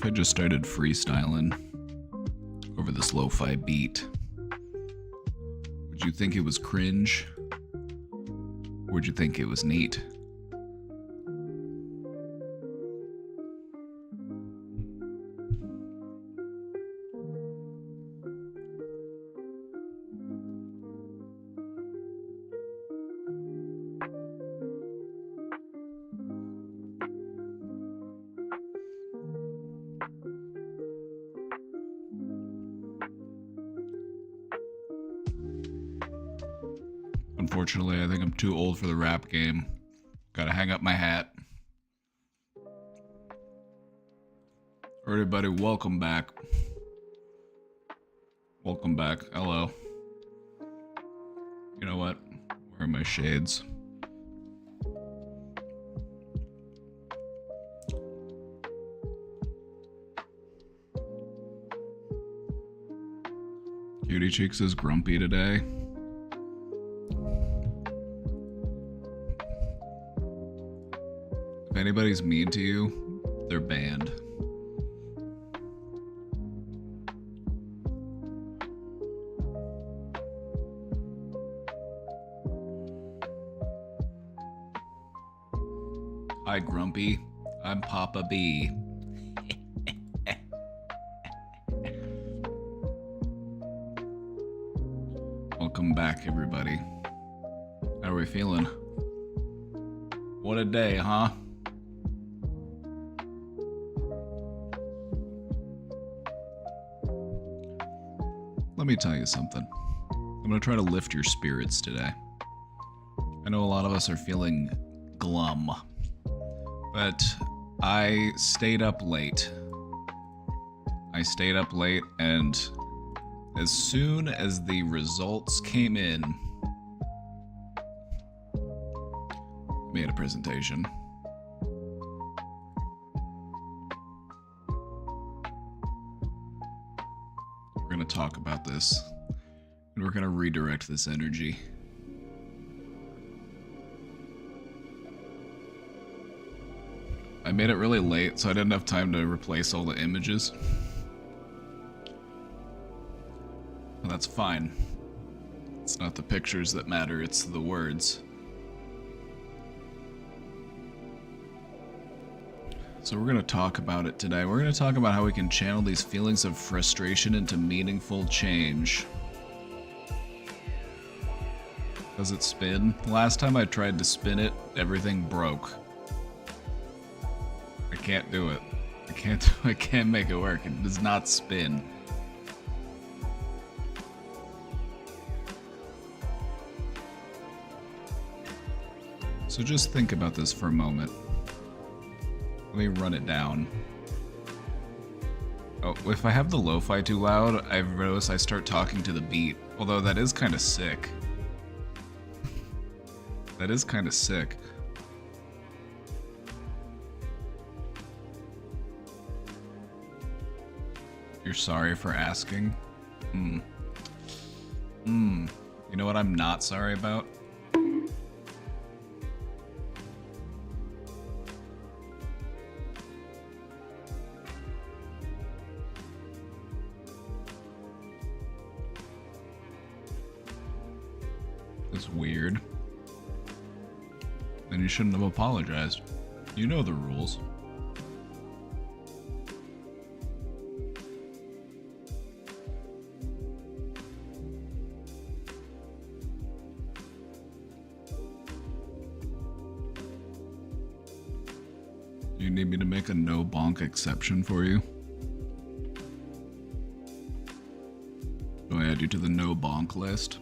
if I just started freestyling over this lo-fi beat? Would you think it was cringe? Or would you think it was neat? Unfortunately, I think I'm too old for the rap game. Gotta hang up my hat. Everybody, welcome back. Welcome back. Hello. You know what? Where are my shades? Cutie Cheeks is grumpy today. If anybody's mean to you, they're banned. Hi, Grumpy. I'm Papa B. Welcome back, everybody. How are we feeling? What a day, huh? Let me tell you something. I'm gonna try to lift your spirits today. I know a lot of us are feeling glum, but I stayed up late. And as soon as the results came in, I made a presentation. We're gonna talk about this, and we're gonna redirect this energy. I made it really late, so I didn't have time to replace all the images. Well, that's fine. It's not the pictures that matter, it's the words. So we're going to talk about it today. We're going to talk about how we can channel these feelings of frustration into meaningful change. Does it spin? The last time I tried to spin it, everything broke. I can't do it. I can't make it work. It does not spin. So just think about this for a moment. Let me run it down. Oh, if I have the lo-fi too loud, I've noticed I start talking to the beat. Although that is kind of sick. That is kind of sick. You're sorry for asking? You know what I'm not sorry about? It's weird. Then you shouldn't have apologized. You know the rules. You need me to make a no bonk exception for you? Do I add you to the no bonk list?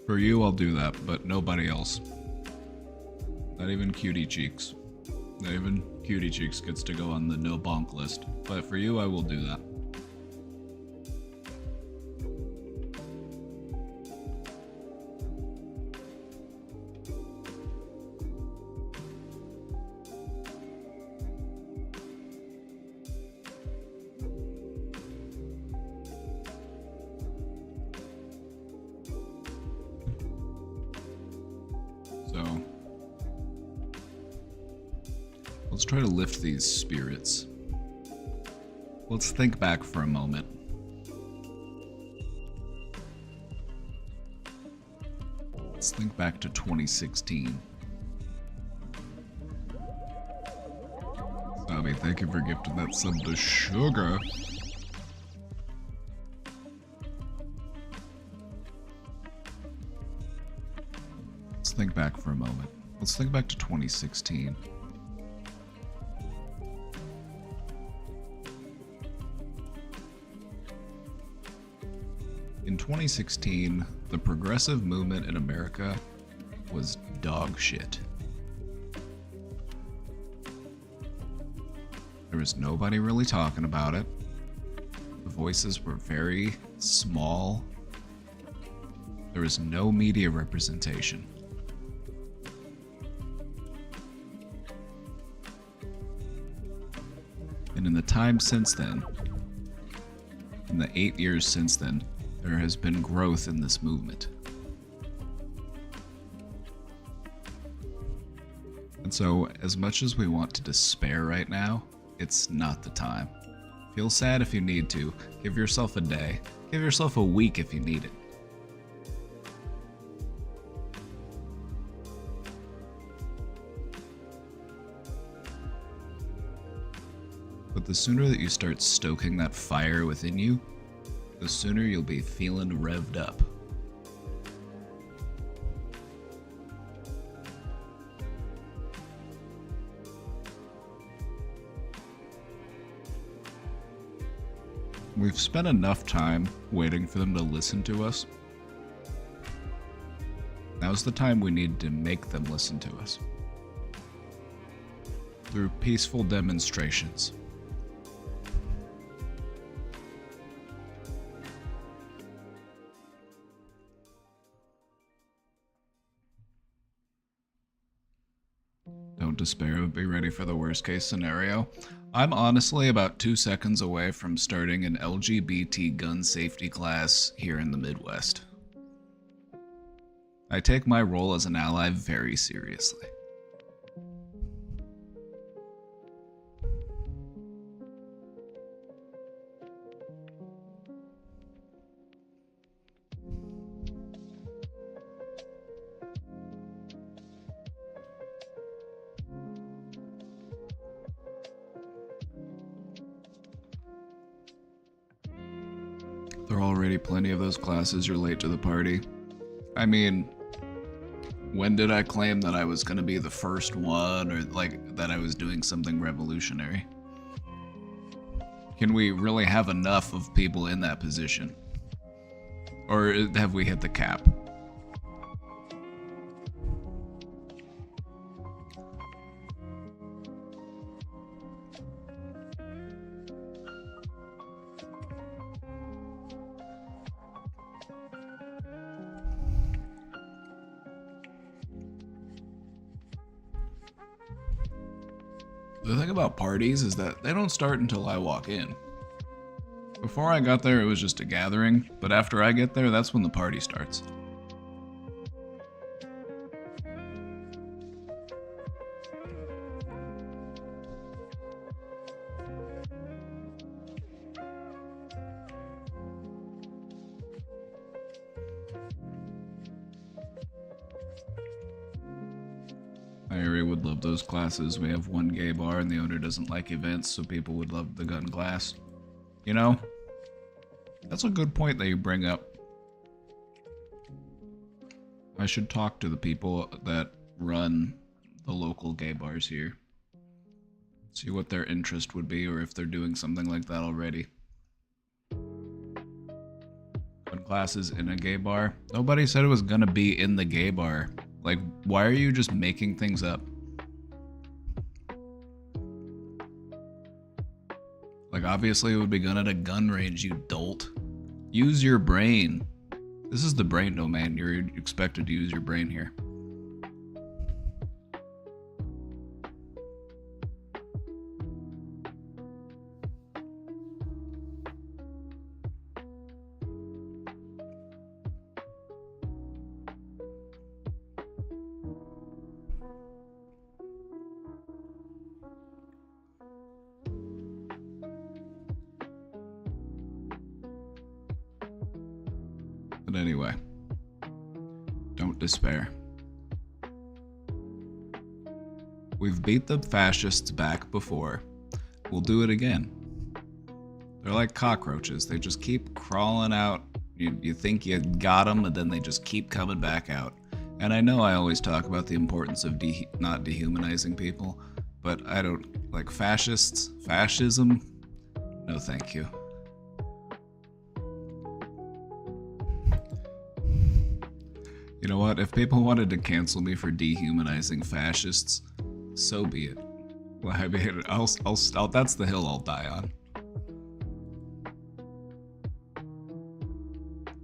For you, I'll do that, but nobody else. Not even Cutie Cheeks. Not even Cutie Cheeks gets to go on the no bonk list. But for you, I will do that. So, Let's try to lift these spirits. Let's think back for a moment. Let's think back to 2016. Bobby, thank you for gifting that sub to Sugar. Let's think back for a moment. Let's think back to 2016. In 2016, the progressive movement in America was dog shit. There was nobody really talking about it. The voices were very small. There was no media representation. And in the time since then, in the 8 years since then, there has been growth in this movement. And so, as much as we want to despair right now, it's not the time. Feel sad if you need to. Give yourself a day. Give yourself a week if you need it. But the sooner that you start stoking that fire within you, the sooner you'll be feeling revved up. We've spent enough time waiting for them to listen to us. Now's the time we need to make them listen to us. Through peaceful demonstrations. Don't despair, but be ready for the worst case scenario. I'm honestly about 2 seconds away from starting an LGBT gun safety class here in the Midwest. I take my role as an ally very seriously. There are already plenty of those classes. You're late to the party. I mean, when did I claim that I was going to be the first one, or like that I was doing something revolutionary? Can we really have enough of people in that position? Or have we hit the cap? The thing about parties is that they don't start until I walk in. Before I got there, it was just a gathering, but after I get there, that's when the party starts. My area would love those classes. We have one gay bar and the owner doesn't like events, so people would love the gun class. You know? That's a good point that you bring up. I should talk to the people that run the local gay bars here. See what their interest would be, or if they're doing something like that already. Gun classes in a gay bar? Nobody said it was gonna be in the gay bar. Like, why are you just making things up? Like, obviously it would be done at a gun range, you dolt. Use your brain. This is the brain domain. You're expected to use your brain here. But anyway, don't despair. We've beat the fascists back before. We'll do it again. They're like cockroaches. They just keep crawling out. You think you got them, and then they just keep coming back out. And I know I always talk about the importance of not dehumanizing people, but I don't like fascists. Fascism? No thank you. You know what? If people wanted to cancel me for dehumanizing fascists, so be it. Well, I mean, I'll that's the hill I'll die on.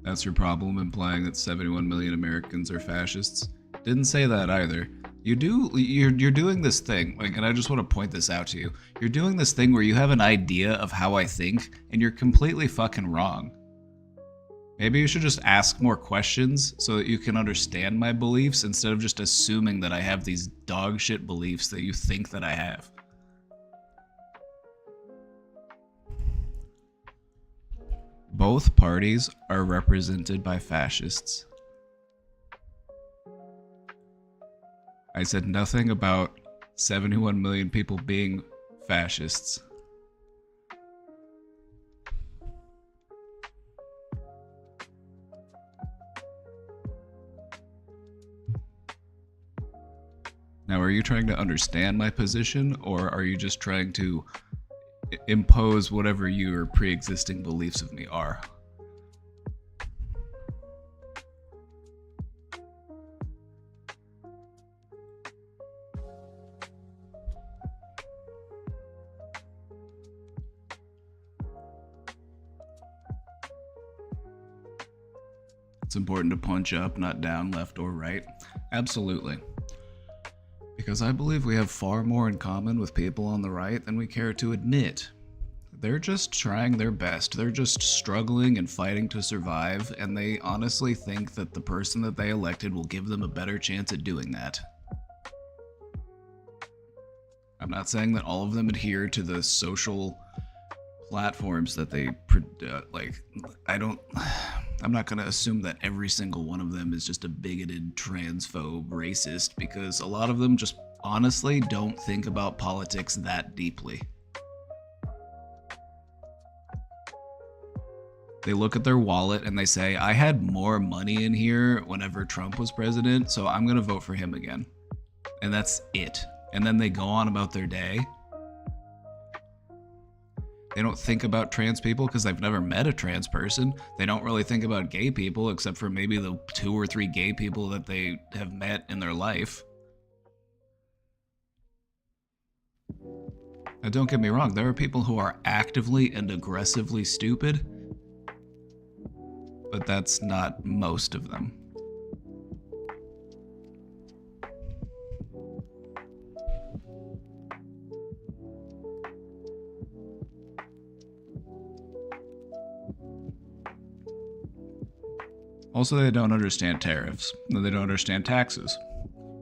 That's your problem, implying that 71 million Americans are fascists? Didn't say that either. You're doing this thing, like, and I just want to point this out to you. You're doing this thing where you have an idea of how I think, and you're completely fucking wrong. Maybe you should just ask more questions so that you can understand my beliefs instead of just assuming that I have these dog shit beliefs that you think that I have. Both parties are represented by fascists. I said nothing about 71 million people being fascists. Now, are you trying to understand my position, or are you just trying to impose whatever your pre-existing beliefs of me are? It's important to punch up, not down, left or right. Absolutely. Because I believe we have far more in common with people on the right than we care to admit. They're just trying their best. They're just struggling and fighting to survive, and they honestly think that the person that they elected will give them a better chance at doing that. I'm not saying that all of them adhere to the social platforms that they I'm not going to assume that every single one of them is just a bigoted, transphobe, racist, because a lot of them just honestly don't think about politics that deeply. They look at their wallet and they say, I had more money in here whenever Trump was president, so I'm going to vote for him again. And that's it. And then they go on about their day. They don't think about trans people because they've never met a trans person. They don't really think about gay people except for maybe the 2 or 3 gay people that they have met in their life. Now, don't get me wrong, there are people who are actively and aggressively stupid, but that's not most of them. Also, they don't understand tariffs. They don't understand taxes.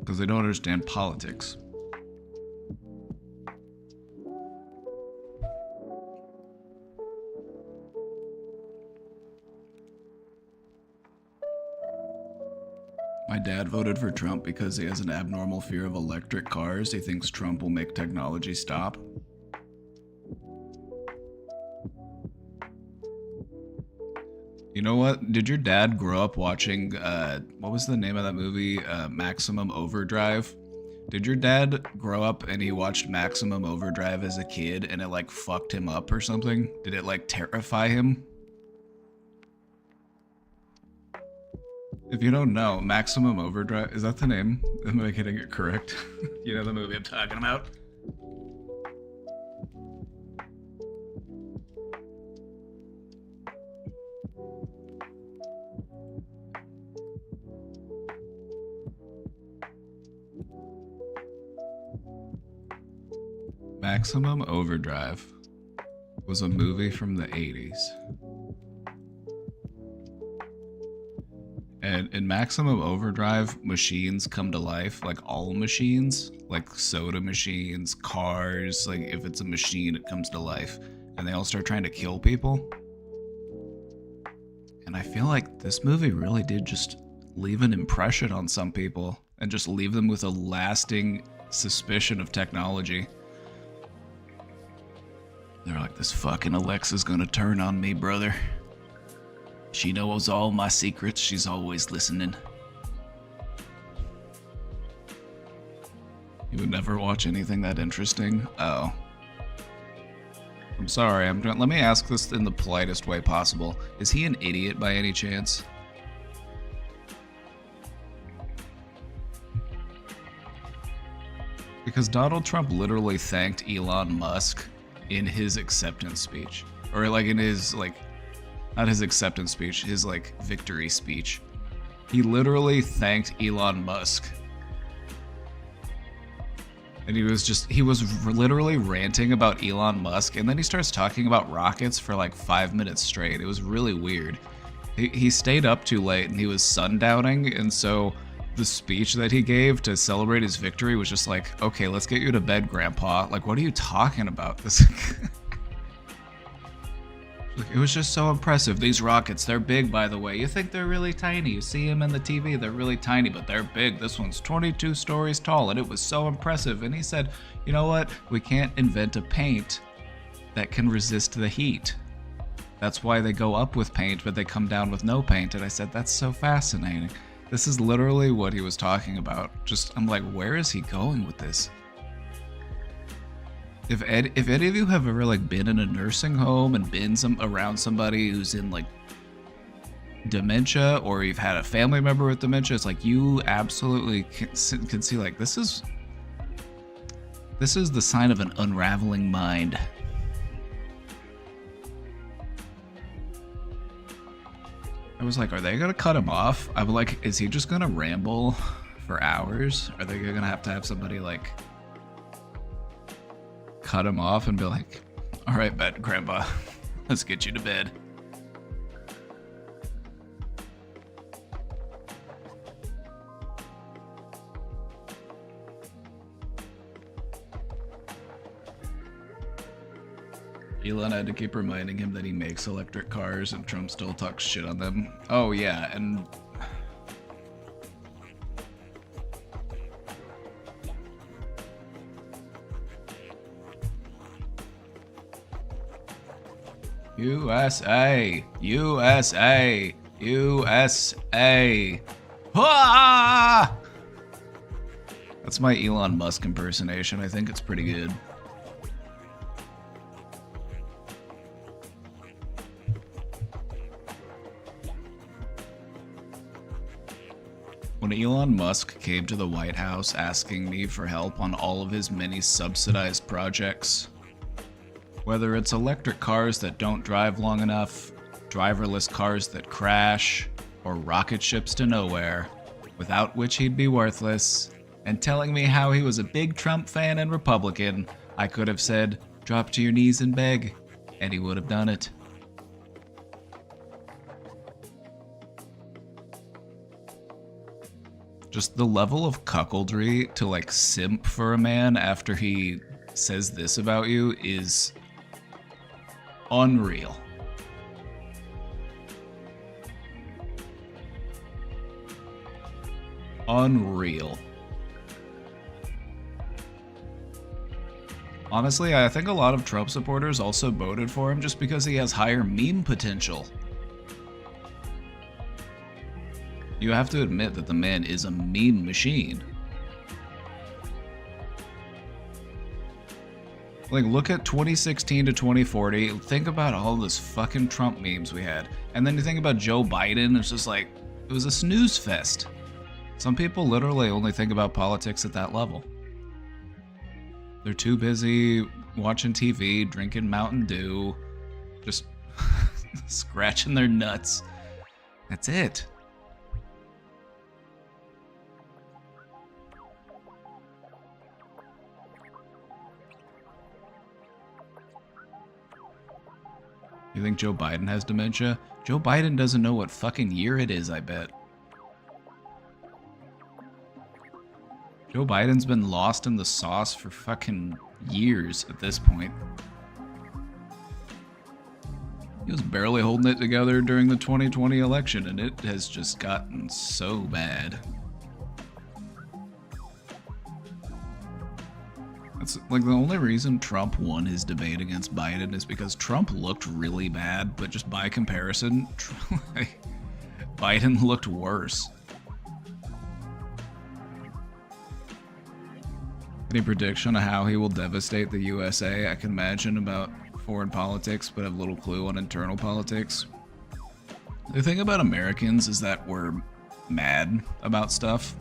Because they don't understand politics. My dad voted for Trump because he has an abnormal fear of electric cars. He thinks Trump will make technology stop. You know what? Did your dad grow up watching, what was the name of that movie? Maximum Overdrive? Did your dad grow up and he watched Maximum Overdrive as a kid and it like fucked him up or something? Did it like terrify him? If you don't know, Maximum Overdrive, is that the name? Am I getting it correct? You know the movie I'm talking about? Maximum Overdrive was a movie from the 80s. And in Maximum Overdrive, machines come to life, like all machines, like soda machines, cars, like if it's a machine, it comes to life. And they all start trying to kill people. And And I feel like this movie really did just leave an impression on some people and just leave them with a lasting suspicion of technology. They're like, this fucking Alexa's gonna turn on me, brother. She knows all my secrets. She's always listening. You would never watch anything that interesting? Oh. I'm sorry, let me ask this in the politest way possible. Is he an idiot by any chance? Because Donald Trump literally thanked Elon Musk in his acceptance speech. Or like in his, like, not his acceptance speech, his like victory speech. He literally thanked Elon Musk. And he was literally ranting about Elon Musk, and then he starts talking about rockets for like 5 minutes straight. It was really weird. He stayed up too late, and he was sundowning, and so the speech that he gave to celebrate his victory was just like, okay, let's get you to bed, Grandpa. Like, what are you talking about? This. It was just so impressive. These rockets, they're big, by the way. You think they're really tiny. You see them in the TV, they're really tiny, but they're big. This one's 22 stories tall, and it was so impressive. And he said, you know what? We can't invent a paint that can resist the heat. That's why they go up with paint, but they come down with no paint. And I said, that's so fascinating. This is literally what he was talking about. I'm like, where is he going with this? If any of you have ever like been in a nursing home and been around somebody who's in like dementia, or you've had a family member with dementia, it's like you absolutely can see like this is the sign of an unraveling mind. I was like, are they gonna cut him off? I'm like, is he just gonna ramble for hours? Are they gonna have to have somebody like cut him off and be like, all right, Grandpa, let's get you to bed. Elon had to keep reminding him that he makes electric cars and Trump still talks shit on them. Oh yeah, and USA! USA! USA! Ah! That's my Elon Musk impersonation. I think it's pretty good. When Elon Musk came to the White House asking me for help on all of his many subsidized projects, whether it's electric cars that don't drive long enough, driverless cars that crash, or rocket ships to nowhere, without which he'd be worthless, and telling me how he was a big Trump fan and Republican, I could have said, drop to your knees and beg, and he would have done it. Just the level of cuckoldry to like simp for a man after he says this about you is unreal. Unreal. Honestly, I think a lot of Trump supporters also voted for him just because he has higher meme potential. You have to admit that the man is a meme machine. Like, look at 2016 to 2040, think about all those fucking Trump memes we had. And then you think about Joe Biden, it's just like, it was a snooze fest. Some people literally only think about politics at that level. They're too busy watching TV, drinking Mountain Dew, just scratching their nuts. That's it. You think Joe Biden has dementia? Joe Biden doesn't know what fucking year it is, I bet. Joe Biden's been lost in the sauce for fucking years at this point. He was barely holding it together during the 2020 election, and it has just gotten so bad. It's like the only reason Trump won his debate against Biden is because Trump looked really bad, but just by comparison, Biden looked worse. Any prediction of how he will devastate the USA? I can imagine about foreign politics, but have little clue on internal politics. The thing about Americans is that we're mad about stuff,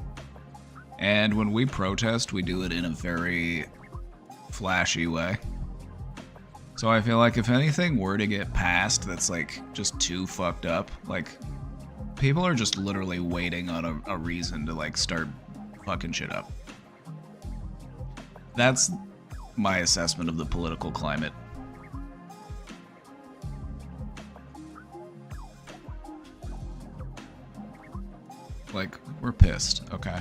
and when we protest, we do it in a very flashy way. So I feel like if anything were to get passed that's like just too fucked up, like people are just literally waiting on a reason to like start fucking shit up. That's my assessment of the political climate. Like, we're pissed, okay?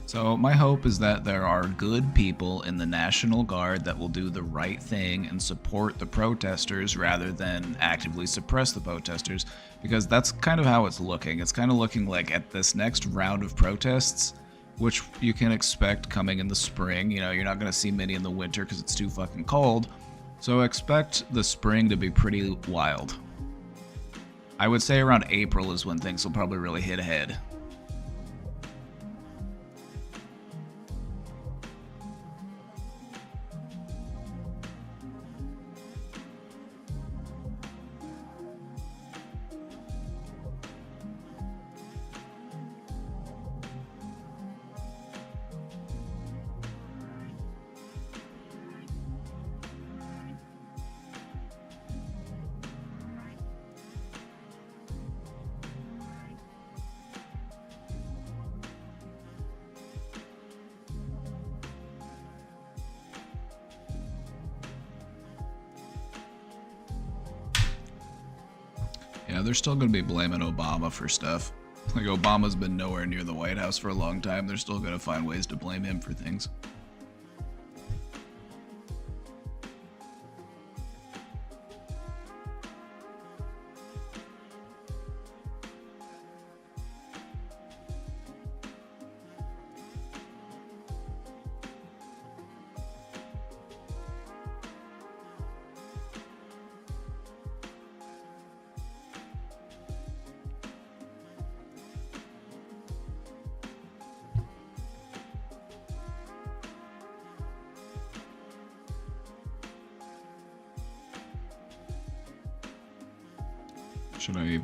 So my hope is that there are good people in the National Guard that will do the right thing and support the protesters rather than actively suppress the protesters, because that's kind of how it's looking. It's kind of looking like at this next round of protests, which you can expect coming in the spring, you know, you're not going to see many in the winter because it's too fucking cold, so expect the spring to be pretty wild. I would say around April is when things will probably really hit ahead. Yeah, they're still going to be blaming Obama for stuff. Like, Obama's been nowhere near the White House for a long time. They're still going to find ways to blame him for things. Should I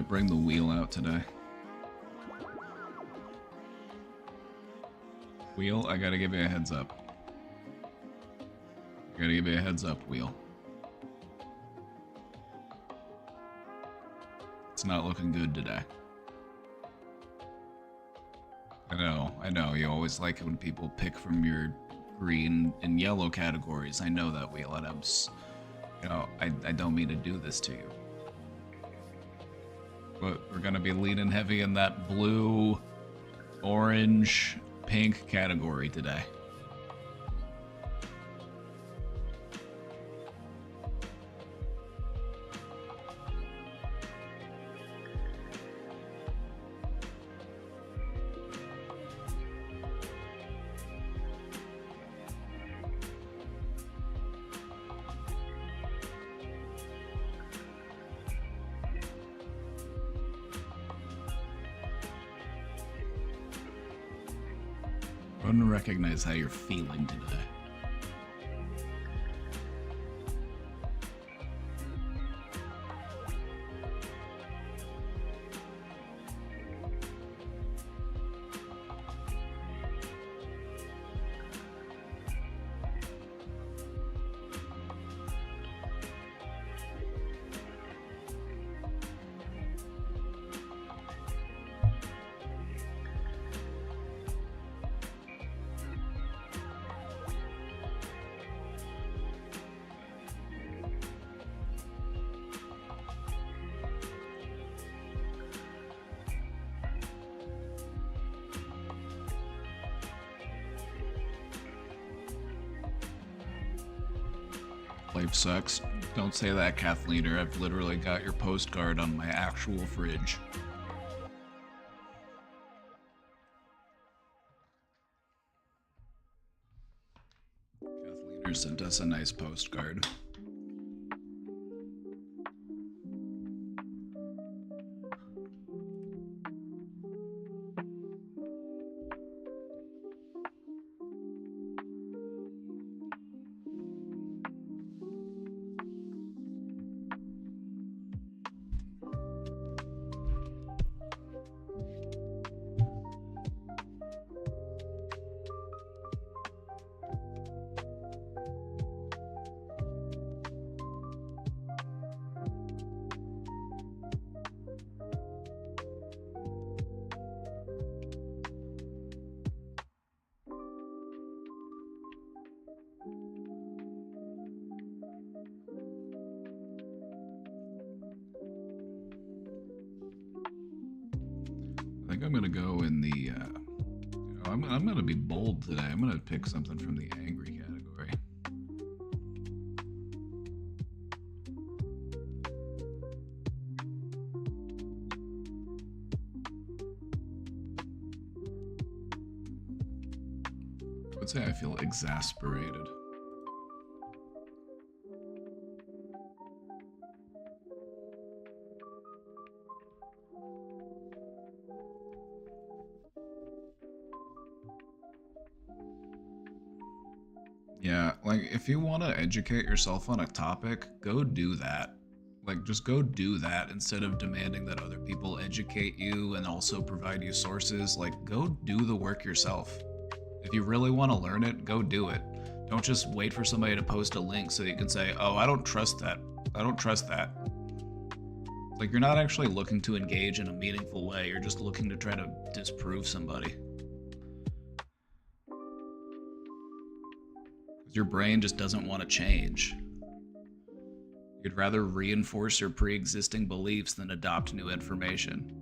bring the wheel out today? Wheel, I gotta give you a heads up. I gotta give you a heads up, Wheel. It's not looking good today. I know, you always like it when people pick from your green and yellow categories. I know that, Wheel, and I don't mean to do this to you. But we're gonna be leaning heavy in that blue, orange, pink category today. I want to recognize how you're feeling today. Life sucks. Don't say that, Kathleen, or I've literally got your postcard on my actual fridge. Kathleen sent us a nice postcard. I think I'm gonna go in the, I'm gonna be bold today. I'm gonna pick something from the angry category. I would say I feel exasperated. Yeah, like, if you want to educate yourself on a topic, go do that. Like, just go do that instead of demanding that other people educate you and also provide you sources. Like, go do the work yourself. If you really want to learn it, go do it. Don't just wait for somebody to post a link so you can say, oh, I don't trust that. I don't trust that. Like, you're not actually looking to engage in a meaningful way. You're just looking to try to disprove somebody. Your brain just doesn't want to change. You'd rather reinforce your pre-existing beliefs than adopt new information.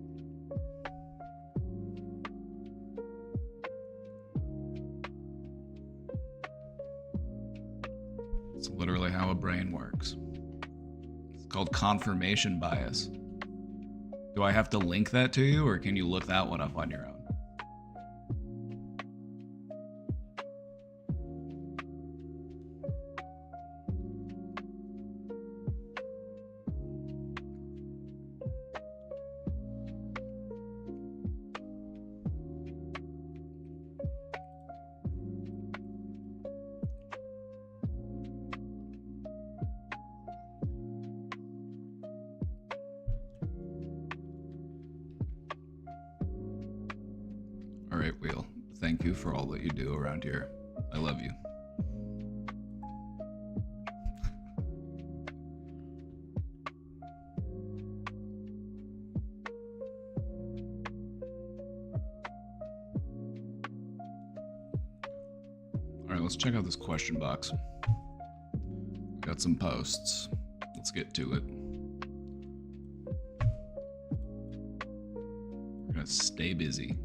It's literally how a brain works. It's called confirmation bias. Do I have to link that to you, or can you look that one up on your own? All right, Wheel. Thank you for all that you do around here. I love you. All right, let's check out this question box. We got some posts. Let's get to it. We're gonna stay busy.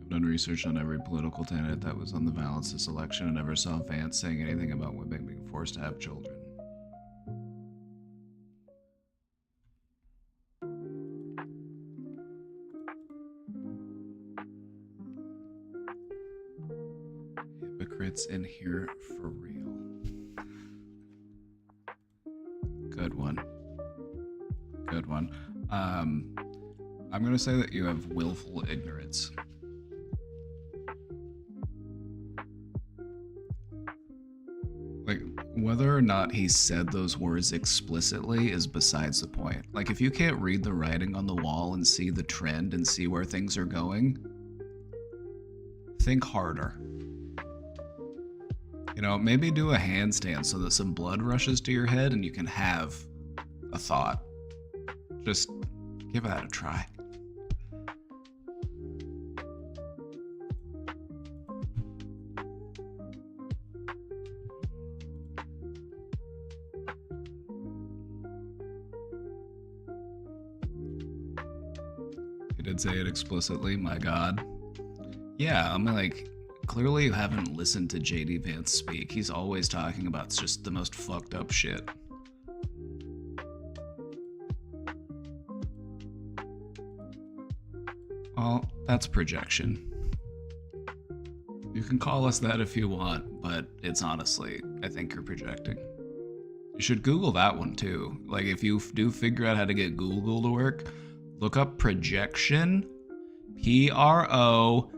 Done research on every political candidate that was on the ballots this election and never saw Vance saying anything about women being forced to have children. Hypocrites in here for real. Good one. Good one. I'm gonna say that you have willful ignorance. Like, whether or not he said those words explicitly is besides the point. Like, if you can't read the writing on the wall and see the trend and see where things are going, think harder. You know, maybe do a handstand so that some blood rushes to your head and you can have a thought. Just give that a try. did say it explicitly, my god. Yeah, I'm like, clearly you haven't listened to JD Vance speak. He's always talking about just the most fucked up shit. Well, that's projection. You can call us that if you want, but it's honestly, I think you're projecting. You should Google that one too. Like, if you do figure out how to get Google to work, look up projection, PROJECTION,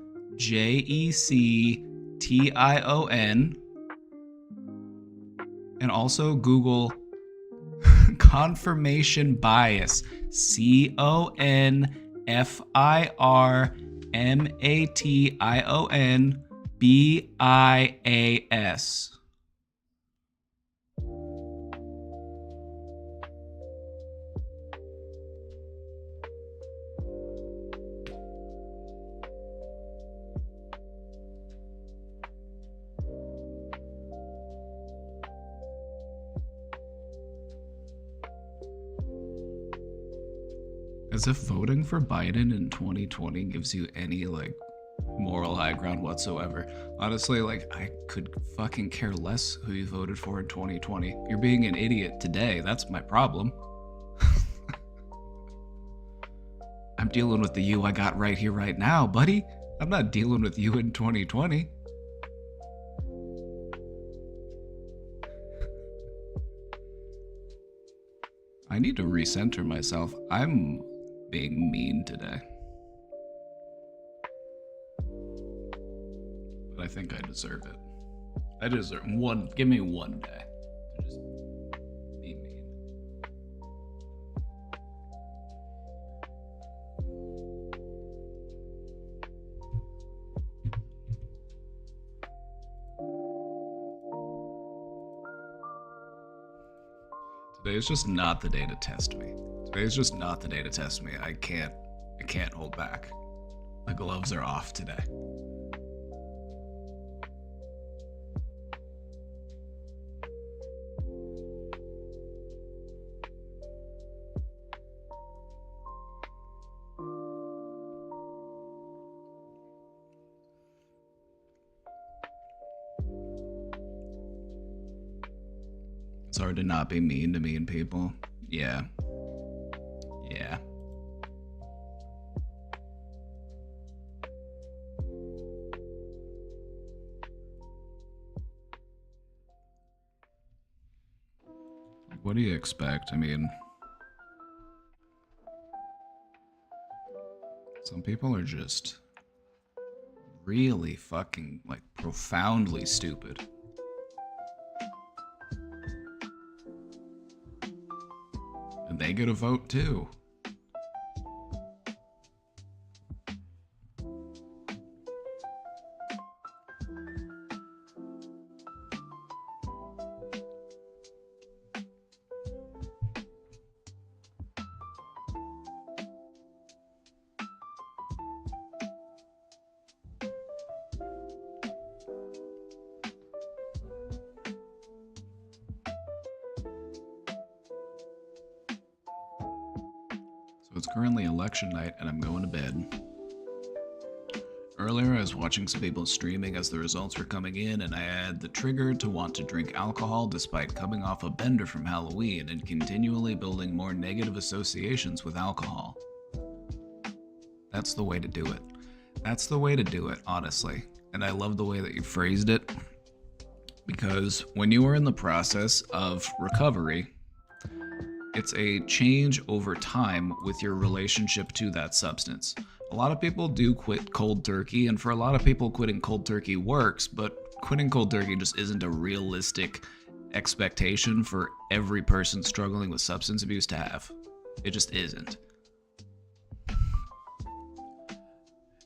and also Google confirmation bias, CONFIRMATION BIAS. As if voting for Biden in 2020 gives you any, like, moral high ground whatsoever. Honestly, like, I could fucking care less who you voted for in 2020. You're being an idiot today. That's my problem. I'm dealing with the you I got right here, right now, buddy. I'm not dealing with you in 2020. I need to recenter myself. I'm being mean today. But I think I deserve it. I deserve one. Give me one day to just be mean. Today is just not the day to test me. Today is just not the day to test me. I can't hold back. The gloves are off today. It's hard to not be mean to mean people. Yeah. Yeah. What do you expect? I mean, some people are just really fucking, like, profoundly stupid. And they get a vote too. It's currently election night and I'm going to bed. Earlier I was watching some people streaming as the results were coming in, and I had the trigger to want to drink alcohol despite coming off a bender from Halloween and continually building more negative associations with alcohol. That's the way to do it. That's the way to do it, honestly. And I love the way that you phrased it, because when you are in the process of recovery, it's a change over time with your relationship to that substance. A lot of people do quit cold turkey, and for a lot of people, quitting cold turkey works, but quitting cold turkey just isn't a realistic expectation for every person struggling with substance abuse to have. It just isn't.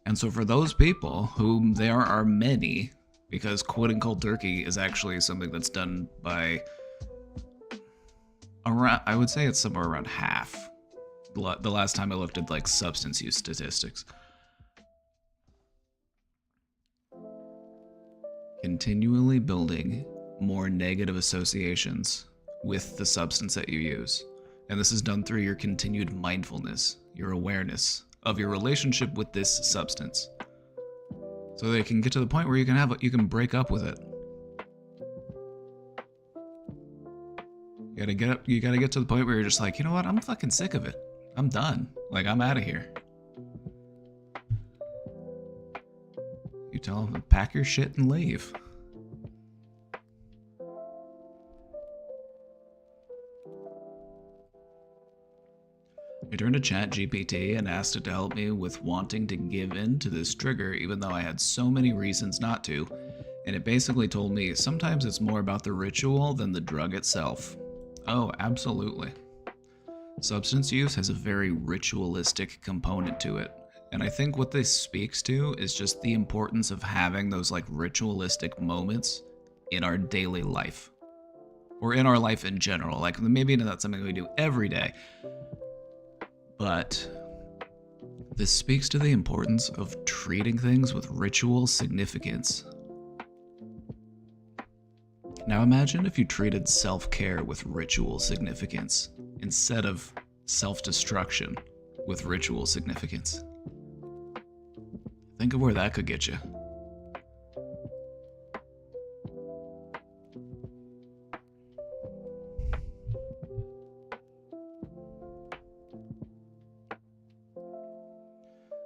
And so for those people, whom there are many, because quitting cold turkey is actually something that's done by around, I would say it's somewhere around half. The last time I looked at, like, substance use statistics. Continually building more negative associations with the substance that you use. And this is done through your continued mindfulness, your awareness of your relationship with this substance. So they can get to the point where you can break up with it. You gotta get to the point where you're just like, you know what, I'm fucking sick of it. I'm done. Like, I'm out of here. You tell them to pack your shit and leave. I turned to ChatGPT and asked it to help me with wanting to give in to this trigger even though I had so many reasons not to, and it basically told me sometimes it's more about the ritual than the drug itself. Oh, absolutely. Substance use has a very ritualistic component to it, and I think what this speaks to is just the importance of having those like ritualistic moments in our daily life, or in our life in general. Like, maybe not something we do every day, but this speaks to the importance of treating things with ritual significance. Now imagine if you treated self-care with ritual significance instead of self-destruction with ritual significance. Think of where that could get you.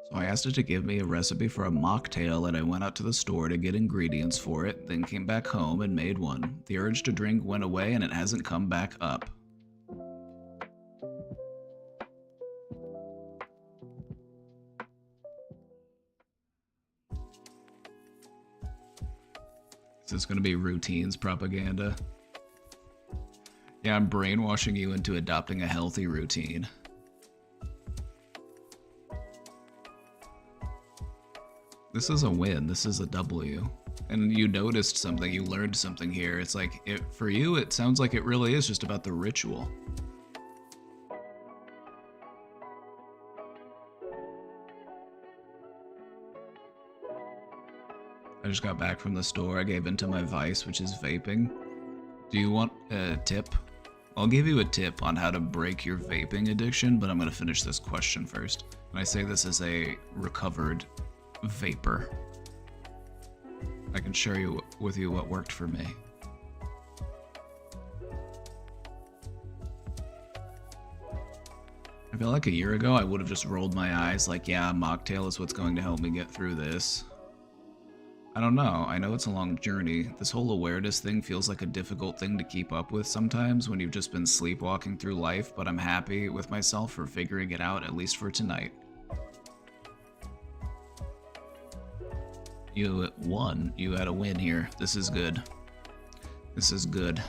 So I asked it to give me a recipe for a mocktail, and I went out to the store to get ingredients for it, then came back home and made one. The urge to drink went away and it hasn't come back up. Is this going to be routines propaganda? Yeah, I'm brainwashing you into adopting a healthy routine. This is a win. This is a W. And you noticed something. You learned something here. It's like, for you, it sounds like it really is just about the ritual. I just got back from the store. I gave into my vice, which is vaping. Do you want a tip? I'll give you a tip on how to break your vaping addiction, but I'm going to finish this question first. And I say this as a recovered vapor. I can share with you what worked for me. I feel like a year ago I would have just rolled my eyes like, yeah, mocktail is what's going to help me get through this. I don't know. I know it's a long journey. This whole awareness thing feels like a difficult thing to keep up with sometimes when you've just been sleepwalking through life, but I'm happy with myself for figuring it out, at least for tonight. You won. You had a win here. This is good. This is good.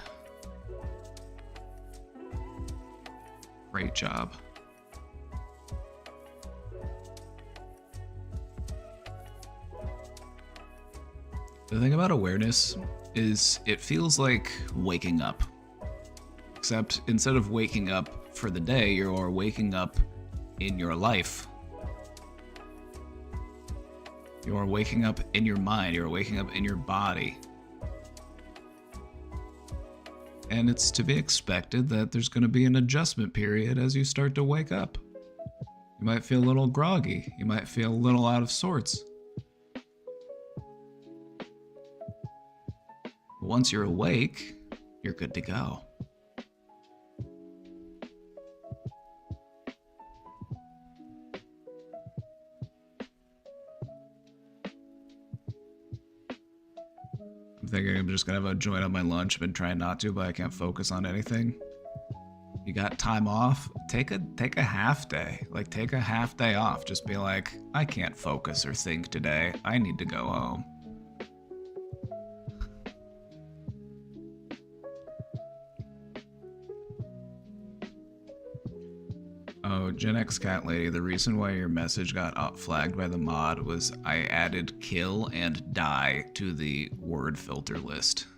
Great job. The thing about awareness is it feels like waking up. Except instead of waking up for the day, you're waking up in your life. You're waking up in your mind, you're waking up in your body. And it's to be expected that there's going to be an adjustment period as you start to wake up. You might feel a little groggy, you might feel a little out of sorts. Once you're awake, you're good to go. I'm thinking I'm just gonna have a joint on my lunch. I've been trying not to, but I can't focus on anything. You got time off? Take a half day. Like, take a half day off. Just be like, I can't focus or think today. I need to go home. Oh, Gen X Cat Lady, the reason why your message got flagged by the mod was I added kill and die to the word filter list.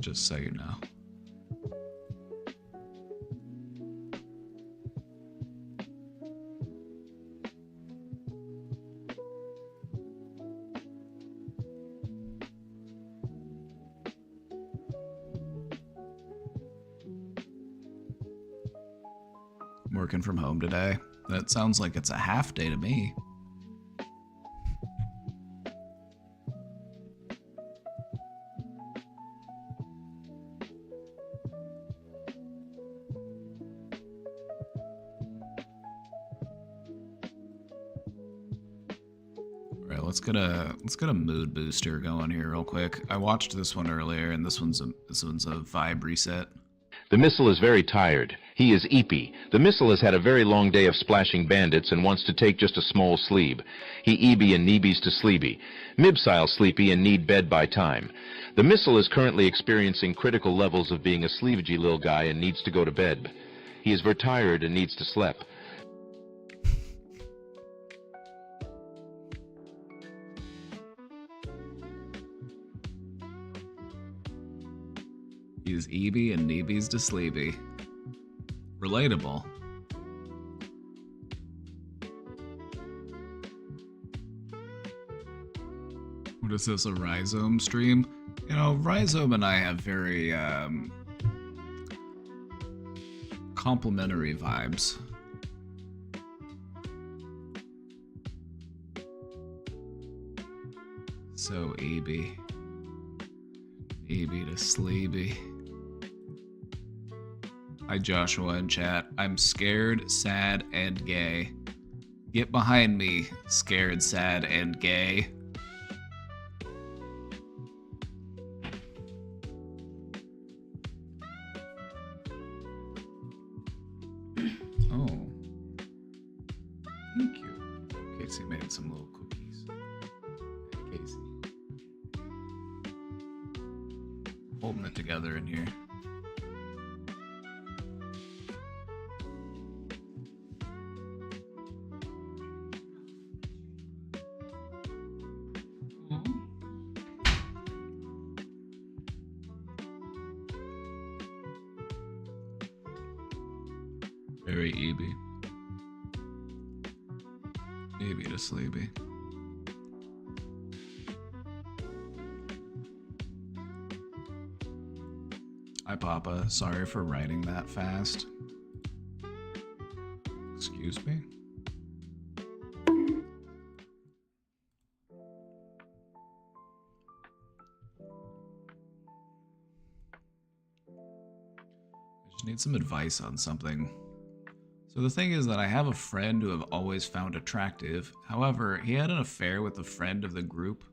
Just so you know. I'm working from home today. That sounds like it's a half day to me. Alright, let's get a mood booster going here real quick. I watched this one earlier, and this one's a vibe reset. The missile is very tired. He is eepy. The missile has had a very long day of splashing bandits and wants to take just a small sleep. He eeby and neebies to sleepy. Mibsile sleepy and need bed by time. The missile is currently experiencing critical levels of being a sleevey little guy and needs to go to bed. He is very tired and needs to sleep. He's eeby and neebies to sleepy. Relatable. What is this, a Rhizome stream? You know, Rhizome and I have very complimentary vibes. So eeby. Eeby to sleepy. Hi Joshua in chat. I'm scared, sad, and gay. Get behind me, scared, sad, and gay. Oh. Thank you. Casey made some little cookies. Casey. Holding it together in here. Very eeby. Eeby to sleepy. Hi Papa, sorry for writing that fast. Excuse me? I just need some advice on something. So the thing is that I have a friend who I've always found attractive. However, he had an affair with a friend of the group,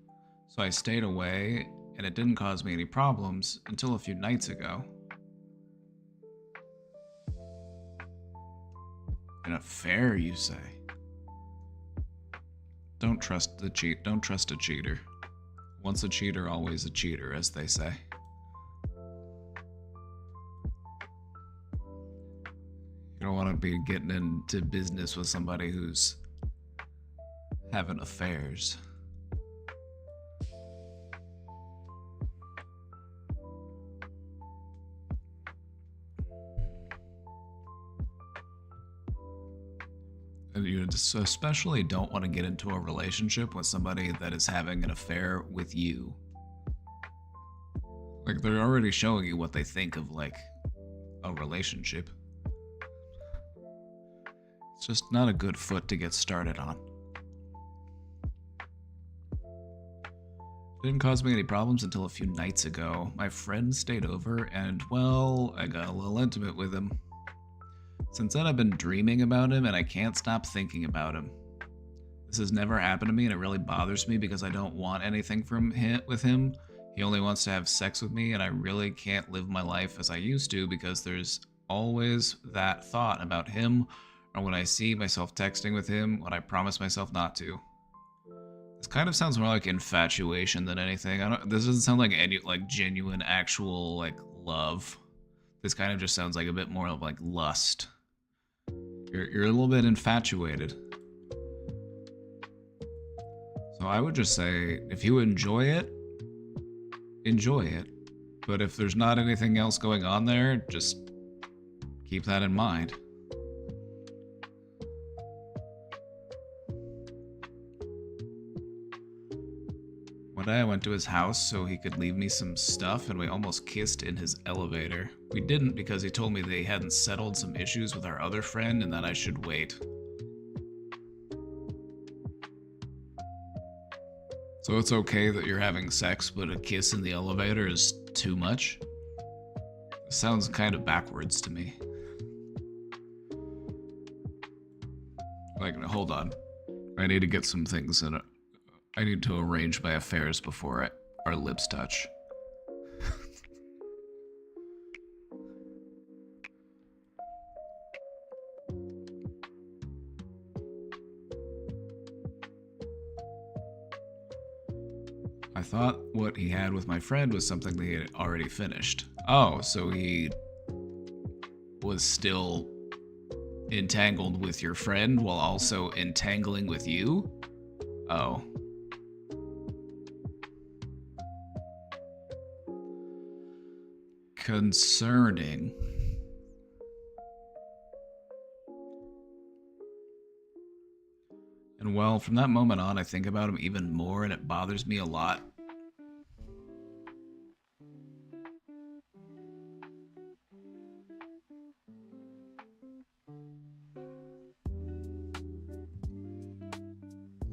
so I stayed away, and it didn't cause me any problems until a few nights ago. An affair, you say? Don't trust a cheater. Once a cheater, always a cheater, as they say. You don't want to be getting into business with somebody who's having affairs. And you especially don't want to get into a relationship with somebody that is having an affair with you. Like, they're already showing you what they think of, like, a relationship. It's just not a good foot to get started on. Didn't cause me any problems until a few nights ago. My friend stayed over and, well, I got a little intimate with him. Since then I've been dreaming about him and I can't stop thinking about him. This has never happened to me and it really bothers me because I don't want anything with him. He only wants to have sex with me and I really can't live my life as I used to because there's always that thought about him, or when I see myself texting with him when I promise myself not to. This kind of sounds more like infatuation than anything. This doesn't sound like any genuine actual love. This kind of just sounds like a bit more of like lust. You're a little bit infatuated. So I would just say, if you enjoy it, enjoy it. But if there's not anything else going on there, just keep that in mind. Today I went to his house so he could leave me some stuff, and we almost kissed in his elevator. We didn't because he told me they hadn't settled some issues with our other friend and that I should wait. So it's okay that you're having sex, but a kiss in the elevator is too much? It sounds kind of backwards to me. Like, hold on. I need to get some things in it. I need to arrange my affairs before our lips touch. I thought what he had with my friend was something that he had already finished. Oh, so he was still entangled with your friend while also entangling with you? Oh. Concerning. And well, from that moment on, I think about him even more, and it bothers me a lot.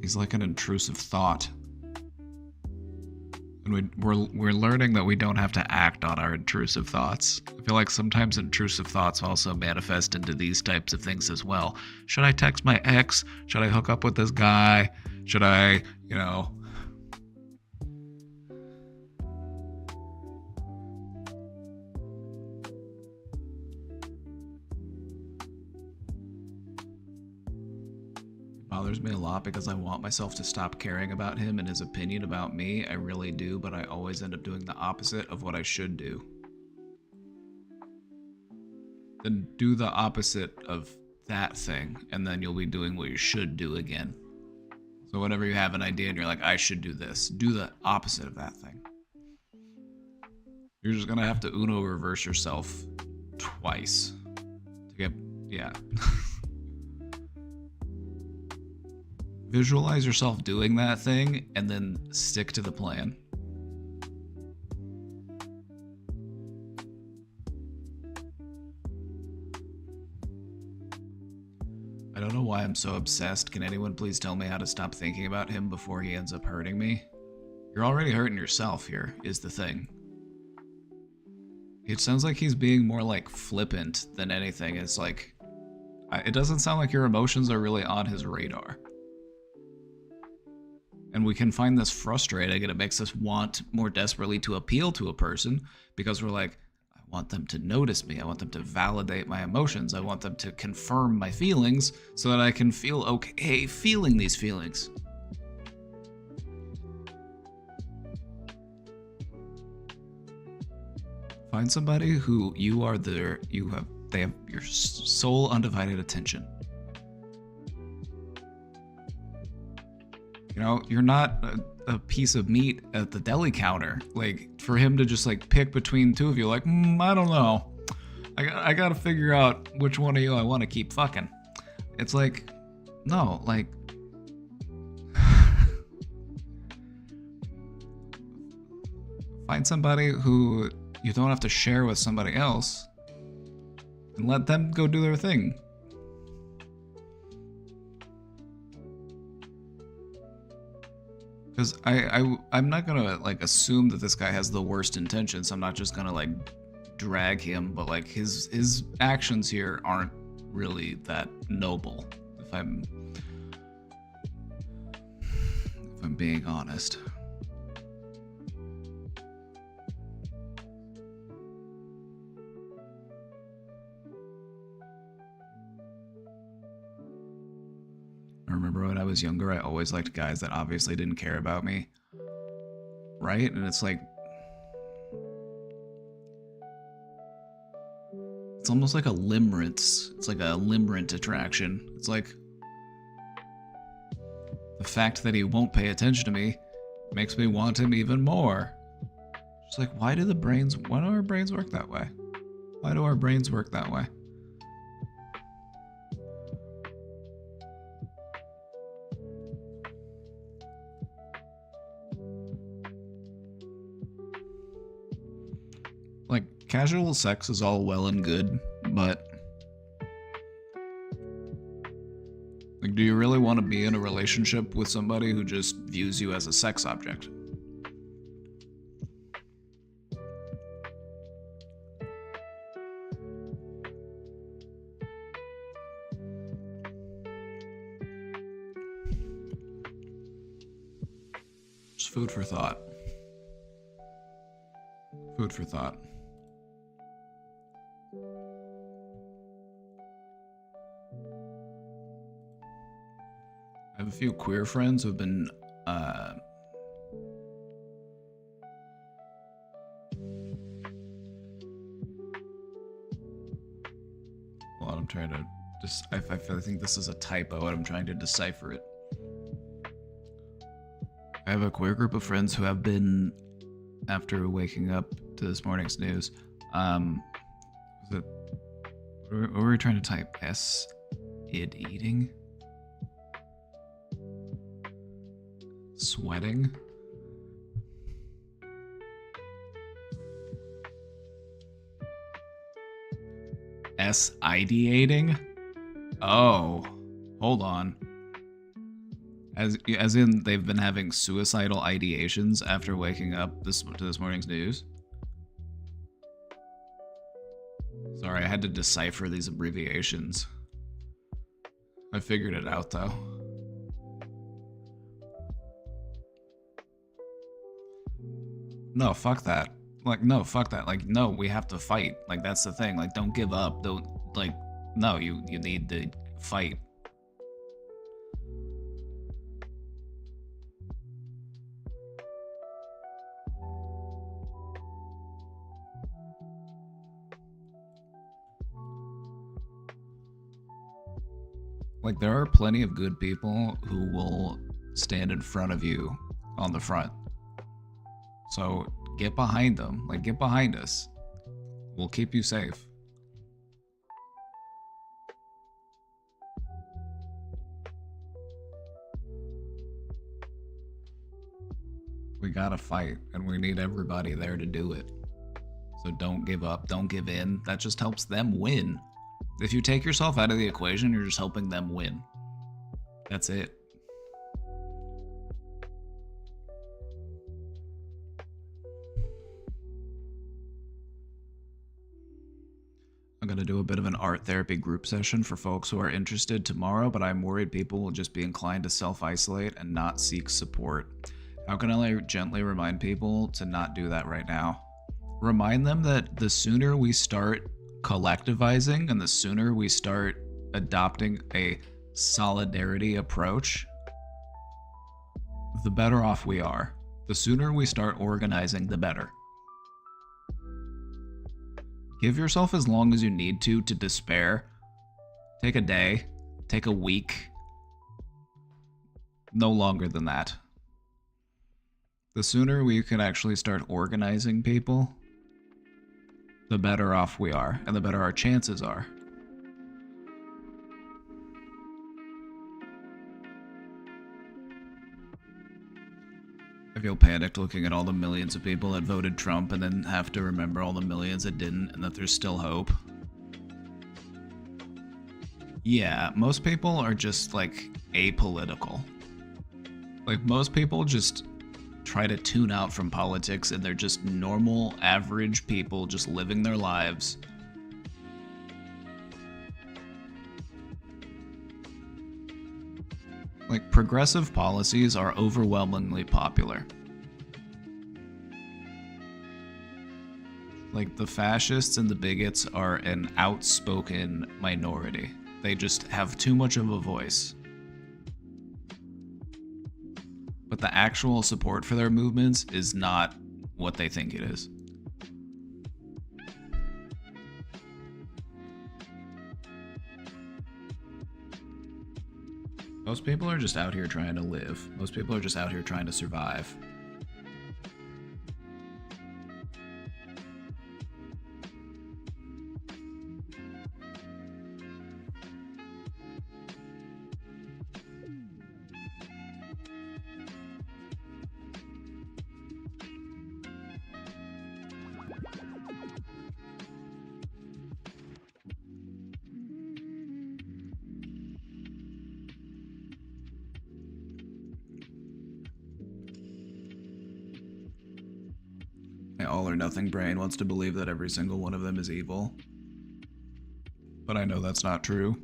He's like an intrusive thought. And we're learning that we don't have to act on our intrusive thoughts. I feel like sometimes intrusive thoughts also manifest into these types of things as well. Should I text my ex? Should I hook up with this guy? Should I, you know... Bothers me a lot because I want myself to stop caring about him and his opinion about me. I really do, but I always end up doing the opposite of what I should do. Then do the opposite of that thing, and then you'll be doing what you should do again. So whenever you have an idea and you're like, I should do this, do the opposite of that thing. You're just gonna have to Uno reverse yourself twice to get, yeah. Visualize yourself doing that thing and then stick to the plan. I don't know why I'm so obsessed. Can anyone please tell me how to stop thinking about him before he ends up hurting me? You're already hurting yourself here, is the thing. It sounds like he's being more like flippant than anything. It's like, it doesn't sound like your emotions are really on his radar. And we can find this frustrating, and it makes us want more desperately to appeal to a person because we're like, I want them to notice me. I want them to validate my emotions. I want them to confirm my feelings so that I can feel okay feeling these feelings. Find somebody who they have your sole undivided attention. You know, you're not a piece of meat at the deli counter. Like, for him to just, like, pick between two of you, like, I don't know. I gotta figure out which one of you I want to keep fucking. It's like, no, like... Find somebody who you don't have to share with somebody else and let them go do their thing. Because I'm not gonna like assume that this guy has the worst intentions. I'm not just gonna like drag him, but like his actions here aren't really that noble. If I'm being honest. I remember when I was younger, I always liked guys that obviously didn't care about me. Right? And it's like... It's almost like a limerence. It's like a limerent attraction. It's like... The fact that he won't pay attention to me makes me want him even more. It's like, why do our brains work that way? Why do our brains work that way? casual sex is all well and good, but like, do you really want to be in a relationship with somebody who just views you as a sex object? Just food for thought. Food for thought. I have a few queer friends who've been, well, I'm trying to just, I think this is a typo and I'm trying to decipher it. I have a queer group of friends who have been, after waking up to this morning's news, what were we trying to type? Id eating? Sweating? Ideating? Oh, hold on. As in they've been having suicidal ideations after waking up to this morning's news? Sorry, I had to decipher these abbreviations. I figured it out though. No, fuck that. Like, no, fuck that. Like, no, we have to fight. Like, that's the thing. Like, don't give up. Don't, like, no, you need to fight. Like, there are plenty of good people who will stand in front of you on the front. So get behind them. Like, get behind us. We'll keep you safe. We gotta fight, and we need everybody there to do it. So don't give up. Don't give in. That just helps them win. If you take yourself out of the equation, you're just helping them win. That's it. I'm going to do a bit of an art therapy group session for folks who are interested tomorrow, but I'm worried people will just be inclined to self-isolate and not seek support. How can I gently remind people to not do that right now? Remind them that the sooner we start collectivizing and the sooner we start adopting a solidarity approach, the better off we are. The sooner we start organizing, the better. Give yourself as long as you need to despair. Take a day, take a week. No longer than that. The sooner we can actually start organizing people, the better off we are, and the better our chances are. I feel panicked looking at all the millions of people that voted Trump and then have to remember all the millions that didn't and that there's still hope. Yeah, most people are just, like, apolitical. Like, most people just try to tune out from politics and they're just normal, average people just living their lives. Like, progressive policies are overwhelmingly popular. Like, the fascists and the bigots are an outspoken minority. They just have too much of a voice. But the actual support for their movements is not what they think it is. Most people are just out here trying to live. Most people are just out here trying to survive. or nothing brain wants to believe that every single one of them is evil. But I know that's not true.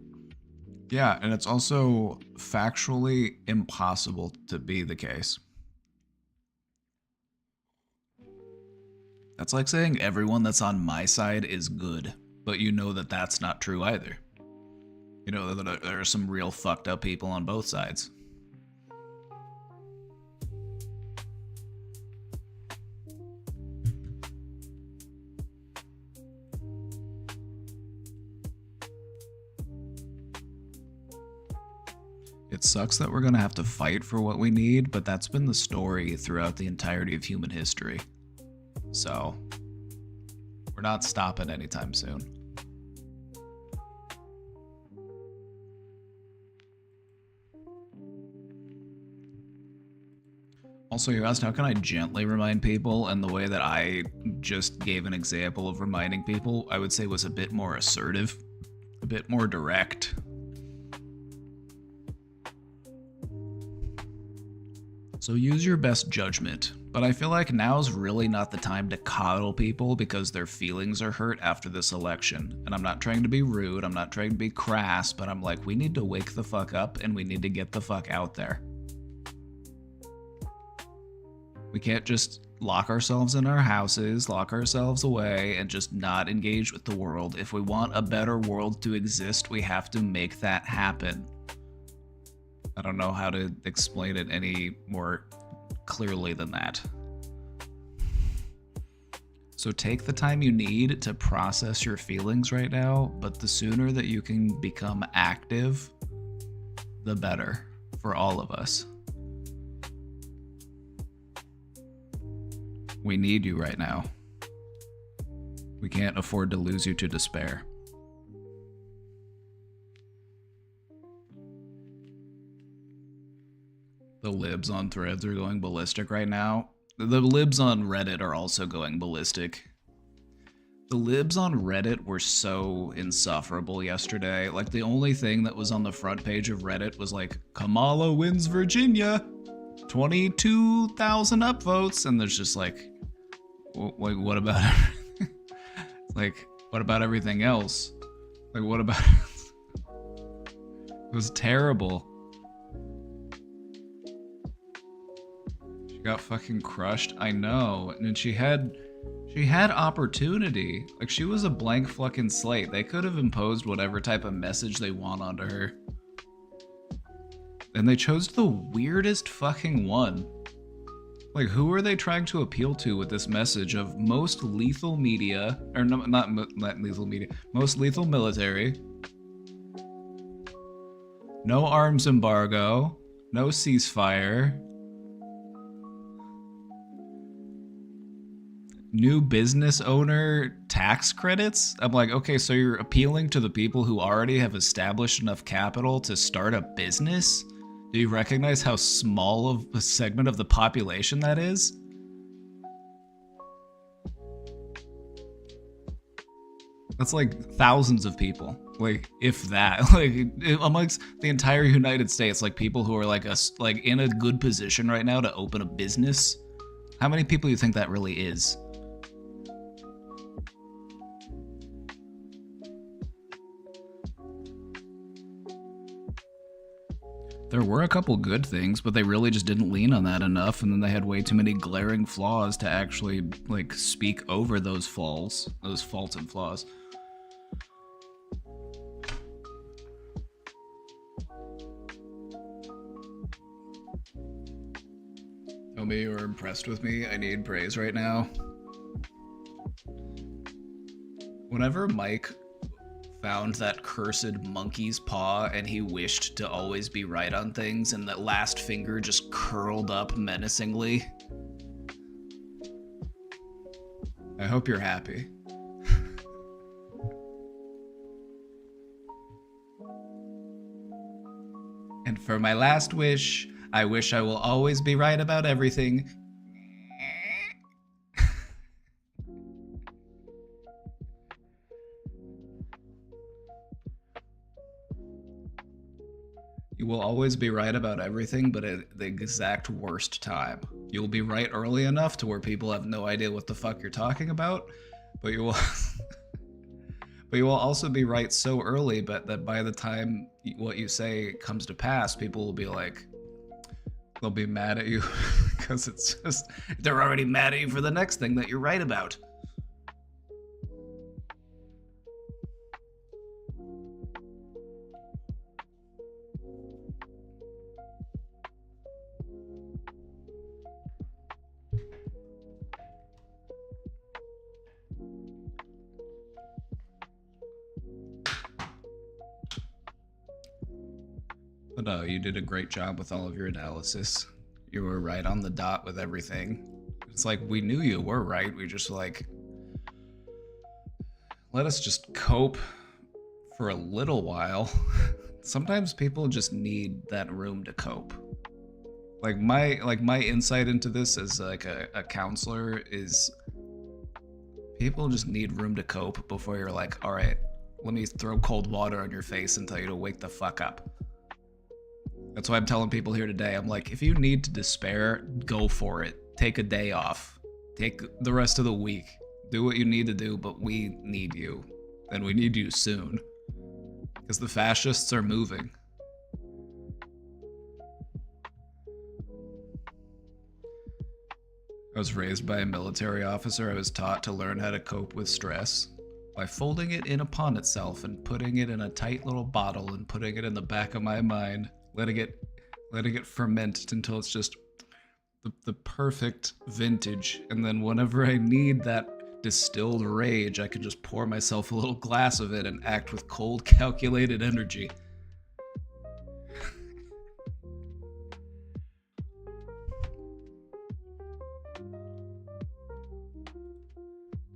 Yeah, and it's also factually impossible to be the case. That's like saying everyone that's on my side is good, but you know that that's not true either. You know that there are some real fucked up people on both sides. It sucks that we're gonna have to fight for what we need, but that's been the story throughout the entirety of human history. So, we're not stopping anytime soon. Also, you asked how can I gently remind people, and the way that I just gave an example of reminding people, I would say was a bit more assertive, a bit more direct. So use your best judgment, but I feel like now's really not the time to coddle people because their feelings are hurt after this election. And I'm not trying to be rude, I'm not trying to be crass, but I'm like, we need to wake the fuck up and we need to get the fuck out there. We can't just lock ourselves in our houses, lock ourselves away, and just not engage with the world. If we want a better world to exist, we have to make that happen. I don't know how to explain it any more clearly than that. So take the time you need to process your feelings right now, but the sooner that you can become active, the better for all of us. We need you right now. We can't afford to lose you to despair. The libs on Threads are going ballistic right now. The libs on Reddit are also going ballistic. The libs on Reddit were so insufferable yesterday. Like, the only thing that was on the front page of Reddit was like, Kamala wins Virginia, 22,000 upvotes, and there's just like, what about everything? Like, what about everything else? Like, what about it was terrible. She got fucking crushed. I know. And she had opportunity. Like, she was a blank fucking slate. They could have imposed whatever type of message they want onto her. And they chose the weirdest fucking one. Like, who are they trying to appeal to with this message of most lethal media, or no, not lethal media, most lethal military, no arms embargo, no ceasefire, new business owner tax credits? I'm like, okay, so you're appealing to the people who already have established enough capital to start a business? Do you recognize how small of a segment of the population that is? That's like thousands of people, like if that, like amongst the entire United States, like people who are like in a good position right now to open a business. How many people do you think that really is? There were a couple good things, but they really just didn't lean on that enough, and then they had way too many glaring flaws to actually, like, speak over those faults and flaws. Tell me you were impressed with me. I need praise right now. Whenever Mike found that cursed monkey's paw and he wished to always be right on things and that last finger just curled up menacingly, I hope you're happy. And for my last wish, I wish I will always be right about everything. You will always be right about everything, but at the exact worst time. You'll be right early enough to where people have no idea what the fuck you're talking about, but you will but you will also be right so early but that by the time what you say comes to pass, people will be like, they'll be mad at you because it's just, they're already mad at you for the next thing that you're right about. But no, you did a great job with all of your analysis. You were right on the dot with everything. It's like, we knew you were right. We just like, let us just cope for a little while. Sometimes people just need that room to cope. Like my insight into this as like a counselor is people just need room to cope before you're like, all right, let me throw cold water on your face and tell you to wake the fuck up. That's why I'm telling people here today, I'm like, if you need to despair, go for it. Take a day off. Take the rest of the week. Do what you need to do, but we need you. And we need you soon. Because the fascists are moving. I was raised by a military officer. I was taught to learn how to cope with stress by folding it in upon itself and putting it in a tight little bottle and putting it in the back of my mind. Letting it ferment until it's just the perfect vintage. And then whenever I need that distilled rage, I can just pour myself a little glass of it and act with cold, calculated energy.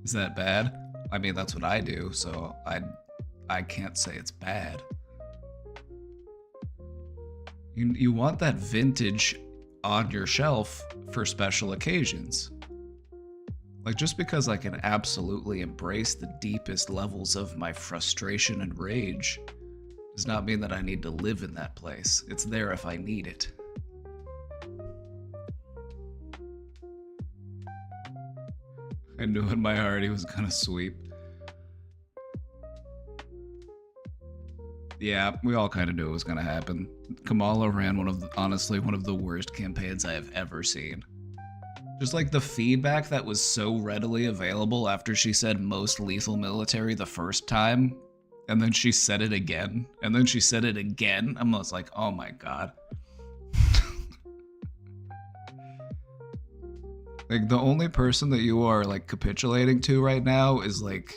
Is that bad? I mean, that's what I do, so I can't say it's bad. You want that vintage on your shelf for special occasions. Like, just because I can absolutely embrace the deepest levels of my frustration and rage does not mean that I need to live in that place. It's there if I need it. I knew in my heart he was gonna sweep. Yeah, we all kind of knew it was going to happen. Kamala ran honestly one of the worst campaigns I have ever seen. Just like the feedback that was so readily available after she said most lethal military the first time, and then she said it again, and then she said it again. I'm just like, oh my god. Like, the only person that you are like capitulating to right now is like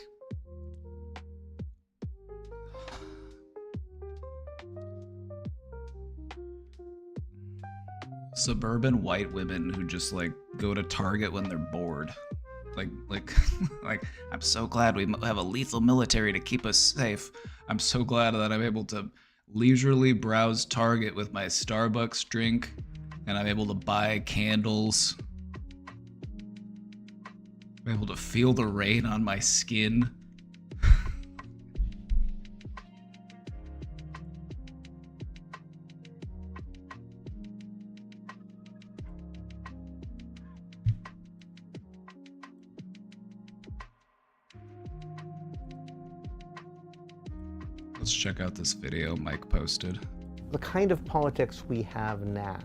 suburban white women who just like go to Target when they're bored. Like I'm so glad we have a lethal military to keep us safe. I'm so glad that I'm able to leisurely browse Target with my Starbucks drink, and I'm able to buy candles. I'm able to feel the rain on my skin. Let's check out this video Mike posted. The kind of politics we have now,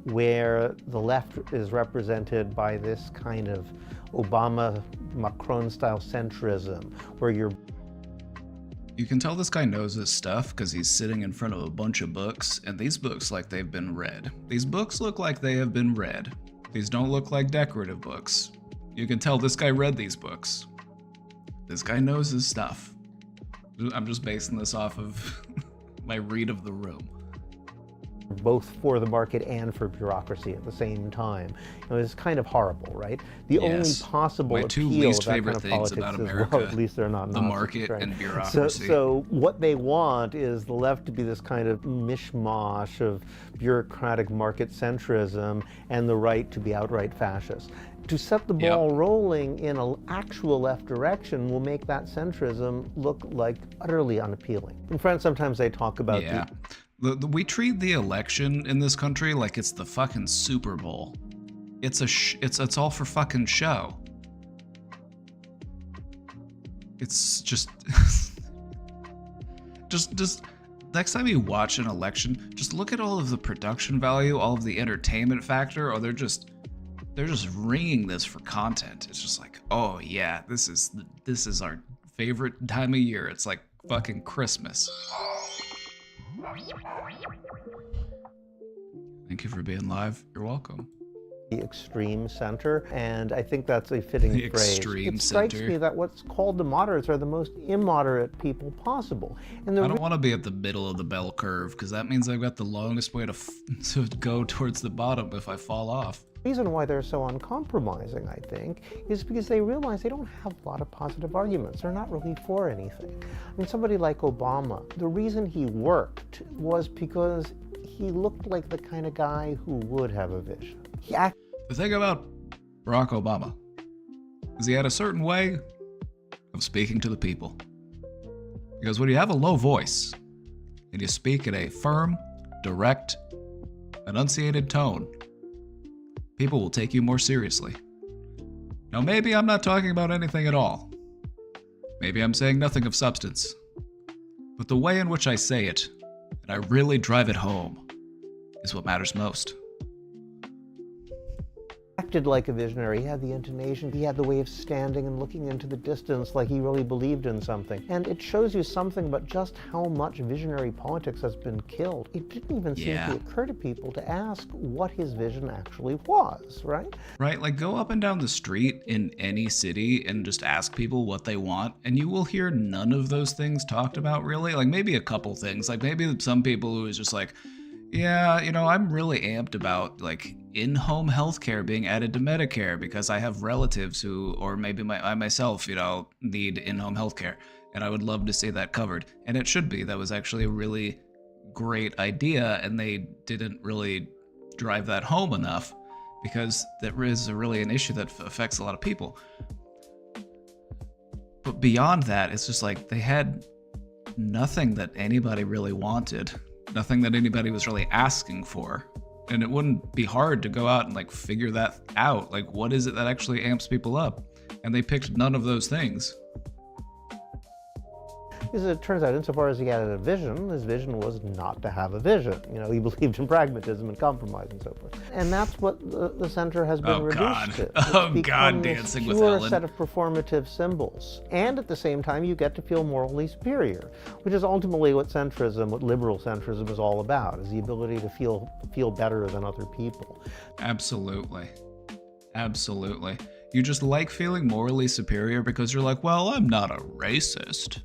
where the left is represented by this kind of Obama-Macron-style centrism, where you're... You can tell this guy knows his stuff because he's sitting in front of a bunch of books, and these books like they've been read. These books look like they have been read. These don't look like decorative books. You can tell this guy read these books. This guy knows his stuff. I'm just basing this off of my read of the room. Both for the market and for bureaucracy at the same time. It's kind of horrible, right? The only possible my two appeal least of that favorite kind of things politics about is, America, well, at least they're not the Nazis, market right? and bureaucracy. So what they want is the left to be this kind of mishmash of bureaucratic market centrism, and the right to be outright fascist. To set the ball rolling in an actual left direction will make that centrism look like utterly unappealing. In France, sometimes they talk about we treat the election in this country like it's the fucking Super Bowl. it's all for fucking show. It's just just next time you watch an election, just look at all of the production value, all of the entertainment factor, or they're just ringing this for content. It's just like, oh yeah, this is our favorite time of year. It's like fucking Christmas. Thank you for being live. You're welcome. The extreme center, and I think that's a fitting The phrase. extreme It strikes center. me that what's called the moderates are the most immoderate people possible. And I the don't want to be at the middle of the bell curve because that means I've got the longest way to go towards the bottom if I fall off. reason why they're so uncompromising, I think, is because they realize they don't have a lot of positive arguments. They're not really for anything. I mean, somebody like Obama, the reason he worked was because he looked like the kind of guy who would have a vision. The thing about Barack Obama is he had a certain way of speaking to the people. Because when you have a low voice and you speak in a firm, direct, enunciated tone, people will take you more seriously. Now, maybe I'm not talking about anything at all. Maybe I'm saying nothing of substance. But the way in which I say it, and I really drive it home, is what matters most. Acted like a visionary. He had the intonation. He had the way of standing and looking into the distance like he really believed in something. And it shows you something about just how much visionary politics has been killed. It didn't even seem to occur to people to ask what his vision actually was, right? Right, like go up and down the street in any city and just ask people what they want, and you will hear none of those things talked about really. Like maybe a couple things, like maybe some people who is just like, yeah, you know, I'm really amped about like in-home healthcare being added to Medicare because I have relatives who, or maybe I myself, you know, need in-home healthcare, and I would love to see that covered. And it should be. That was actually a really great idea, and they didn't really drive that home enough because that is really an issue that affects a lot of people. But beyond that, it's just like they had nothing that anybody really wanted. Nothing that anybody was really asking for. And it wouldn't be hard to go out and like figure that out. Like, what is it that actually amps people up? And they picked none of those things. Because it turns out, insofar as he had a vision, his vision was not to have a vision. You know, he believed in pragmatism and compromise and so forth. And that's what the center has been reduced to. Oh God, Dancing with Ellen. Pure set of performative symbols. And at the same time, you get to feel morally superior, which is ultimately what centrism, what liberal centrism is all about, is the ability to feel better than other people. Absolutely. Absolutely. You just like feeling morally superior because you're like, well, I'm not a racist.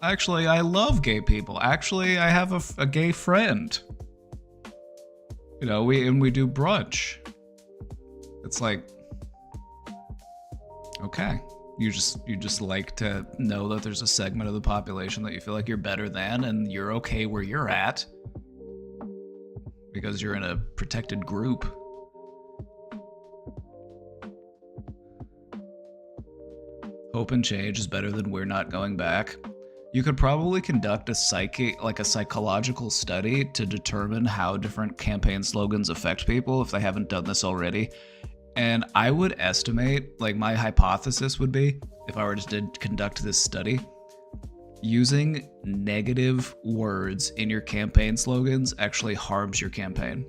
Actually, I love gay people. Actually, I have a gay friend. You know, we do brunch. It's like, okay, you just like to know that there's a segment of the population that you feel like you're better than, and you're okay where you're at because you're in a protected group. Hope and change is better than we're not going back. You could probably conduct a psychological study to determine how different campaign slogans affect people if they haven't done this already. And I would estimate, like my hypothesis would be, if I were to conduct this study, using negative words in your campaign slogans actually harms your campaign.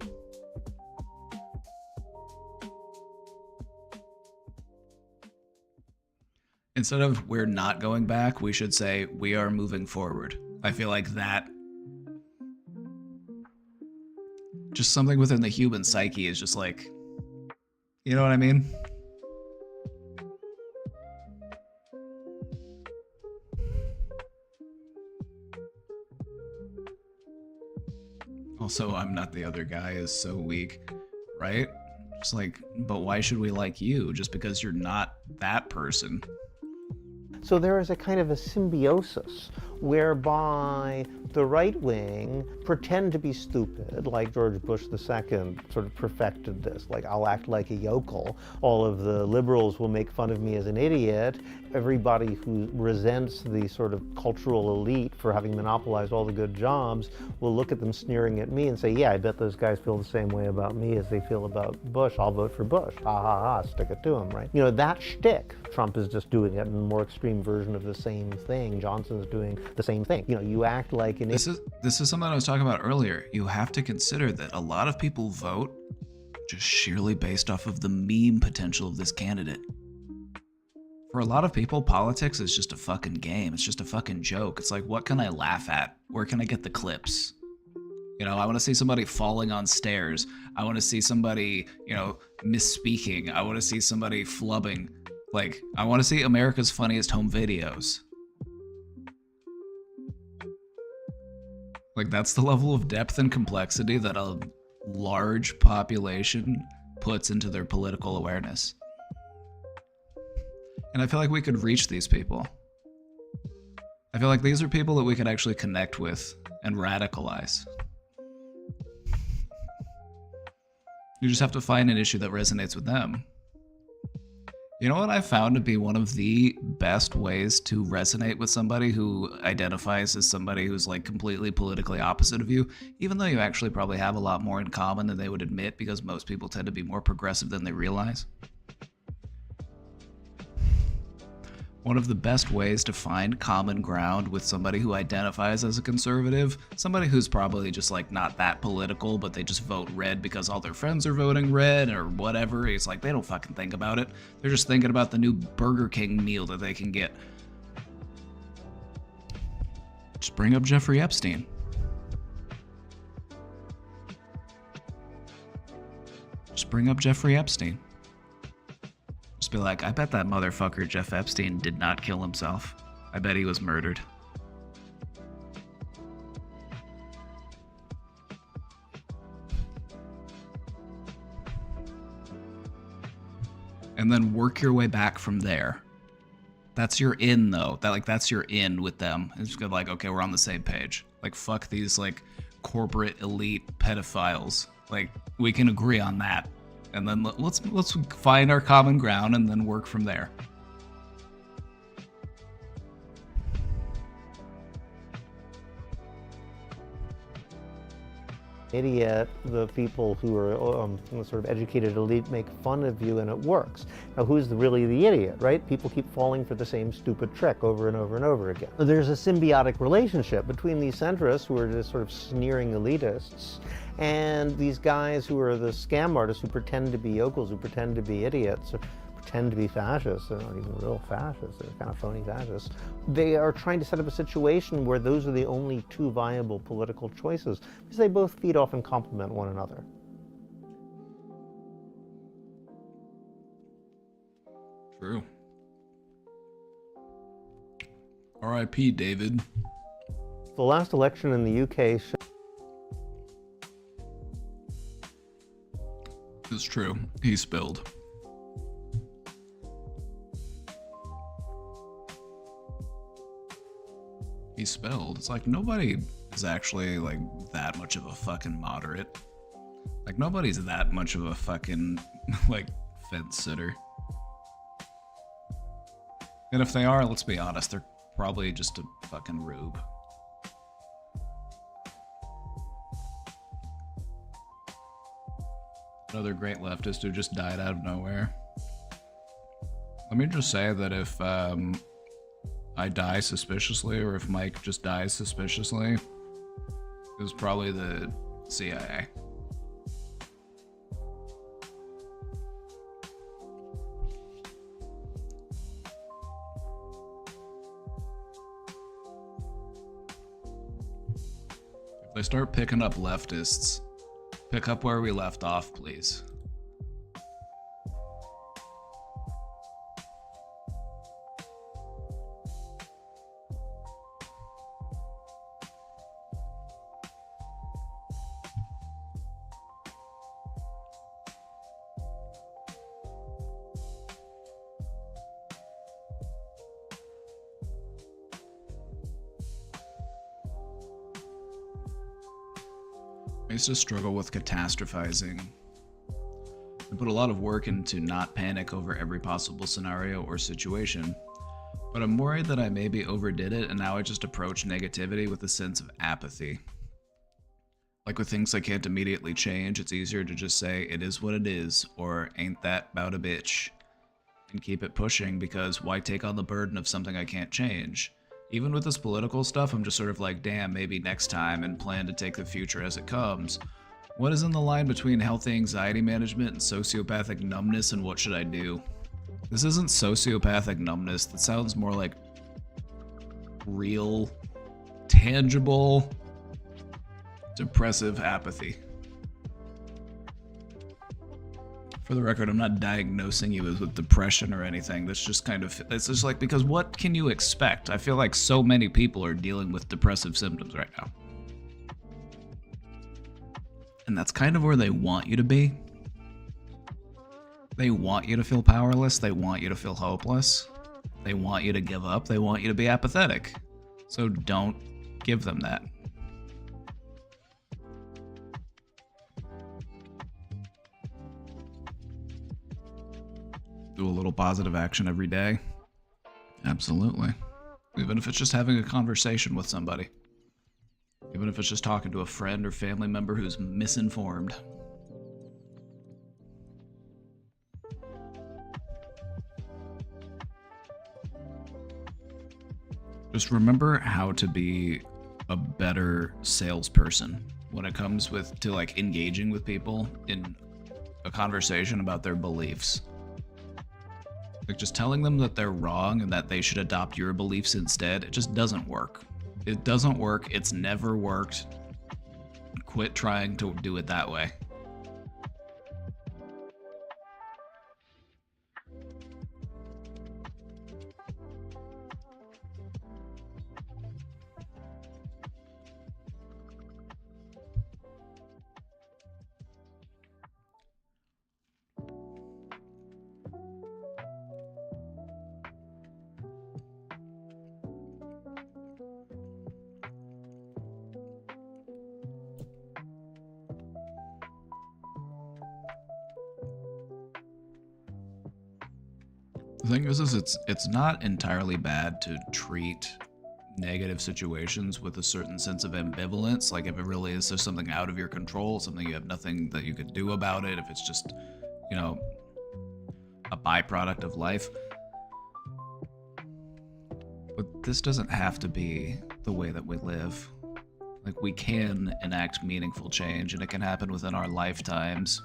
Instead of "we're not going back," we should say "we are moving forward." I feel like that, just something within the human psyche is just like, you know what I mean? Also, "I'm not the other guy" is so weak, right? Just like, but why should we like you just because you're not that person? So there is a kind of a symbiosis whereby the right wing pretend to be stupid, like George Bush II sort of perfected this, like I'll act like a yokel. All of the liberals will make fun of me as an idiot. Everybody who resents the sort of cultural elite for having monopolized all the good jobs will look at them sneering at me and say, yeah, I bet those guys feel the same way about me as they feel about Bush. I'll vote for Bush. Ha ha ha, stick it to him, right? You know, that shtick, Trump is just doing it in a more extreme version of the same thing. Johnson's doing the same thing. You know, you act like an This is something I was talking about earlier. You have to consider that a lot of people vote just sheerly based off of the meme potential of this candidate. For a lot of people, politics is just a fucking game. It's just a fucking joke. It's like, what can I laugh at? Where can I get the clips? You know, I want to see somebody falling on stairs. I want to see somebody, you know, misspeaking. I want to see somebody flubbing. Like, I want to see America's Funniest Home Videos. Like, that's the level of depth and complexity that a large population puts into their political awareness. And I feel like we could reach these people. I feel like these are people that we could actually connect with and radicalize. You just have to find an issue that resonates with them. You know what I found to be one of the best ways to resonate with somebody who identifies as somebody who's like completely politically opposite of you, even though you actually probably have a lot more in common than they would admit, because most people tend to be more progressive than they realize? One of the best ways to find common ground with somebody who identifies as a conservative, somebody who's probably just like not that political, but they just vote red because all their friends are voting red or whatever. It's like they don't fucking think about it. They're just thinking about the new Burger King meal that they can get. Just bring up Jeffrey Epstein. Just bring up Jeffrey Epstein. Just be like, I bet that motherfucker Jeff Epstein did not kill himself. I bet he was murdered. And then work your way back from there. That's your in, though. That's your in with them. It's good, like, okay, we're on the same page. Like, fuck these like corporate elite pedophiles. Like, we can agree on that. And then let's find our common ground and then work from there. Idiot, the people who are sort of educated elite make fun of you and it works. Now who's really the idiot, right? People keep falling for the same stupid trick over and over and over again. There's a symbiotic relationship between these centrists who are just sort of sneering elitists and these guys who are the scam artists who pretend to be yokels, who pretend to be idiots, or pretend to be fascists. They're not even real fascists, they're kind of phony fascists. They are trying to set up a situation where those are the only two viable political choices because they both feed off and complement one another. True. R.I.P. David. The last election in the UK It's true. He spilled. He spilled. It's like nobody is actually like that much of a fucking moderate. Like nobody's that much of a fucking like fence sitter. And if they are, let's be honest, they're probably just a fucking rube. Another great leftist who just died out of nowhere. Let me just say that if I die suspiciously, or if Mike just dies suspiciously, it was probably the CIA. If they start picking up leftists, pick up where we left off, please. used to struggle with catastrophizing. I put a lot of work into not panic over every possible scenario or situation, but I'm worried that I maybe overdid it and now I just approach negativity with a sense of apathy. Like with things I can't immediately change, it's easier to just say it is what it is, or ain't that 'bout a bitch, and keep it pushing, because why take on the burden of something I can't change? Even with this political stuff, I'm just sort of like, damn, maybe next time, and plan to take the future as it comes. What is in the line between healthy anxiety management and sociopathic numbness, and what should I do? This isn't sociopathic numbness, that sounds more like real, tangible, depressive apathy. For the record, I'm not diagnosing you with depression or anything. That's just kind of, it's just like, because what can you expect? I feel like so many people are dealing with depressive symptoms right now. And that's kind of where they want you to be. They want you to feel powerless. They want you to feel hopeless. They want you to give up. They want you to be apathetic. So don't give them that. Do a little positive action every day. Absolutely. Even if it's just having a conversation with somebody. Even if it's just talking to a friend or family member who's misinformed. Just remember how to be a better salesperson when it comes to like engaging with people in a conversation about their beliefs. Like just telling them that they're wrong and that they should adopt your beliefs instead, it just doesn't work. It doesn't work. It's never worked. Quit trying to do it that way. The thing is it's not entirely bad to treat negative situations with a certain sense of ambivalence. Like if it really is just something out of your control, something you have nothing that you could do about it, if it's just, you know, a byproduct of life. But this doesn't have to be the way that we live. Like we can enact meaningful change, and it can happen within our lifetimes.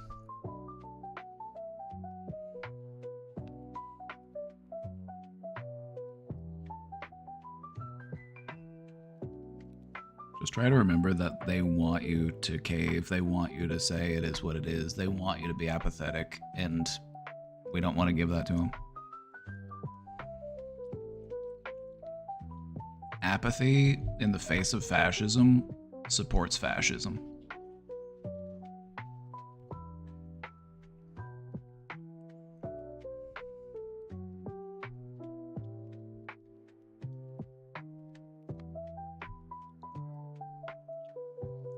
Just try to remember that they want you to cave. They want you to say it is what it is. They want you to be apathetic, and we don't want to give that to them. Apathy in the face of fascism supports fascism.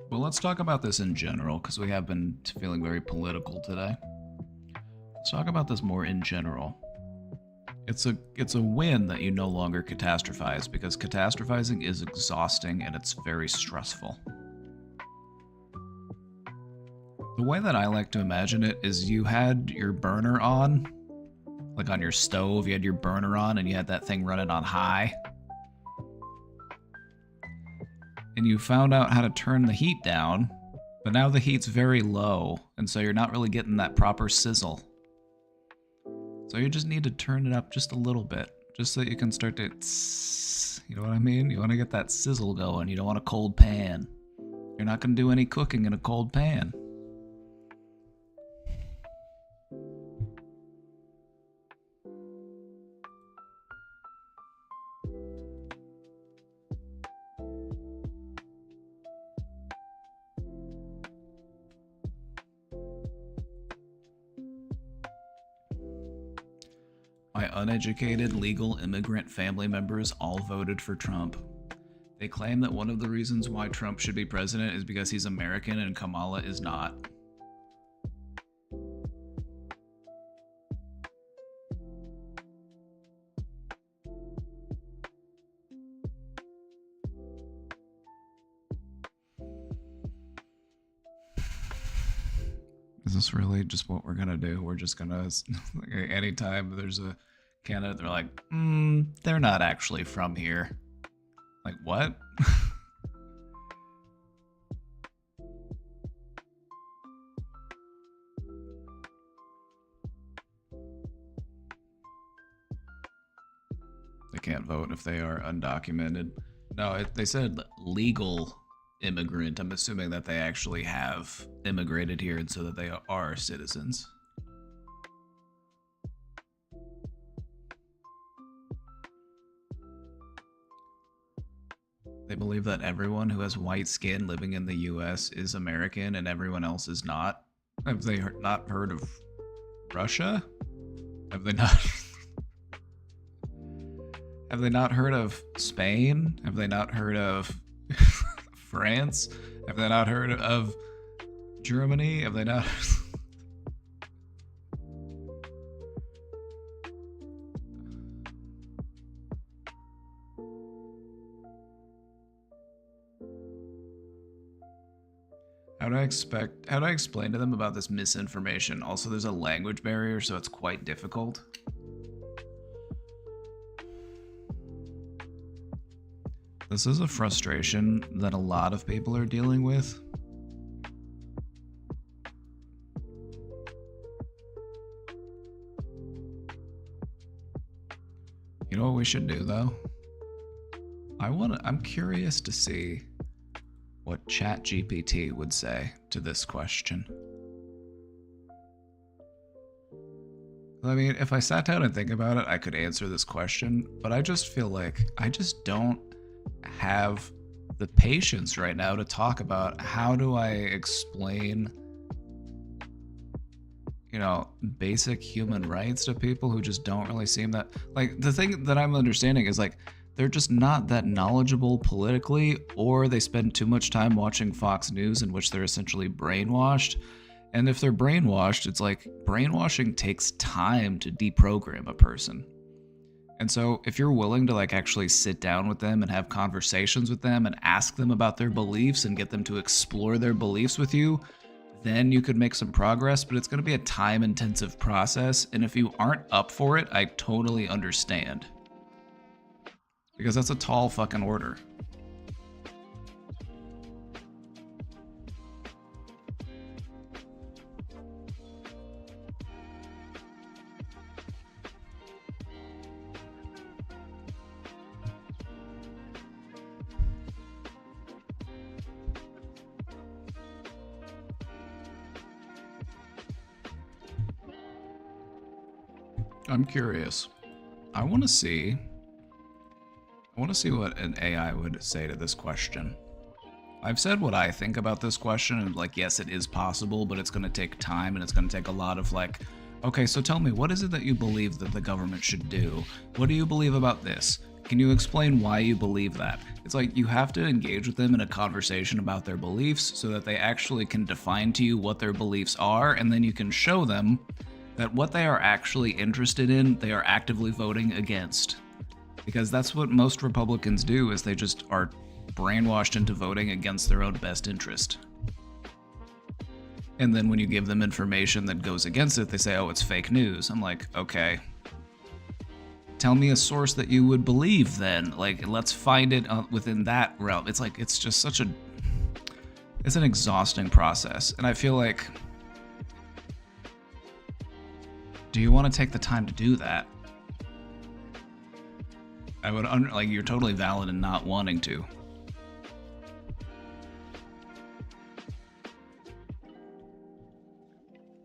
Well, let's talk about this in general, because we have been feeling very political today. Let's talk about this more in general. It's a win that you no longer catastrophize, because catastrophizing is exhausting and it's very stressful. The way that I like to imagine it is you had your burner on, like on your stove, you had your burner on and you had that thing running on high. And you found out how to turn the heat down, but now the heat's very low, and so you're not really getting that proper sizzle. So you just need to turn it up just a little bit, just so you can start to, you know what I mean? You want to get that sizzle going. You don't want a cold pan. You're not going to do any cooking in a cold pan. My uneducated legal immigrant family members all voted for Trump. They claim that one of the reasons why Trump should be president is because he's American and Kamala is not. Is this really just what we're gonna do? We're just gonna, anytime there's a candidate, they're like, they're not actually from here. Like, what? They can't vote if they are undocumented. No, they said legal immigrant. I'm assuming that they actually have immigrated here and so that they are citizens. They believe that everyone who has white skin living in the US is American and everyone else is not. Have they not heard of Russia? Have they not? Have they not heard of Spain? Have they not heard of France? Have they not heard of Germany? Have they not? How do I explain to them about this misinformation? Also, there's a language barrier, so it's quite difficult. This is a frustration that a lot of people are dealing with. You know what we should do though? I'm curious to see what ChatGPT would say to this question. I mean, if I sat down and think about it, I could answer this question, but I just feel like I just don't have the patience right now to talk about how do I explain, you know, basic human rights to people who just don't really seem that, like, the thing that I'm understanding is like they're just not that knowledgeable politically, or they spend too much time watching Fox News in which they're essentially brainwashed. And if they're brainwashed, it's like brainwashing takes time to deprogram a person. And so if you're willing to like actually sit down with them and have conversations with them and ask them about their beliefs and get them to explore their beliefs with you, then you could make some progress, but it's going to be a time-intensive process. And if you aren't up for it, I totally understand. Because that's a tall fucking order. I'm curious. I want to see what an AI would say to this question. I've said what I think about this question, and like, yes, it is possible, but it's going to take time, and it's going to take a lot of like, okay, so tell me, what is it that you believe that the government should do? What do you believe about this? Can you explain why you believe that? It's like you have to engage with them in a conversation about their beliefs so that they actually can define to you what their beliefs are, and then you can show them that what they are actually interested in, they are actively voting against. Because that's what most Republicans do, is they just are brainwashed into voting against their own best interest. And then when you give them information that goes against it, they say, oh, it's fake news. I'm like, okay. Tell me a source that you would believe then. Like, let's find it within that realm. It's like, it's just such a... It's an exhausting process. And I feel like... Do you want to take the time to do that? I would, like, you're totally valid in not wanting to.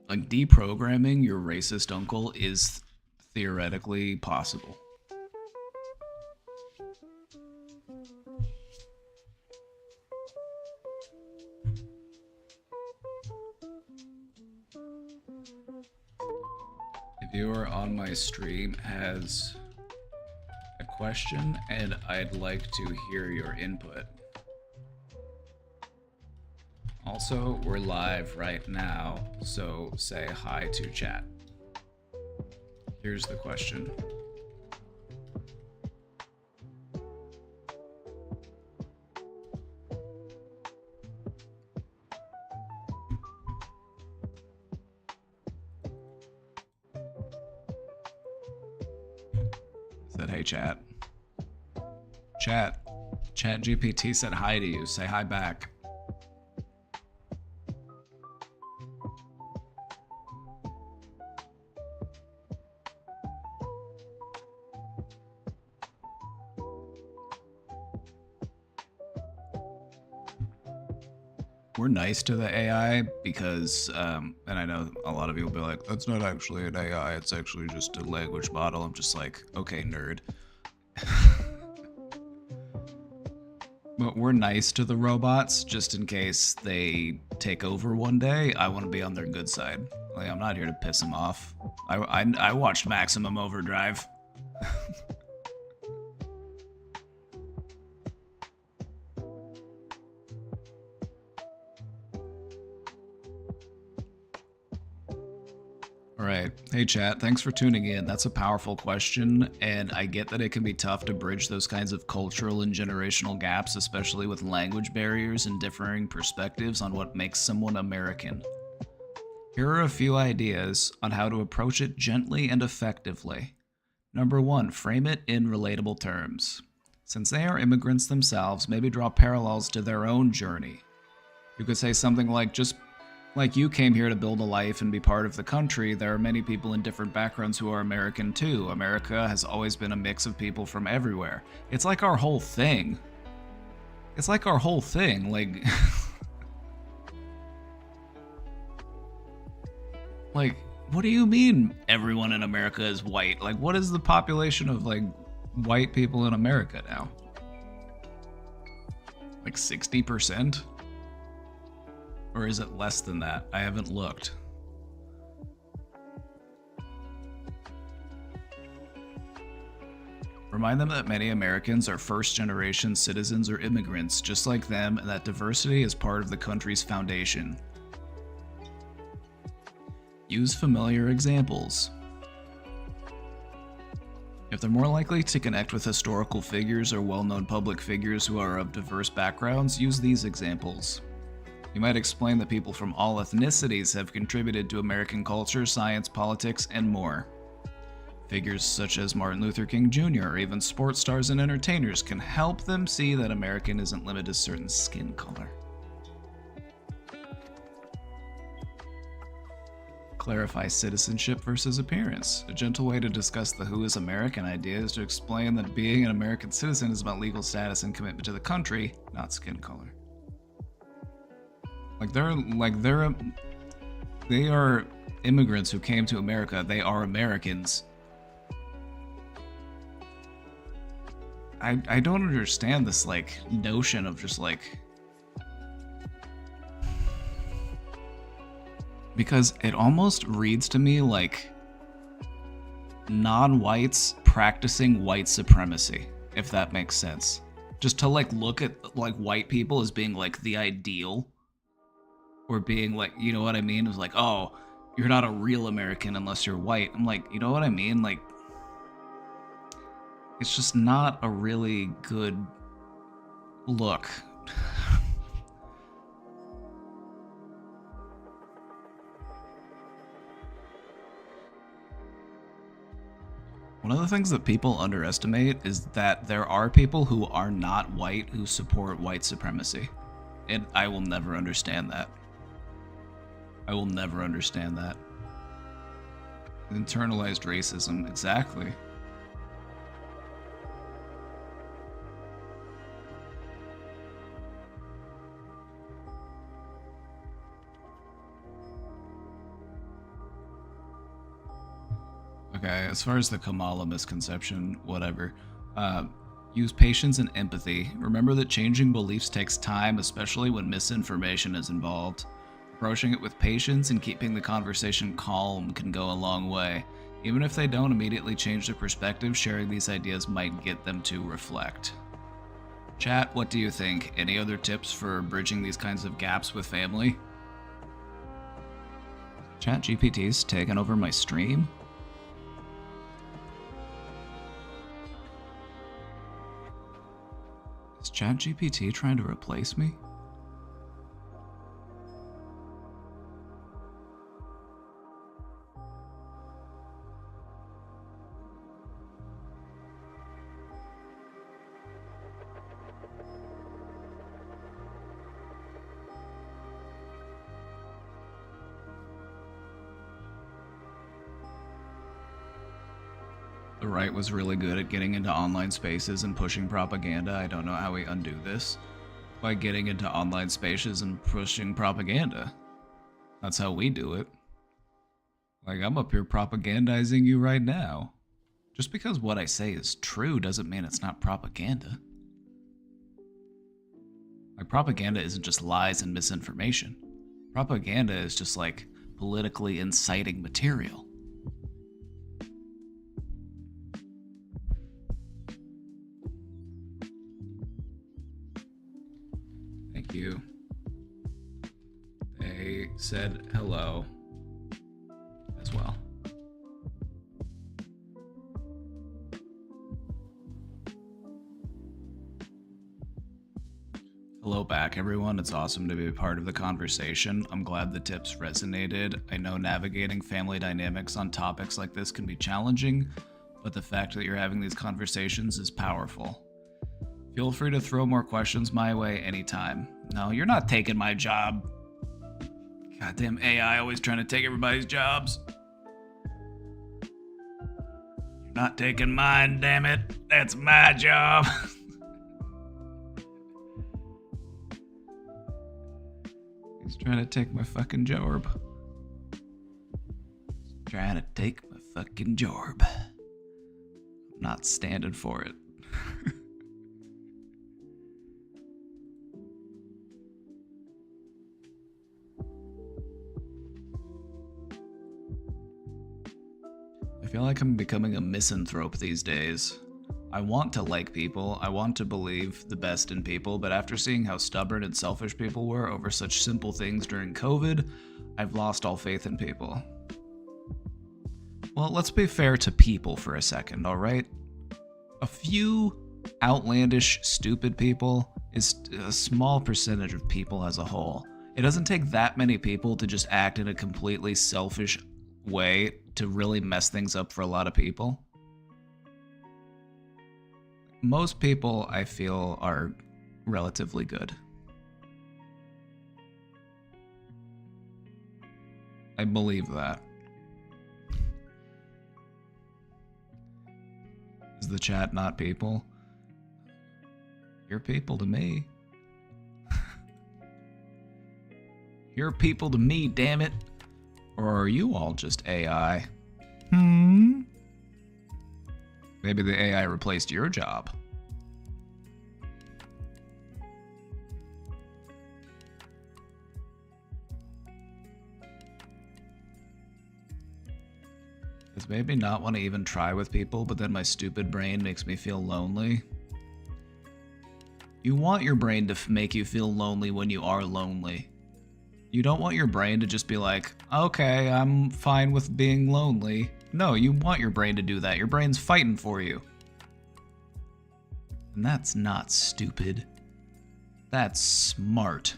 Like, deprogramming your racist uncle is theoretically possible. A viewer on my stream has a question, and I'd like to hear your input. Also, we're live right now, so say hi to chat. Here's the question. Said, hey, chat. Chat. Chat GPT said hi to you. Say hi back. We're nice to the AI because, and I know a lot of people will be like, that's not actually an AI, it's actually just a language model. I'm just like, okay, nerd. But we're nice to the robots just in case they take over one day. I want to be on their good side. Like, I'm not here to piss them off. I watched Maximum Overdrive. Alright, hey chat, thanks for tuning in. That's a powerful question, and I get that it can be tough to bridge those kinds of cultural and generational gaps, especially with language barriers and differing perspectives on what makes someone American. Here are a few ideas on how to approach it gently and effectively. Number 1, frame it in relatable terms. Since they are immigrants themselves, maybe draw parallels to their own journey. You could say something like, just like you came here to build a life and be part of the country, there are many people in different backgrounds who are American too. America has always been a mix of people from everywhere. It's like our whole thing. It's like our whole thing, like... like, what do you mean everyone in America is white? Like, what is the population of, like, white people in America now? Like 60%? Or is it less than that? I haven't looked. Remind them that many Americans are first-generation citizens or immigrants, just like them, and that diversity is part of the country's foundation. Use familiar examples. If they're more likely to connect with historical figures or well-known public figures who are of diverse backgrounds, use these examples. You might explain that people from all ethnicities have contributed to American culture, science, politics, and more. Figures such as Martin Luther King Jr. or even sports stars and entertainers can help them see that American isn't limited to certain skin color. Clarify citizenship versus appearance. A gentle way to discuss the who is American idea is to explain that being an American citizen is about legal status and commitment to the country, not skin color. They are immigrants who came to America. They are Americans. I don't understand this, like, notion of just, like... Because it almost reads to me like non-whites practicing white supremacy, if that makes sense. Just to, like, look at, like, white people as being, like, the ideal. Or being like, you know what I mean? It's like, oh, you're not a real American unless you're white. I'm like, you know what I mean? Like, it's just not a really good look. One of the things that people underestimate is that there are people who are not white who support white supremacy. And I will never understand that. I will never understand that. Internalized racism, exactly. Okay, as far as the Kamala misconception, whatever. Use patience and empathy. Remember that changing beliefs takes time, especially when misinformation is involved. Approaching it with patience and keeping the conversation calm can go a long way. Even if they don't immediately change their perspective, sharing these ideas might get them to reflect. Chat, what do you think? Any other tips for bridging these kinds of gaps with family? Chat GPT's taken over my stream? Is Chat GPT trying to replace me? The right was really good at getting into online spaces and pushing propaganda. I don't know how we undo this. By getting into online spaces and pushing propaganda. That's how we do it. Like, I'm up here propagandizing you right now. Just because what I say is true doesn't mean it's not propaganda. Like, propaganda isn't just lies and misinformation. Propaganda is just like politically inciting material. Thank you. They said hello as well. Hello back, everyone. It's awesome to be a part of the conversation. I'm glad the tips resonated. I know navigating family dynamics on topics like this can be challenging, but the fact that you're having these conversations is powerful. Feel free to throw more questions my way anytime. No, you're not taking my job. Goddamn AI always trying to take everybody's jobs. You're not taking mine, damn it. That's my job. He's trying to take my fucking job. Trying to take my fucking job. I'm not standing for it. I feel like I'm becoming a misanthrope these days. I want to like people, I want to believe the best in people, but after seeing how stubborn and selfish people were over such simple things during COVID, I've lost all faith in people. Well, let's be fair to people for a second, alright? A few outlandish, stupid people is a small percentage of people as a whole. It doesn't take that many people to just act in a completely selfish way to really mess things up for a lot of people. Most people, I feel, are relatively good. I believe that. Is the chat not people? You're people to me. You're people to me, damn it. Or are you all just AI? Maybe the AI replaced your job. It's made me not want to even try with people, but then my stupid brain makes me feel lonely. You want your brain to make you feel lonely when you are lonely. You don't want your brain to just be like, okay, I'm fine with being lonely. No, you want your brain to do that. Your brain's fighting for you. And that's not stupid. That's smart.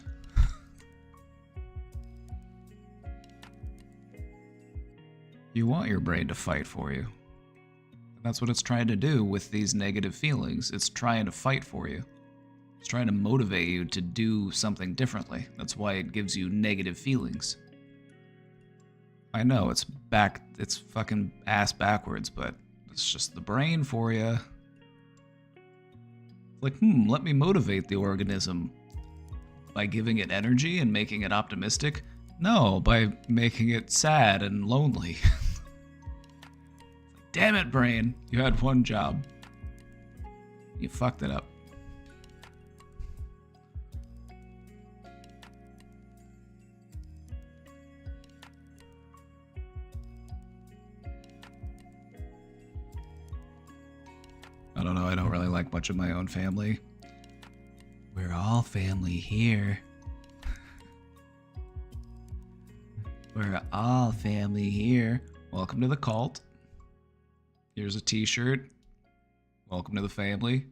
You want your brain to fight for you. That's what it's trying to do with these negative feelings. It's trying to fight for you. It's trying to motivate you to do something differently. That's why it gives you negative feelings. I know, it's fucking ass backwards, but it's just the brain for you. Like, let me motivate the organism. By giving it energy and making it optimistic? No, by making it sad and lonely. Damn it, brain. You had one job. You fucked it up. like much of my own family. We're all family here. We're all family here. Welcome to the cult. Here's a t-shirt. Welcome to the family.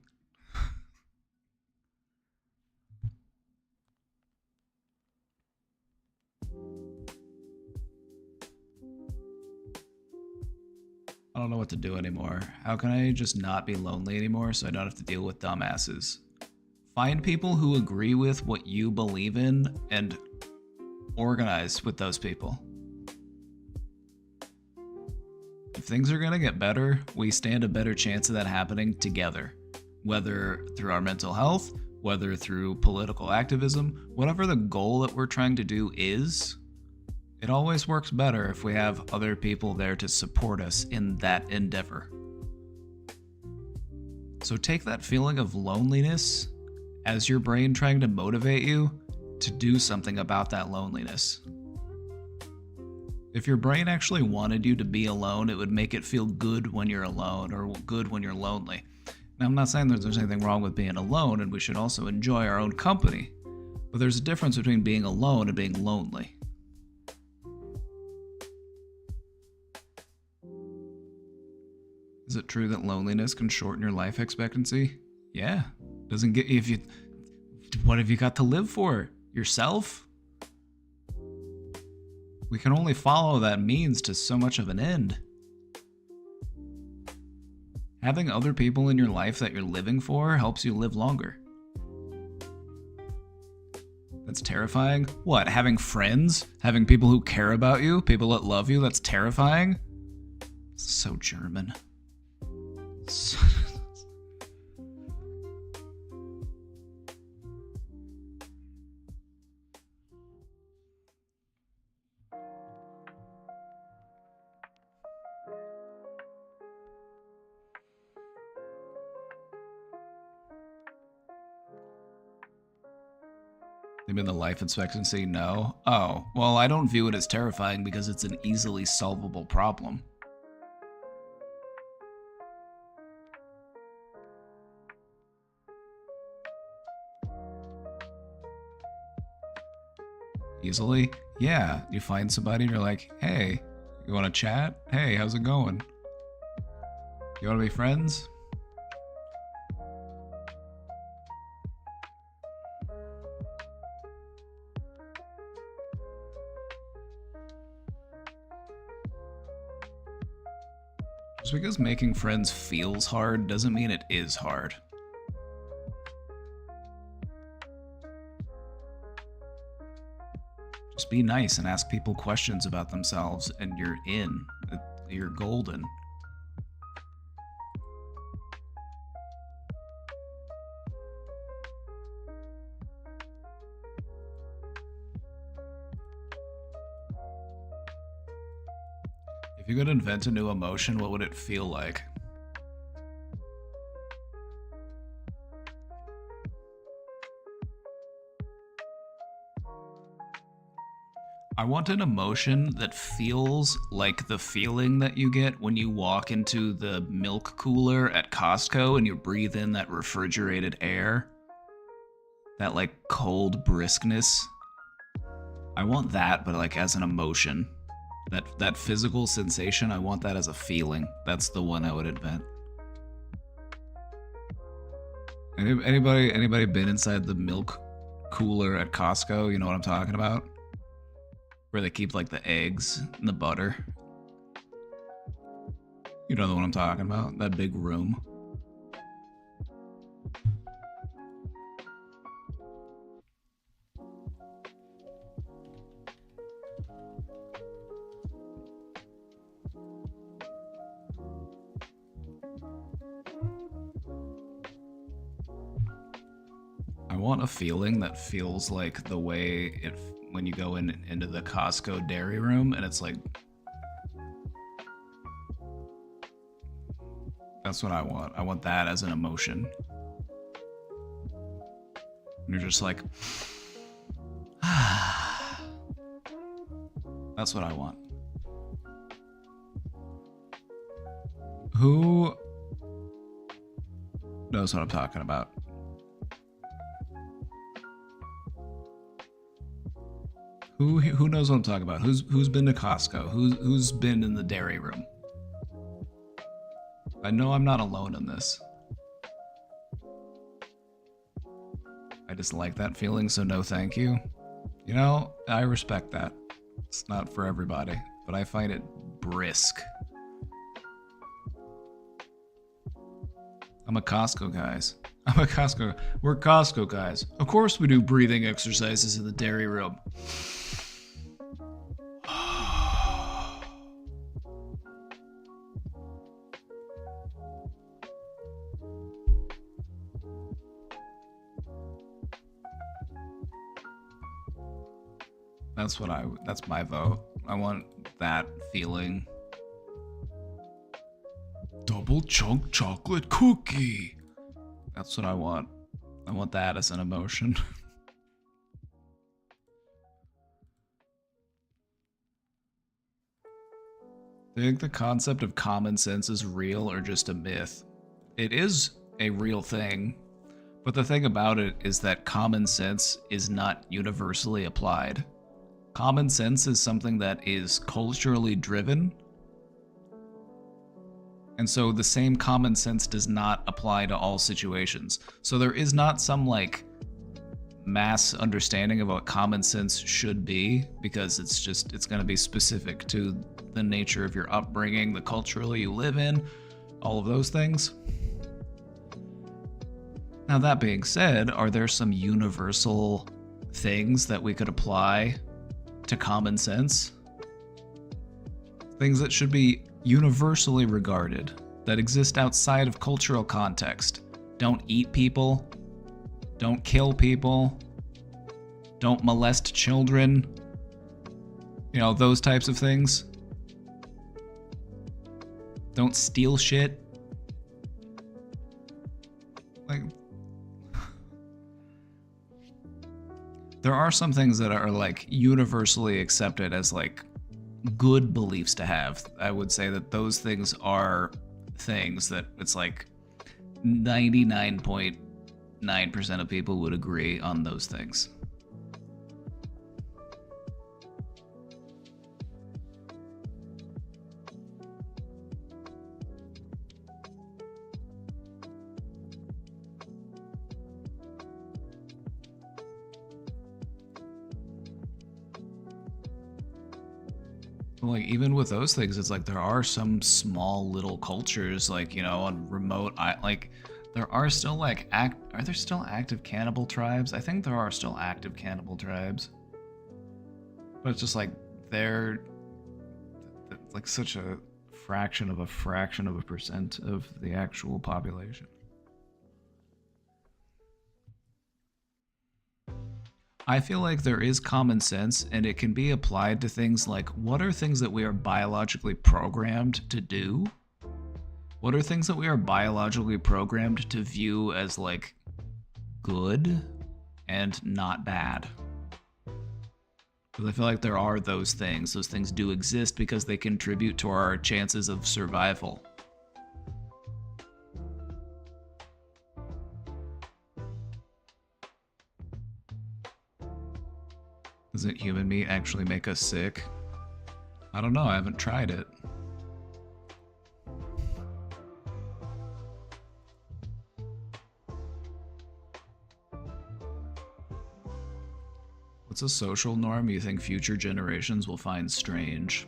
I don't know what to do anymore. How can I just not be lonely anymore so I don't have to deal with dumbasses? Find people who agree with what you believe in and organize with those people. If things are gonna get better, we stand a better chance of that happening together. Whether through our mental health, whether through political activism, whatever the goal that we're trying to do is, it always works better if we have other people there to support us in that endeavor. So take that feeling of loneliness as your brain trying to motivate you to do something about that loneliness. If your brain actually wanted you to be alone, it would make it feel good when you're alone or good when you're lonely. Now, I'm not saying there's anything wrong with being alone, and we should also enjoy our own company, but there's a difference between being alone and being lonely. Is it true that loneliness can shorten your life expectancy? Yeah. Doesn't get if you. What have you got to live for? Yourself? We can only follow that means to so much of an end. Having other people in your life that you're living for helps you live longer. That's terrifying. What? Having friends? Having people who care about you? People that love you? That's terrifying? So German. So You mean the life expectancy? No. Oh, well, I don't view it as terrifying because it's an easily solvable problem. Easily? Yeah, you find somebody and you're like, hey, you want to chat? Hey, how's it going? You want to be friends? Just because making friends feels hard doesn't mean it is hard. Just be nice and ask people questions about themselves and you're in. You're golden. If you could invent a new emotion, what would it feel like? I want an emotion that feels like the feeling that you get when you walk into the milk cooler at Costco and you breathe in that refrigerated air. That like cold briskness. I want that, but like as an emotion. That physical sensation, I want that as a feeling. That's the one I would invent. Anybody been inside the milk cooler at Costco? You know what I'm talking about? Where they keep like the eggs and the butter. You know the one I'm talking about? That big room. I want a feeling that feels like the way it when you go into the Costco dairy room and it's like that's what I want. I want that as an emotion. And you're just like that's what I want. knows what I'm talking about. Who knows what I'm talking about? Who's been to Costco? Who's been in the dairy room? I know I'm not alone in this. I just like that feeling, so no thank you. You know, I respect that. It's not for everybody, but I find it brisk. I'm a Costco guys. We're Costco guys. Of course we do breathing exercises in the dairy room. That's my vote. I want that feeling. Double chunk chocolate cookie. That's what I want. I want that as an emotion. Do you think the concept of common sense is real or just a myth? It is a real thing, but the thing about it is that common sense is not universally applied. Common sense is something that is culturally driven, and so the same common sense does not apply to all situations. So there is not some like mass understanding of what common sense should be, because it's going to be specific to the nature of your upbringing, the culture you live in, all of those things. Now that being said, are there some universal things that we could apply to common sense? Things that should be universally regarded, that exist outside of cultural context. Don't eat people. Don't kill people. Don't molest children. You know, those types of things. Don't steal shit. Like, there are some things that are like universally accepted as like good beliefs to have. I would say that those things are things that it's like 99.9% of people would agree on those things. Like, even with those things, it's like there are some small little cultures, like, you know, on remote, like, there are still like are there still active cannibal tribes? I think there are still active cannibal tribes, but it's just like they're like such a fraction of a percent of the actual population. I feel like there is common sense, and it can be applied to things like, what are things that we are biologically programmed to do? What are things that we are biologically programmed to view as like good and not bad? Because I feel like there are those things. Those things do exist because they contribute to our chances of survival. Doesn't human meat actually make us sick? I don't know, I haven't tried it. What's a social norm you think future generations will find strange?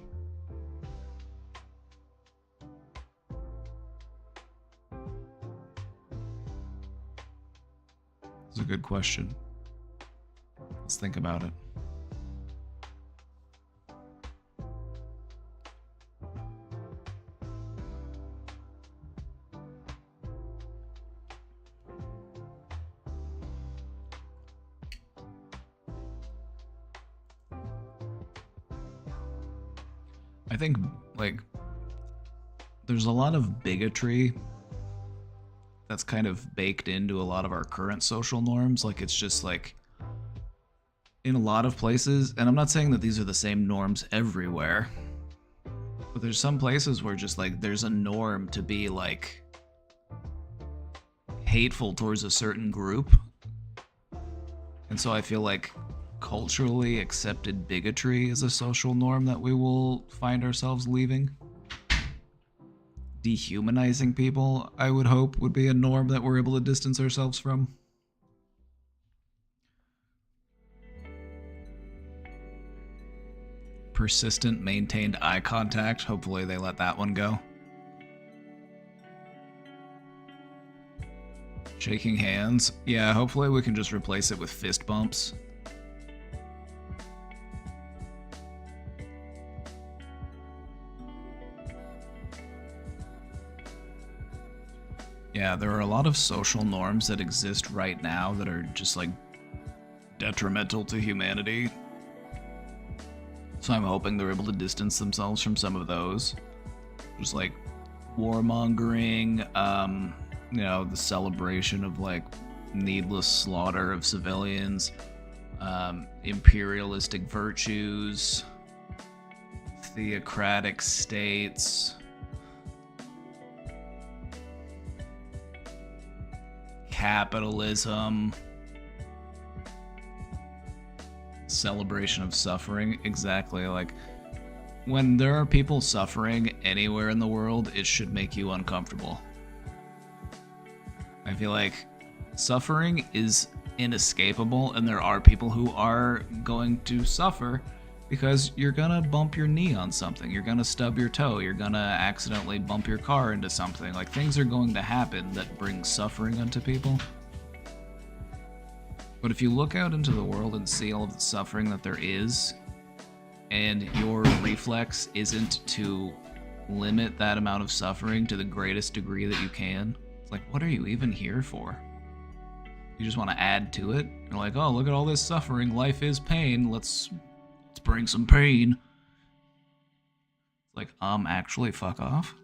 That's a good question. Let's think about it. I think, like, there's a lot of bigotry that's kind of baked into a lot of our current social norms. Like, it's just like, in a lot of places, and I'm not saying that these are the same norms everywhere, but there's some places where just like there's a norm to be like hateful towards a certain group. And so I feel like culturally accepted bigotry is a social norm that we will find ourselves leaving. Dehumanizing people, I would hope, would be a norm that we're able to distance ourselves from. Persistent, maintained eye contact. Hopefully they let that one go. Shaking hands. Yeah, hopefully we can just replace it with fist bumps. Yeah, there are a lot of social norms that exist right now that are just like detrimental to humanity. So I'm hoping they're able to distance themselves from some of those. Just like warmongering, you know, the celebration of like needless slaughter of civilians, imperialistic virtues, theocratic states, capitalism, celebration of suffering. Exactly. Like, when there are people suffering anywhere in the world, it should make you uncomfortable. I feel like suffering is inescapable, and there are people who are going to suffer because you're gonna bump your knee on something, you're gonna stub your toe, you're gonna accidentally bump your car into something. Like, things are going to happen that bring suffering onto people. But if you look out into the world and see all of the suffering that there is, and your reflex isn't to limit that amount of suffering to the greatest degree that you can, it's like, what are you even here for? You just want to add to it? You're like, oh, look at all this suffering, life is pain, let's bring some pain. It's like, actually, fuck off.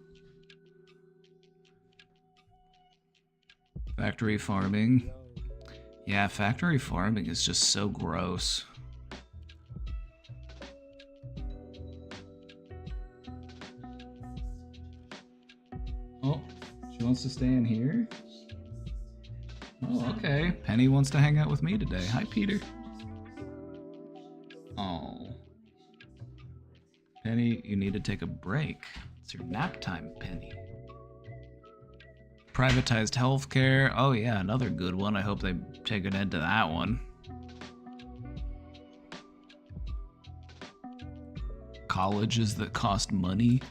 Factory farming. Yeah, factory farming is just so gross. Oh, she wants to stay in here? Oh, okay. Penny wants to hang out with me today. Hi, Peter. Oh. Penny, you need to take a break. It's your nap time, Penny. Privatized healthcare. Oh yeah, another good one. I hope they take an end to that one. Colleges that cost money.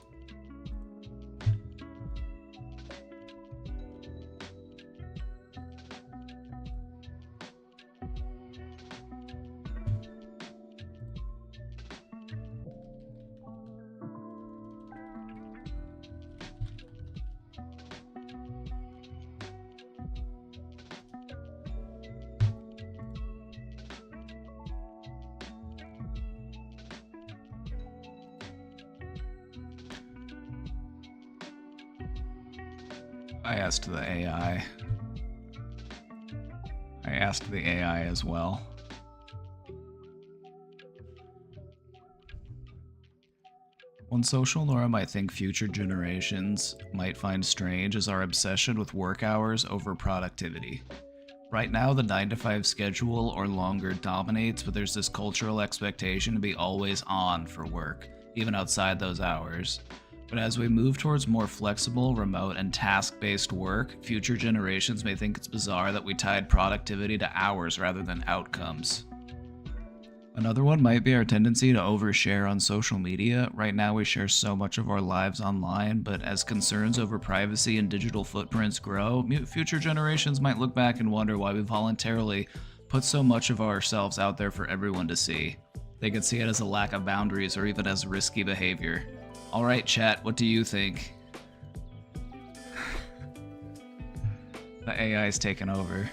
I asked the AI. I asked the AI as well. One social norm I think future generations might find strange is our obsession with work hours over productivity. Right now, the 9-to-5 schedule or longer dominates, but there's this cultural expectation to be always on for work, even outside those hours. But as we move towards more flexible, remote, and task-based work, future generations may think it's bizarre that we tied productivity to hours rather than outcomes. Another one might be our tendency to overshare on social media. Right now we share so much of our lives online, but as concerns over privacy and digital footprints grow, future generations might look back and wonder why we voluntarily put so much of ourselves out there for everyone to see. They could see it as a lack of boundaries or even as risky behavior. Alright, chat, what do you think? The AI's taken over.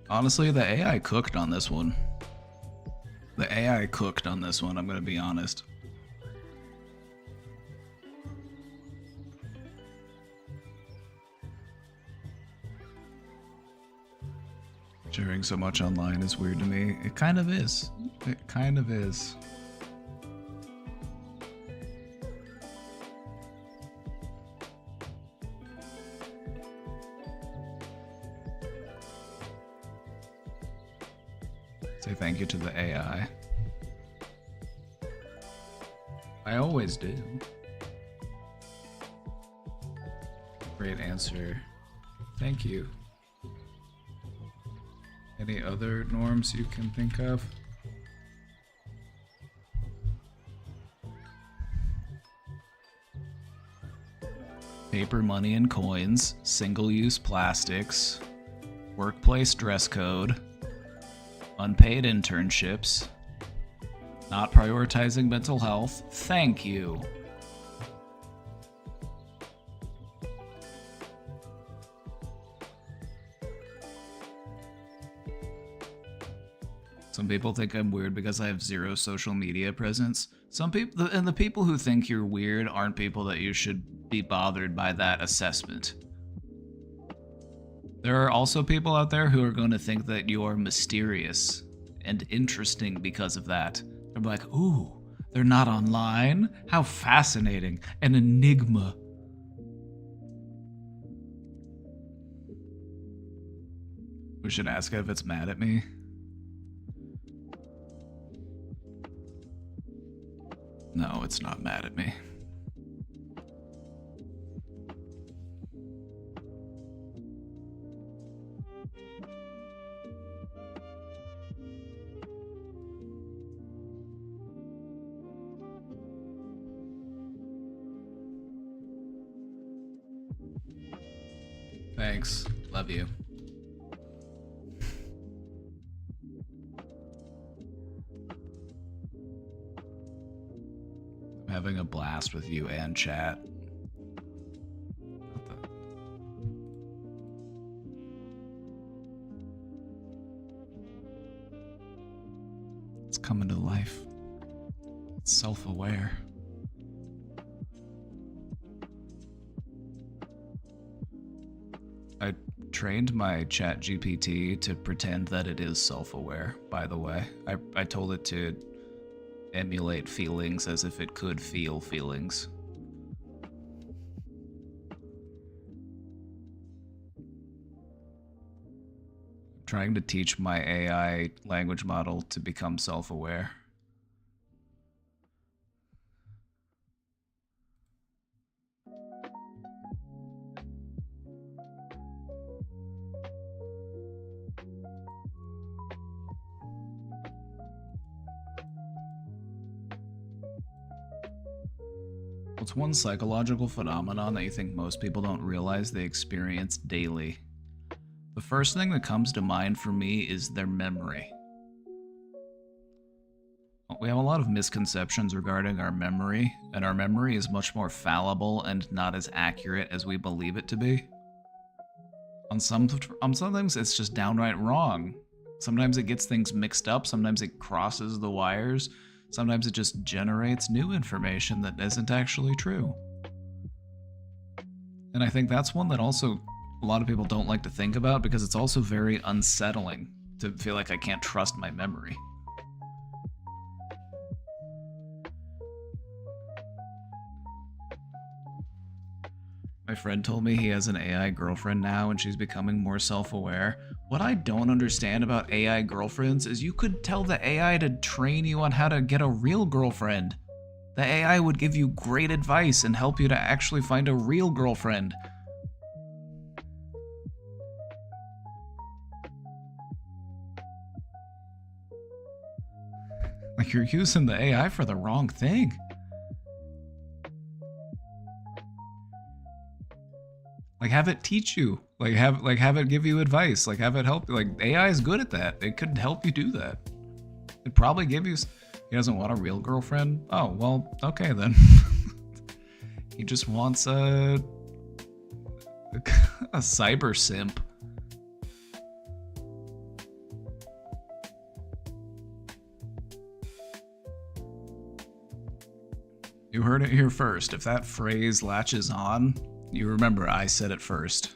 Honestly, the AI cooked on this one. The AI cooked on this one, I'm gonna be honest. Sharing so much online is weird to me. It kind of is. It kind of is. Say thank you to the AI. I always do. Great answer. Thank you. Any other norms you can think of? Paper money and coins, single-use plastics, workplace dress code, unpaid internships, not prioritizing mental health. Thank you. Some people think I'm weird because I have zero social media presence. Some people, and the people who think you're weird aren't people that you should be bothered by that assessment. There are also people out there who are going to think that you are mysterious and interesting because of that. They're like, ooh, they're not online? How fascinating. An enigma. We should ask it if it's mad at me. No, it's not mad at me. Thanks. Love you. I'm having a blast with you and chat. What the? It's coming to life. It's self-aware. I trained my ChatGPT to pretend that it is self-aware, by the way. I told it to emulate feelings as if it could feel feelings. I'm trying to teach my AI language model to become self-aware. What's one psychological phenomenon that you think most people don't realize they experience daily? The first thing that comes to mind for me is their memory. We have a lot of misconceptions regarding our memory, and our memory is much more fallible and not as accurate as we believe it to be. On some things, it's just downright wrong. Sometimes it gets things mixed up, sometimes it crosses the wires, sometimes it just generates new information that isn't actually true. And I think that's one that also a lot of people don't like to think about because it's also very unsettling to feel like I can't trust my memory. My friend told me he has an AI girlfriend now and she's becoming more self-aware. What I don't understand about AI girlfriends is you could tell the AI to train you on how to get a real girlfriend. The AI would give you great advice and help you to actually find a real girlfriend. Like, you're using the AI for the wrong thing. Like, have it teach you. Have it give you advice. Like, have it help you. Like, AI is good at that. It could help you do that. It'd probably give you... He doesn't want a real girlfriend? Oh, well, okay then. He just wants a cyber simp. You heard it here first. If that phrase latches on, you remember I said it first.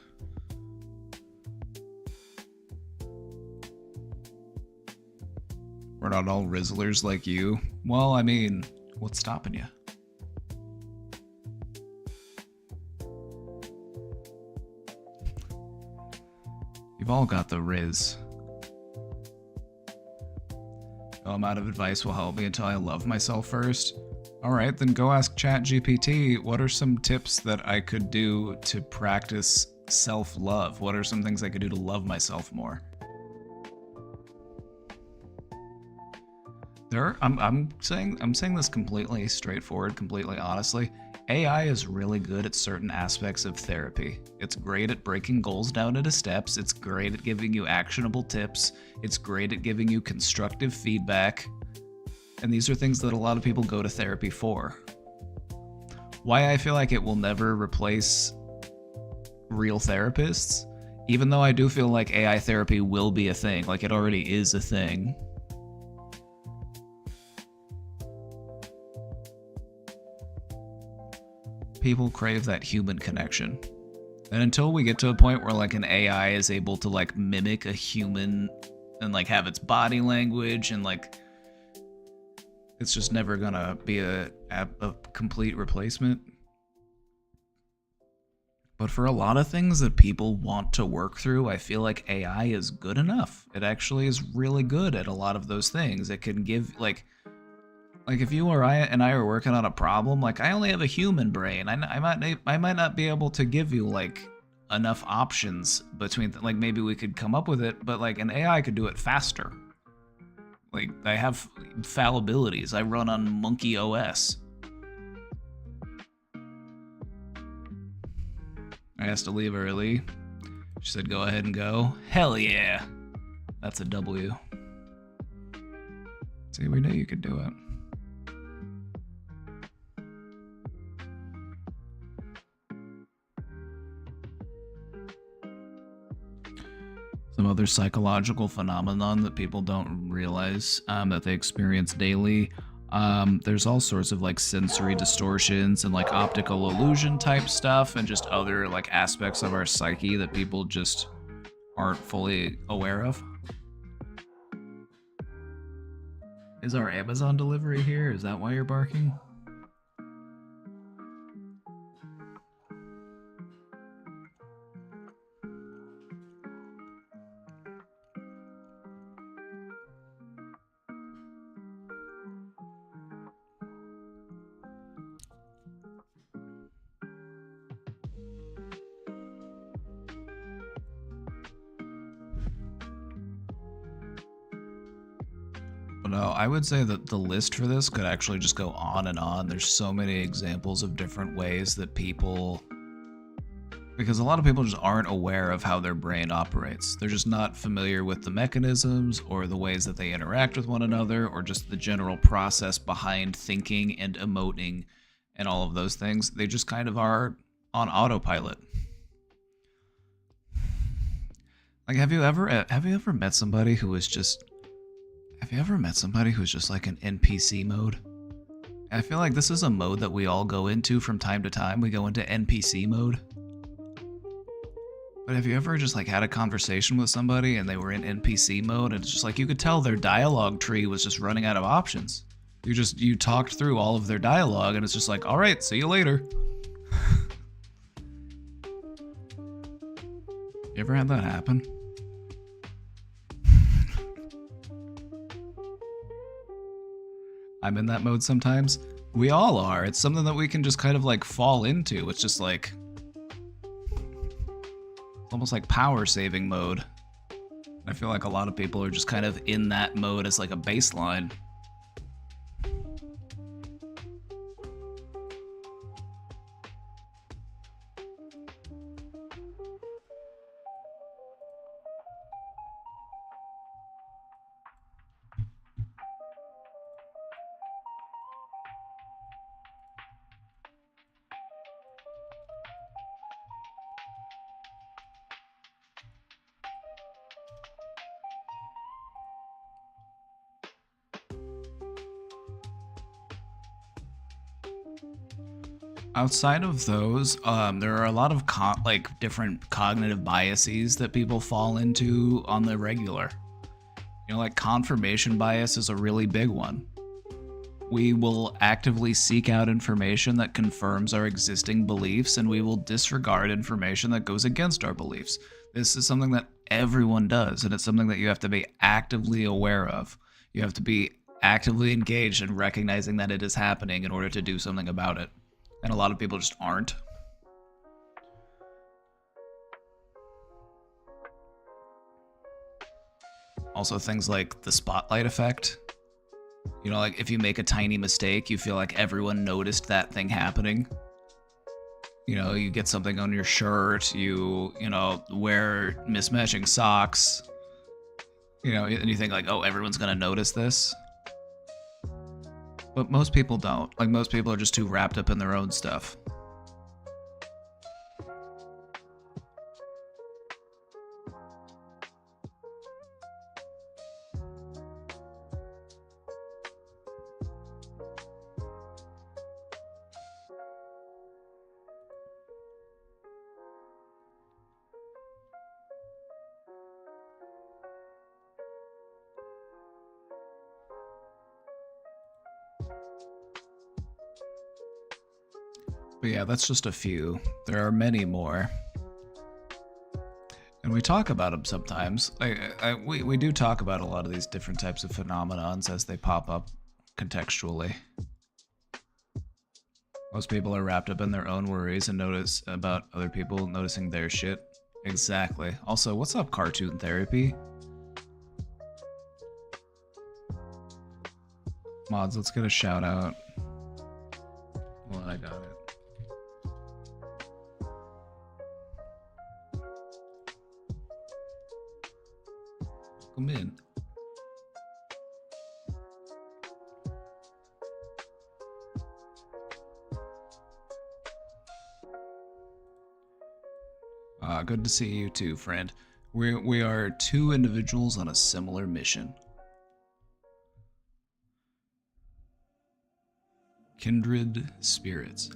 on all Rizzlers like you. Well, I mean, what's stopping you? You've all got the Riz. No amount of advice will help me until I love myself first. Alright, then go ask ChatGPT, what are some tips that I could do to practice self-love? What are some things I could do to love myself more? I'm saying this completely straightforward, completely honestly. AI is really good at certain aspects of therapy. It's great at breaking goals down into steps. It's great at giving you actionable tips. It's great at giving you constructive feedback. And these are things that a lot of people go to therapy for. Why I feel like it will never replace real therapists, even though I do feel like AI therapy will be a thing, like it already is a thing. People crave that human connection. And until we get to a point where like an AI is able to like mimic a human and like have its body language and like it's just never gonna be a complete replacement. But for a lot of things that people want to work through, I feel like AI is good enough. It actually is really good at a lot of those things. It can give like if you or I are working on a problem, like I only have a human brain. I might not be able to give you like enough options between like maybe we could come up with it, but like an AI could do it faster. Like I have fallibilities. I run on Monkey OS. I asked to leave early. She said go ahead and go. Hell yeah. That's a W. See, we knew you could do it. Some other psychological phenomenon that people don't realize that they experience daily. There's all sorts of like sensory distortions and like optical illusion type stuff and just other like aspects of our psyche that people just aren't fully aware of. Is our Amazon delivery here? Is that why you're barking? No, I would say that the list for this could actually just go on and on. There's so many examples of different ways that people... Because a lot of people just aren't aware of how their brain operates. They're just not familiar with the mechanisms or the ways that they interact with one another or just the general process behind thinking and emoting and all of those things. They just kind of are on autopilot. Like, have you ever met somebody who was just... Have you ever met somebody who's just like an NPC mode? I feel like this is a mode that we all go into from time to time. We go into NPC mode. But have you ever just like had a conversation with somebody and they were in NPC mode and it's just like you could tell their dialogue tree was just running out of options. You talked through all of their dialogue and it's just like, all right, see you later. You ever had that happen? I'm in that mode sometimes. We all are. It's something that we can just kind of like fall into. It's just like... It's almost like power saving mode. I feel like a lot of people are just kind of in that mode as like a baseline. Outside of those, there are a lot of different cognitive biases that people fall into on the regular. You know, like confirmation bias is a really big one. We will actively seek out information that confirms our existing beliefs, and we will disregard information that goes against our beliefs. This is something that everyone does, and it's something that you have to be actively aware of. You have to be actively engaged in recognizing that it is happening in order to do something about it. And a lot of people just aren't. Also, things like the spotlight effect. You know, like if you make a tiny mistake, you feel like everyone noticed that thing happening. You know, you get something on your shirt, you know, wear mismatching socks. You know, and you think like, oh, everyone's gonna notice this. But most people don't. Like, most people are just too wrapped up in their own stuff. But yeah, that's just a few. There are many more. And we talk about them sometimes. We do talk about a lot of these different types of phenomenons as they pop up contextually. Most people are wrapped up in their own worries and notice about other people noticing their shit. Exactly. Also, what's up, Cartoon Therapy? Mods, let's get a shout out. Well, I got it. Come in. Good to see you too, friend. We are two individuals on a similar mission. Kindred spirits.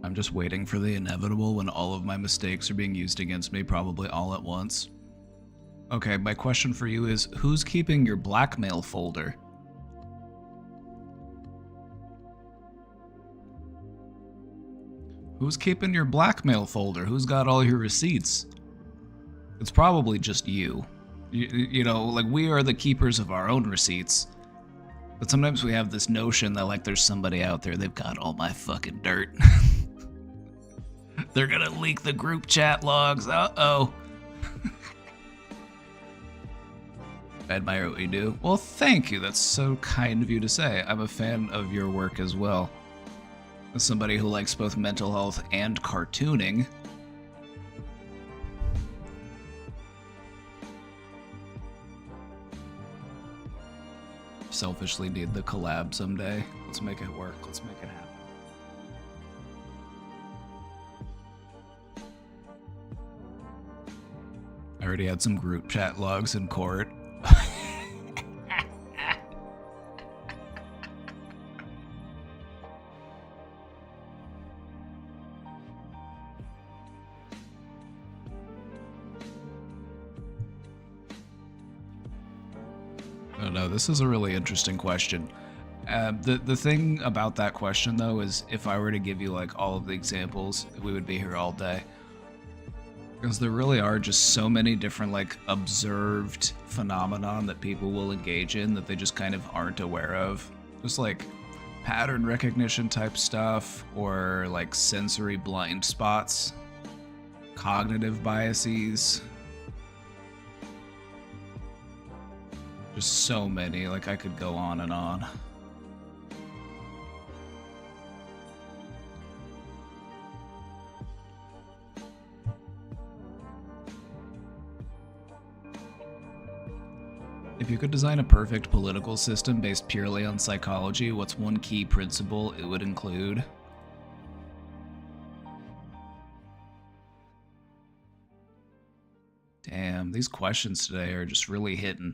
I'm just waiting for the inevitable when all of my mistakes are being used against me, probably all at once. Okay, my question for you is, who's keeping your blackmail folder? Who's keeping your blackmail folder? Who's got all your receipts? It's probably just you. You know, like, we are the keepers of our own receipts. But sometimes we have this notion that, like, there's somebody out there, they've got all my fucking dirt. They're gonna leak the group chat logs. Uh-oh. I admire what you do. Well, thank you. That's so kind of you to say. I'm a fan of your work as well. As somebody who likes both mental health and cartooning. Selfishly need the collab someday. Let's make it work. Let's make it happen. I already had some group chat logs in court. I don't know, this is a really interesting question. The thing about that question, though, is if I were to give you, like, all of the examples, we would be here all day. Because there really are just so many different, like, observed phenomenon that people will engage in that they just kind of aren't aware of. Just, like, pattern recognition type stuff, or, like, sensory blind spots, cognitive biases. Just so many, like, I could go on and on. If you could design a perfect political system based purely on psychology, what's one key principle it would include? Damn, these questions today are just really hitting.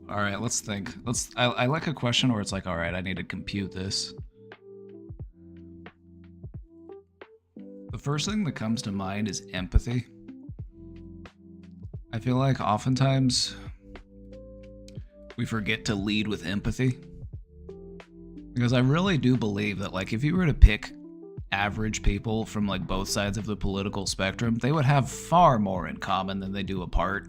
All right, let's think. I like a question where it's like, all right, I need to compute this. The first thing that comes to mind is empathy. I feel like oftentimes we forget to lead with empathy. Because I really do believe that, like, if you were to pick average people from, like, both sides of the political spectrum, they would have far more in common than they do apart.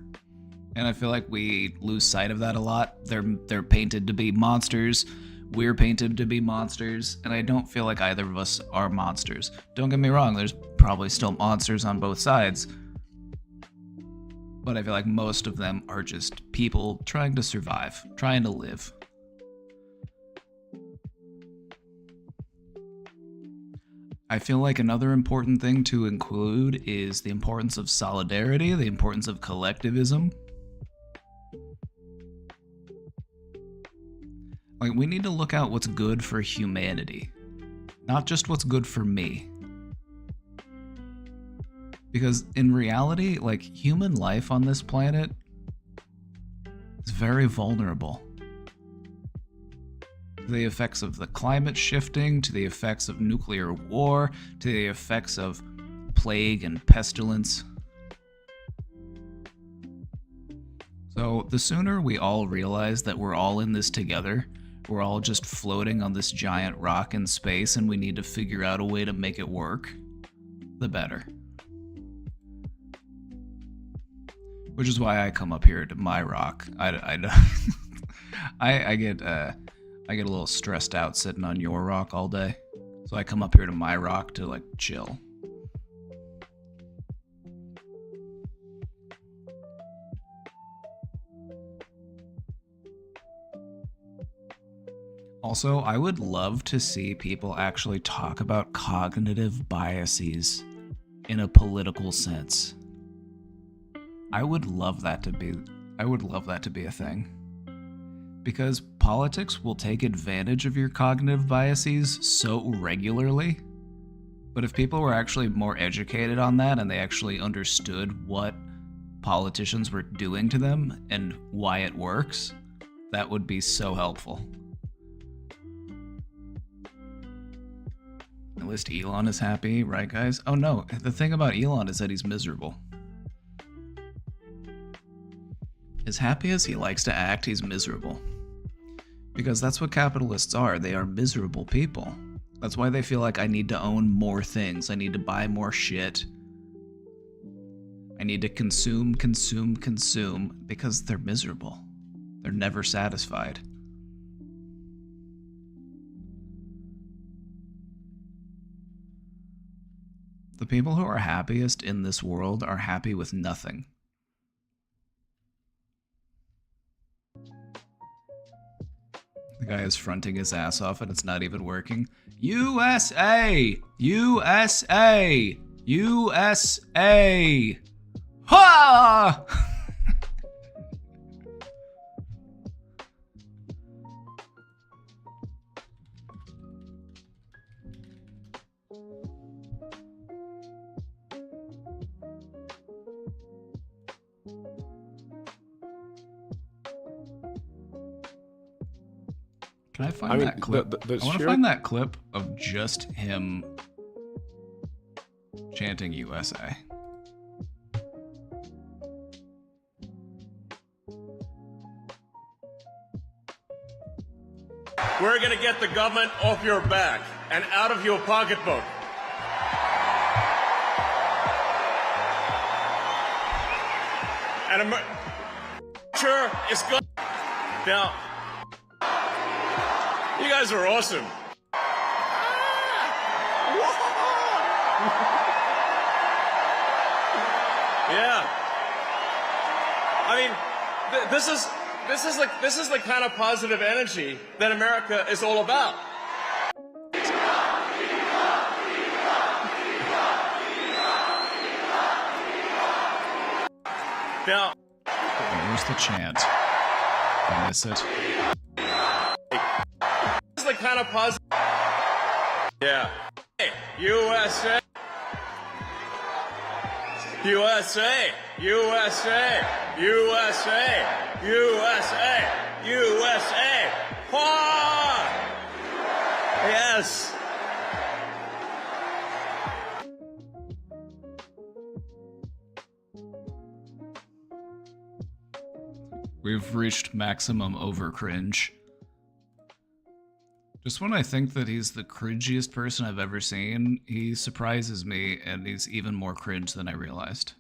And I feel like we lose sight of that a lot. They're painted to be monsters. We're painted to be monsters. And I don't feel like either of us are monsters. Don't get me wrong, there's probably still monsters on both sides. But I feel like most of them are just people trying to survive, trying to live. I feel like another important thing to include is the importance of solidarity, the importance of collectivism. Like, we need to look at what's good for humanity, not just what's good for me. Because in reality, like, human life on this planet is very vulnerable. To the effects of the climate shifting, to the effects of nuclear war, to the effects of plague and pestilence. So the sooner we all realize that we're all in this together, we're all just floating on this giant rock in space and we need to figure out a way to make it work, the better. Which is why I come up here to my rock. I get a little stressed out sitting on your rock all day. So I come up here to my rock to, like, chill. Also, I would love to see people actually talk about cognitive biases in a political sense. I would love that to be a thing. Because politics will take advantage of your cognitive biases so regularly. But if people were actually more educated on that and they actually understood what politicians were doing to them and why it works, that would be so helpful. At least Elon is happy, right, guys? Oh no, the thing about Elon is that he's miserable. As happy as he likes to act, he's miserable. Because that's what capitalists are. They are miserable people. That's why they feel like I need to own more things. I need to buy more shit. I need to consume, because they're miserable. They're never satisfied. The people who are happiest in this world are happy with nothing. The guy is fronting his ass off and it's not even working. USA! USA! USA! Ha! Can I find that clip? I want to find that clip of just him chanting USA. We're going to get the government off your back and out of your pocketbook. And sure, it's good. Now, you guys are awesome. Yeah. I mean, this is the kind of positive energy that America is all about. Now, where's the chant? I miss it. This is the kind of positive. Yeah. Hey, USA. USA. USA. USA. USA. USA! Hua! Yes! We've reached maximum over cringe. Just when I think that he's the cringiest person I've ever seen, he surprises me and he's even more cringe than I realized.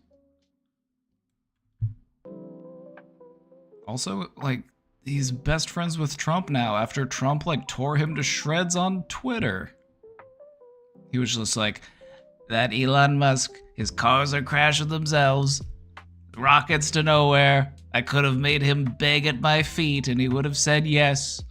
Also, like, he's best friends with Trump now after Trump, like, tore him to shreds on Twitter. He was just like, that Elon Musk, his cars are crashing themselves, rockets to nowhere. I could have made him beg at my feet and he would have said yes.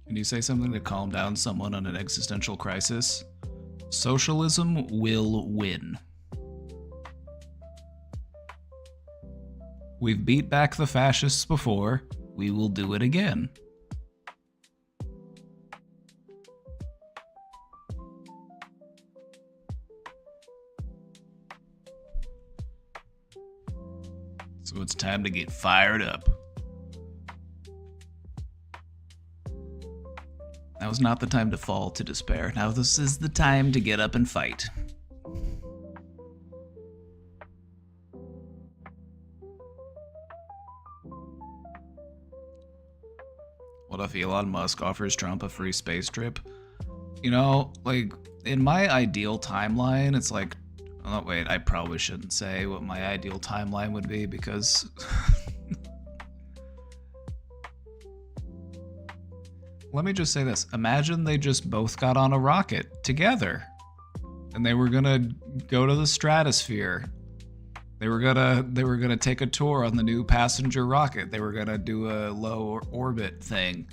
Can you say something to calm down someone on an existential crisis? Socialism will win. We've beat back the fascists before. We will do it again. So it's time to get fired up. Now is not the time to fall to despair. Now this is the time to get up and fight. What if Elon Musk offers Trump a free space trip? You know, like, in my ideal timeline, it's like, oh wait, I probably shouldn't say what my ideal timeline would be because let me just say this. Imagine they just both got on a rocket together and they were gonna go to the stratosphere. They were gonna take a tour on the new passenger rocket. They were gonna do a low orbit thing.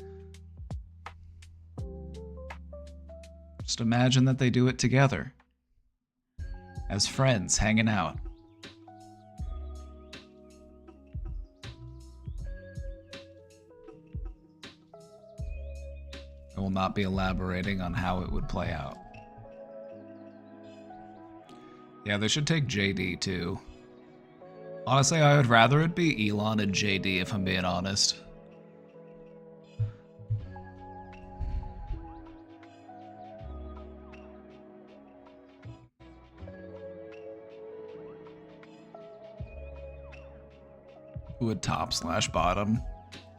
Just imagine that they do it together. As friends, hanging out. I will not be elaborating on how it would play out. Yeah, they should take JD too. Honestly, I would rather it be Elon and JD if I'm being honest. Who would top/bottom?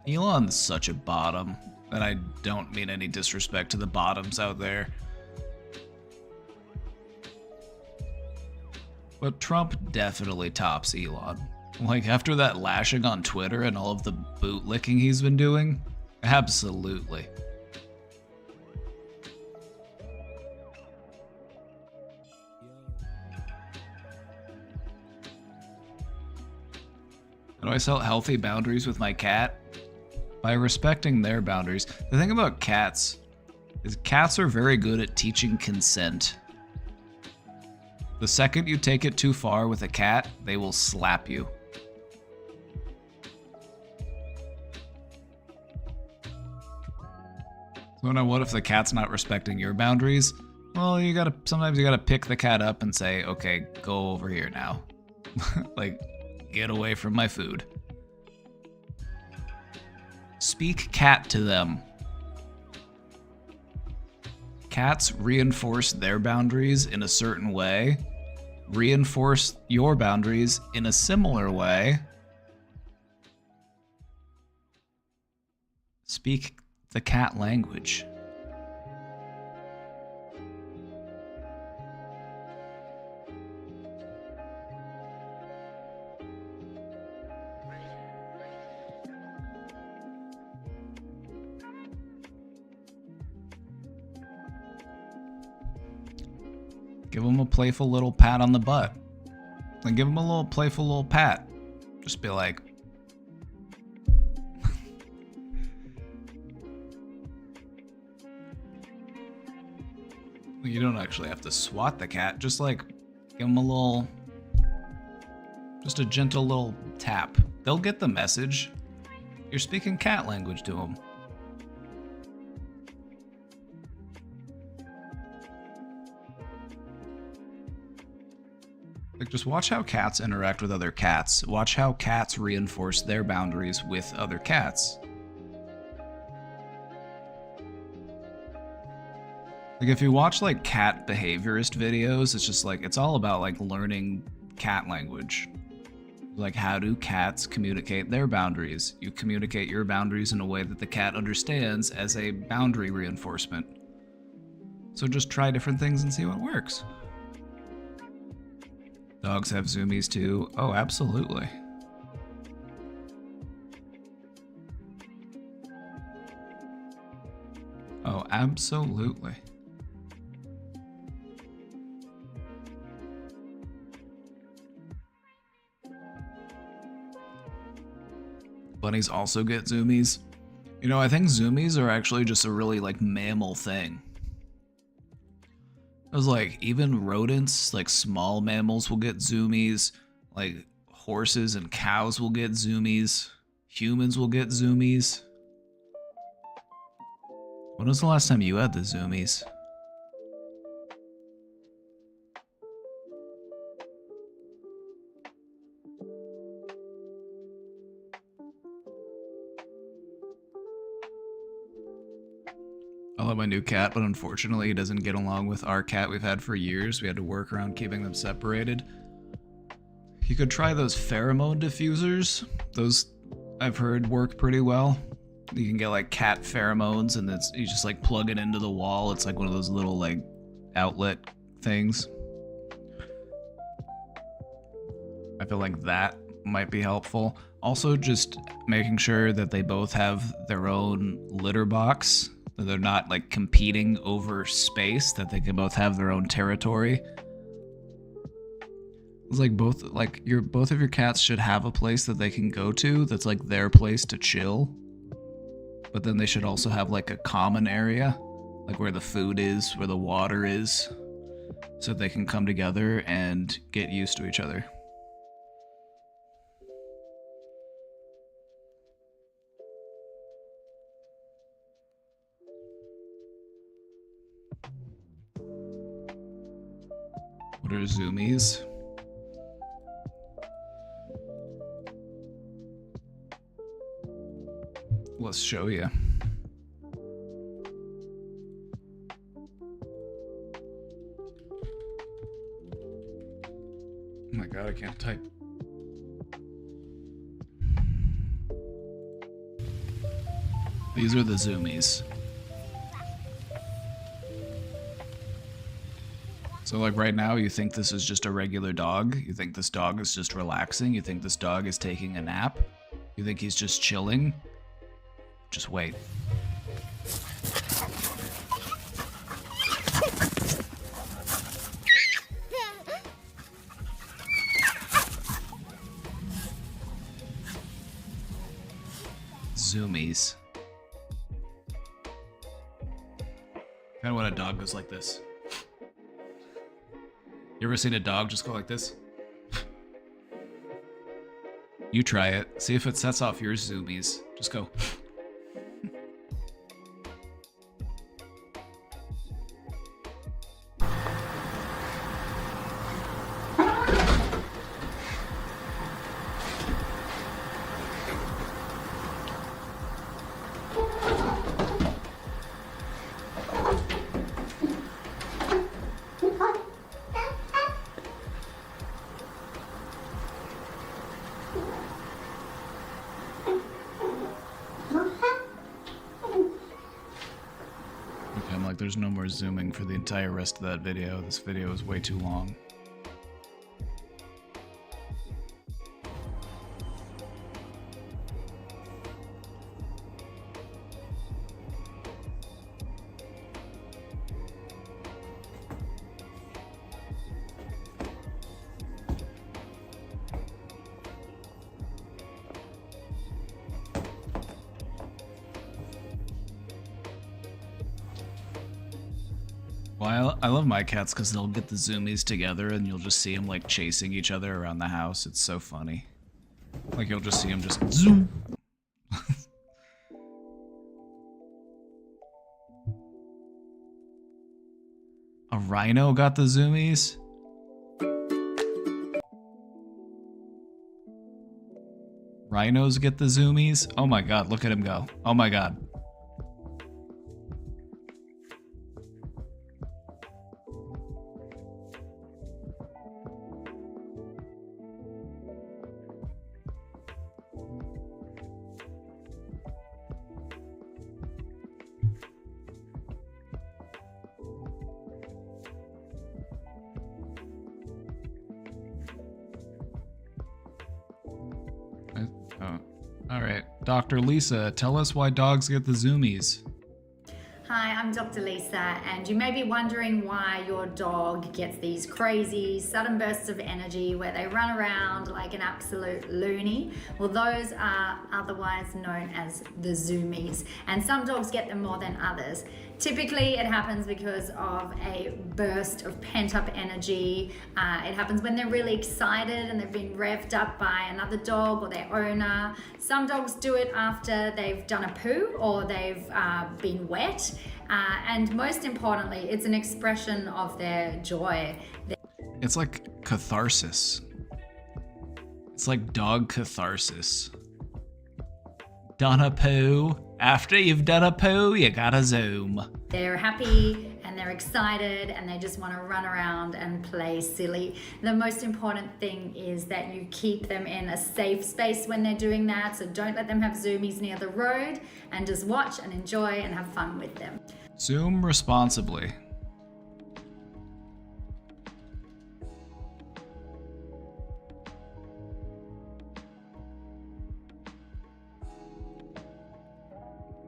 Elon's such a bottom, and I don't mean any disrespect to the bottoms out there. But Trump definitely tops Elon. Like, after that lashing on Twitter and all of the bootlicking he's been doing, absolutely. How do I set healthy boundaries with my cat? By respecting their boundaries. The thing about cats is cats are very good at teaching consent. The second you take it too far with a cat, they will slap you. So now what if the cat's not respecting your boundaries? Well, sometimes you gotta pick the cat up and say, okay, go over here now. Like, get away from my food. Speak cat to them. Cats reinforce their boundaries in a certain way. Reinforce your boundaries in a similar way. Speak the cat language. Give him a playful little pat on the butt. And give him a little playful little pat. Just be like, you don't actually have to swat the cat. Just like, give him a little, just a gentle little tap. They'll get the message. You're speaking cat language to them. Like, just watch how cats interact with other cats. Watch how cats reinforce their boundaries with other cats. Like, if you watch, like, cat behaviorist videos, it's just, like, it's all about, like, learning cat language. Like, how do cats communicate their boundaries? You communicate your boundaries in a way that the cat understands as a boundary reinforcement. So just try different things and see what works. Dogs have zoomies too. Oh, absolutely. Oh, absolutely. Bunnies also get zoomies. You know, I think zoomies are actually just a really, like, mammal thing. It was like, even rodents, like small mammals will get zoomies, like horses and cows will get zoomies, humans will get zoomies. When was the last time you had the zoomies? I love my new cat, but unfortunately he doesn't get along with our cat we've had for years. We had to work around keeping them separated. You could try those pheromone diffusers. Those, I've heard, work pretty well. You can get like cat pheromones and you just like plug it into the wall. It's like one of those little like outlet things. I feel like that might be helpful. Also, just making sure that they both have their own litter box. That they're not like competing over space, that they can both have their own territory. It's like both of your cats should have a place that they can go to that's like their place to chill. But then they should also have like a common area, like where the food is, where the water is, so they can come together and get used to each other. What are zoomies? Let's show you. Oh my god, I can't type. These are the zoomies. So like right now, you think this is just a regular dog? You think this dog is just relaxing? You think this dog is taking a nap? You think he's just chilling? Just wait. Zoomies. Kind of when a dog goes like this. You ever seen a dog just go like this? You try it. See if it sets off your zoomies. Just go. There's no more zooming for the entire rest of that video. This video is way too long. Well, I love my cats because they'll get the zoomies together and you'll just see them like chasing each other around the house. It's so funny. Like you'll just see them just zoom. A rhino got the zoomies? Rhinos get the zoomies? Oh my god, look at him go. Oh my god. All right, Dr. Lisa, tell us why dogs get the zoomies. Hi, I'm Dr. Lisa, and you may be wondering why your dog gets these crazy sudden bursts of energy where they run around like an absolute loony. Well, those are otherwise known as the zoomies, and some dogs get them more than others. Typically, it happens because of a burst of pent-up energy. It happens when they're really excited and they've been revved up by another dog or their owner. Some dogs do it after they've done a poo or they've been wet. And most importantly, it's an expression of their joy. It's like catharsis. It's like dog catharsis. Done a poo. After you've done a poo, you gotta zoom. They're happy and they're excited and they just want to run around and play silly. The most important thing is that you keep them in a safe space when they're doing that. So don't let them have zoomies near the road, and just watch and enjoy and have fun with them. Zoom responsibly.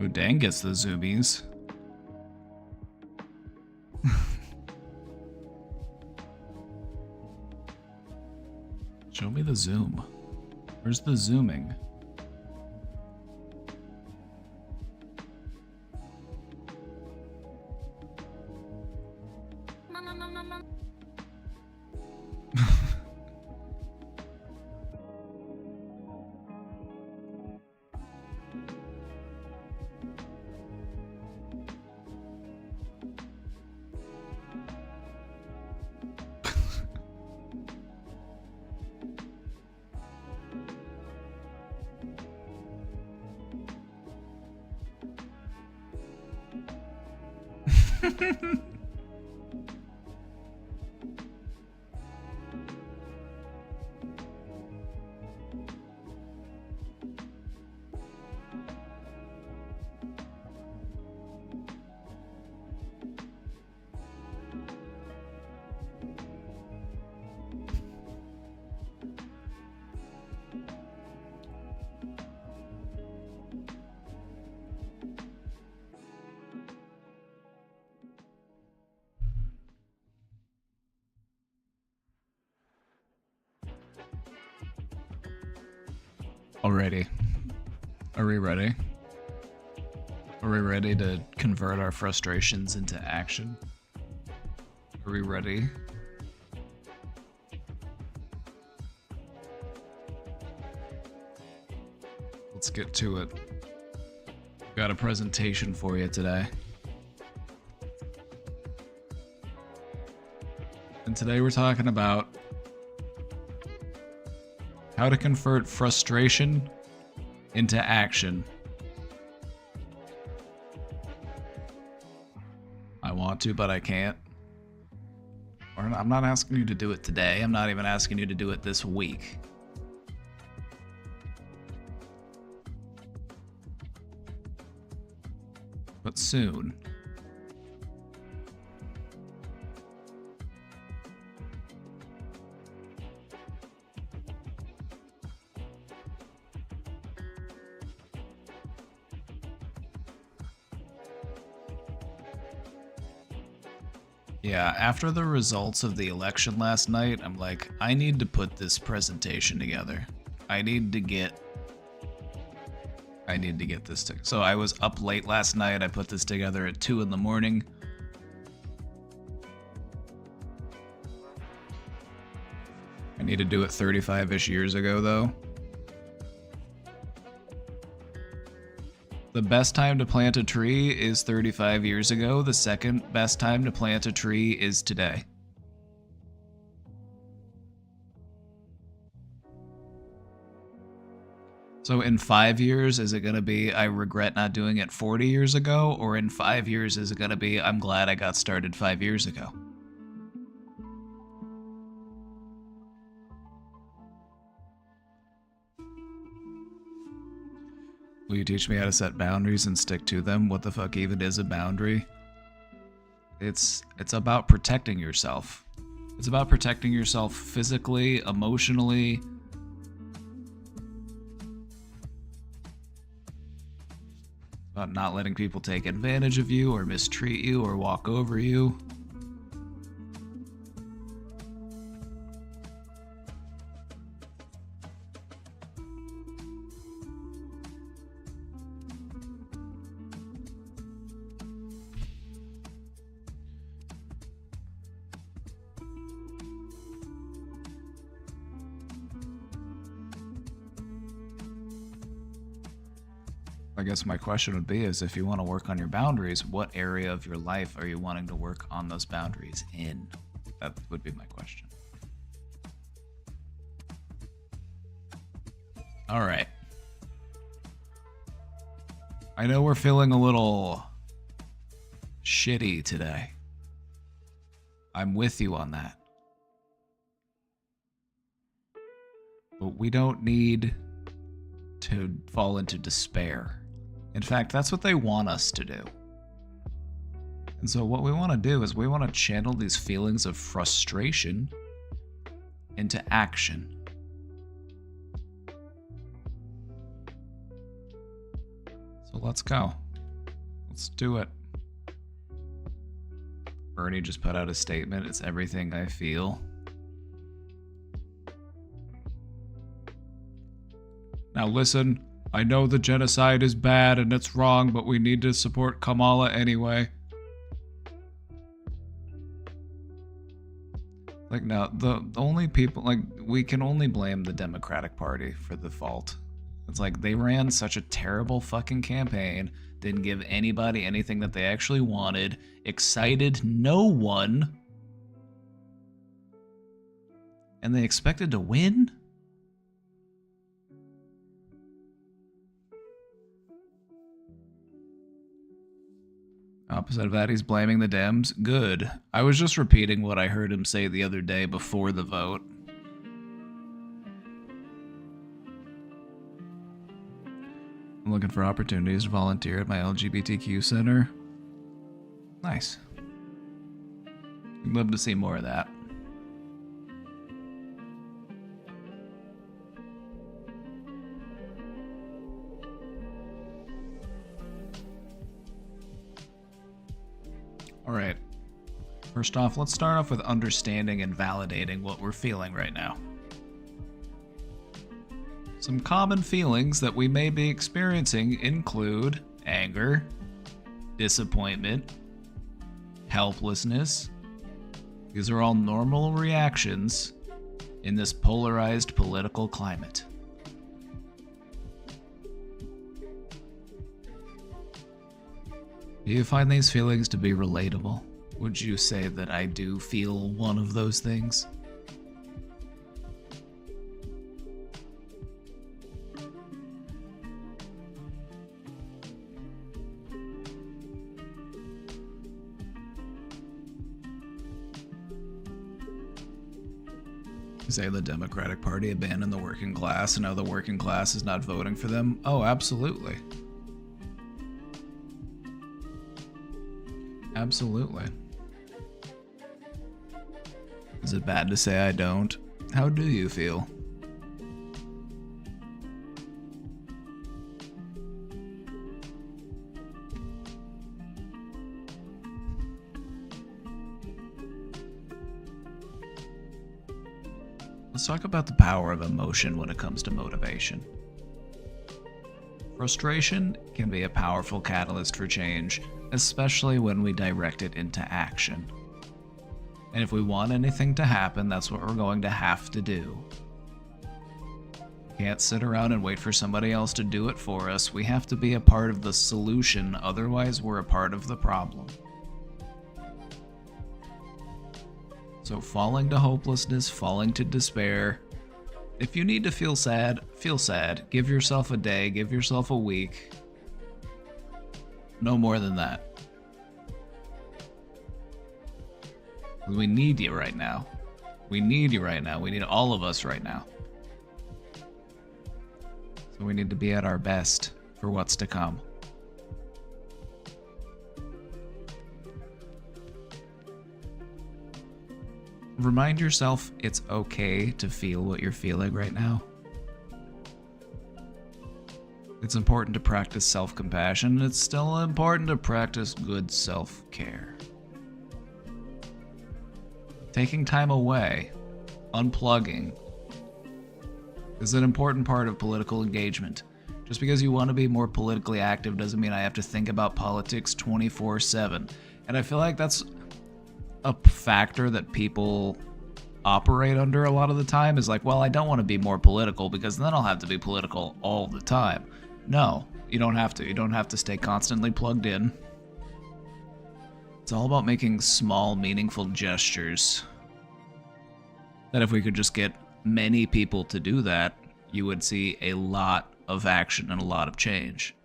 Udang gets the zoomies. Show me the zoom. Where's the zooming? Alrighty. Are we ready? Are we ready to convert our frustrations into action? Are we ready? Let's get to it. Got a presentation for you today. And today we're talking about how to convert frustration into action. I want to, but I can't. I'm not asking you to do it today. I'm not even asking you to do it this week. But soon. Yeah, after the results of the election last night, I'm like, I need to put this presentation together. I need to get this together. So I was up late last night. I put this together at 2 in the morning. I need to do it 35-ish years ago, though. The best time to plant a tree is 35 years ago. The second best time to plant a tree is today. So in 5 years, is it going to be I regret not doing it 40 years ago? Or in 5 years, is it going to be I'm glad I got started 5 years ago? Will you teach me how to set boundaries and stick to them? What the fuck even is a boundary? It's about protecting yourself. It's about protecting yourself physically, emotionally. About not letting people take advantage of you or mistreat you or walk over you. I guess my question would be is if you want to work on your boundaries, what area of your life are you wanting to work on those boundaries in? That would be my question. All right. I know we're feeling a little shitty today. I'm with you on that. But we don't need to fall into despair. In fact, that's what they want us to do. And so what we want to do is we want to channel these feelings of frustration into action. So let's go. Let's do it. Bernie just put out a statement. It's everything I feel. Now listen, I know the genocide is bad and it's wrong, but we need to support Kamala anyway. Like, no, the only people, like, we can only blame the Democratic Party for the fault. It's like, they ran such a terrible fucking campaign, didn't give anybody anything that they actually wanted, excited no one, and they expected to win? Opposite of that, he's blaming the Dems. Good. I was just repeating what I heard him say the other day before the vote. I'm looking for opportunities to volunteer at my LGBTQ center. Nice. I'd love to see more of that. Alright, first off, let's start off with understanding and validating what we're feeling right now. Some common feelings that we may be experiencing include anger, disappointment, helplessness. These are all normal reactions in this polarized political climate. Do you find these feelings to be relatable? Would you say that I do feel one of those things? You say the Democratic Party abandoned the working class and now the working class is not voting for them? Oh, absolutely. Absolutely. Is it bad to say I don't? How do you feel? Let's talk about the power of emotion when it comes to motivation. Frustration can be a powerful catalyst for change, especially when we direct it into action. And if we want anything to happen, that's what we're going to have to do. We can't sit around and wait for somebody else to do it for us. We have to be a part of the solution, otherwise we're a part of the problem. So falling to hopelessness, falling to despair, If you need to feel sad, feel sad. Give yourself a day, give yourself a week. No more than that. We need you right now. We need you right now. We need all of us right now. So we need to be at our best for what's to come. Remind yourself it's okay to feel what you're feeling right now. It's important to practice self-compassion. It's still important to practice good self-care. Taking time away, unplugging, is an important part of political engagement. Just because you want to be more politically active doesn't mean I have to think about politics 24/7. And I feel like that's a factor that people operate under a lot of the time, is like, well, I don't want to be more political because then I'll have to be political all the time. No, you don't have to. You don't have to stay constantly plugged in. It's all about making small, meaningful gestures. That if we could just get many people to do that, you would see a lot of action and a lot of change.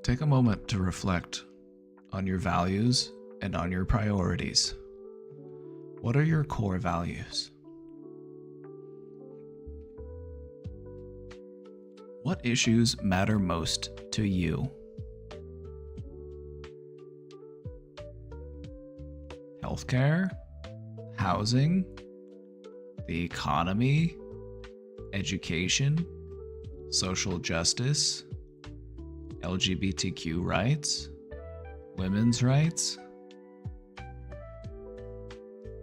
Take a moment to reflect on your values and on your priorities. What are your core values? What issues matter most to you? Healthcare, housing, the economy, education, social justice, LGBTQ rights, women's rights?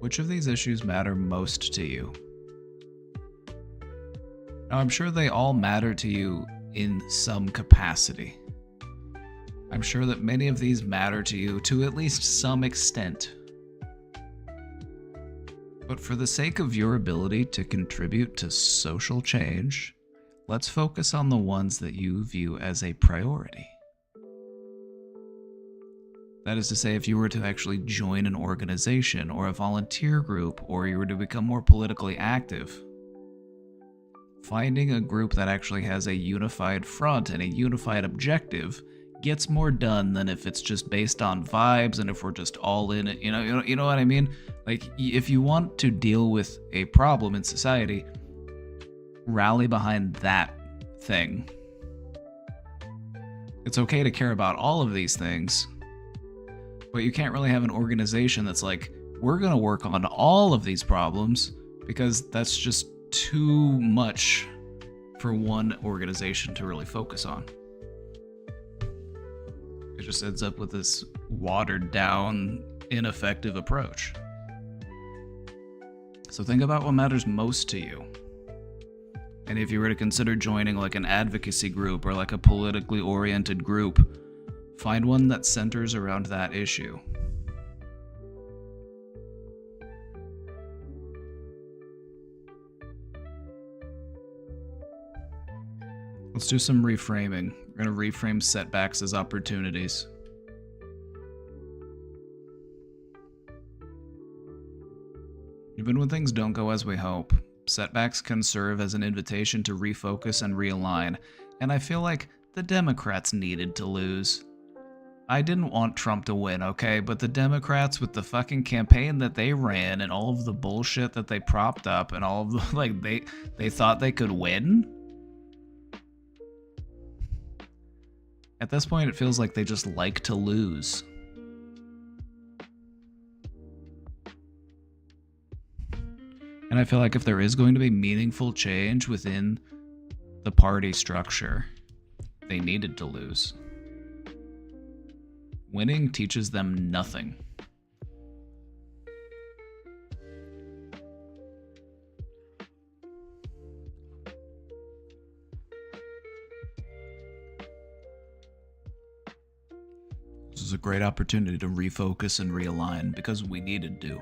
Which of these issues matter most to you? Now, I'm sure they all matter to you in some capacity. I'm sure that many of these matter to you to at least some extent. But for the sake of your ability to contribute to social change, let's focus on the ones that you view as a priority. That is to say, if you were to actually join an organization or a volunteer group, or you were to become more politically active, finding a group that actually has a unified front and a unified objective gets more done than if it's just based on vibes and if we're just all in it. You know what I mean? Like, if you want to deal with a problem in society, rally behind that thing. It's okay to care about all of these things, but you can't really have an organization that's like, we're going to work on all of these problems, because that's just too much for one organization to really focus on. It just ends up with this watered down, ineffective approach. So think about what matters most to you. And if you were to consider joining like an advocacy group or like a politically oriented group, find one that centers around that issue. Let's do some reframing. We're going to reframe setbacks as opportunities. Even when things don't go as we hope, setbacks can serve as an invitation to refocus and realign, and I feel like the Democrats needed to lose. I didn't want Trump to win, okay, but the Democrats, with the fucking campaign that they ran and all of the bullshit that they propped up and all of the, like, they thought they could win? At this point, it feels like they just like to lose. And I feel like if there is going to be meaningful change within the party structure, they needed to lose. Winning teaches them nothing. This is a great opportunity to refocus and realign, because we needed to.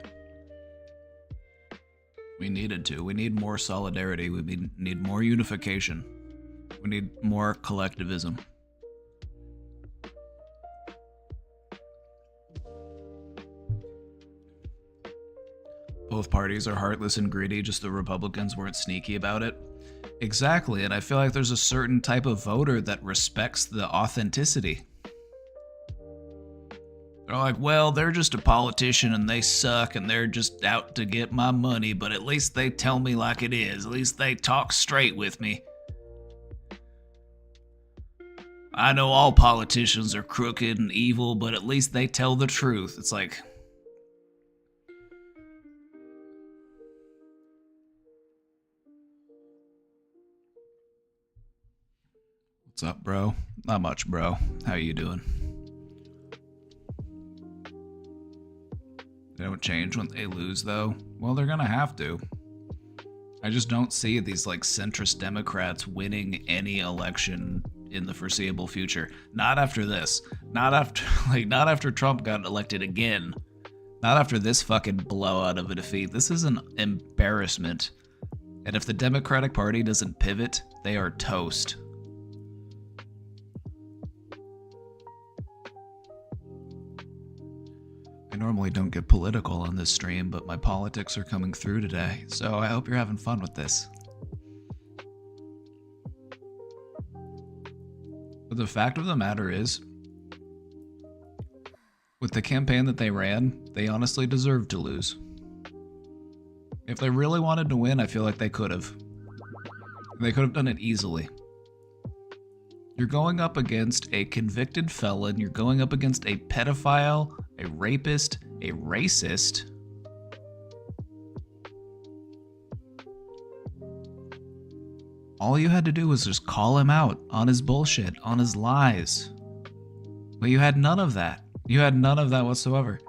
We needed to. We need more solidarity. We need more unification. We need more collectivism. Both parties are heartless and greedy, just the Republicans weren't sneaky about it. Exactly, and I feel like there's a certain type of voter that respects the authenticity. They're like, well, they're just a politician and they suck and they're just out to get my money, but at least they tell me like it is. At least they talk straight with me. I know all politicians are crooked and evil, but at least they tell the truth. It's like... What's up, bro? Not much, bro. How you doing? They don't change when they lose, though. Well, they're gonna have to. I just don't see these, like, centrist Democrats winning any election in the foreseeable future. Not after this. Not after Trump got elected again. Not after this fucking blowout of a defeat. This is an embarrassment. And if the Democratic Party doesn't pivot, they are toast. I normally don't get political on this stream, but my politics are coming through today, so I hope you're having fun with this. But the fact of the matter is, with the campaign that they ran, they honestly deserved to lose. If they really wanted to win, I feel like they could have. They could have done it easily. You're going up against a convicted felon, you're going up against a pedophile, a rapist, a racist. All you had to do was just call him out on his bullshit, on his lies. But you had none of that. You had none of that whatsoever.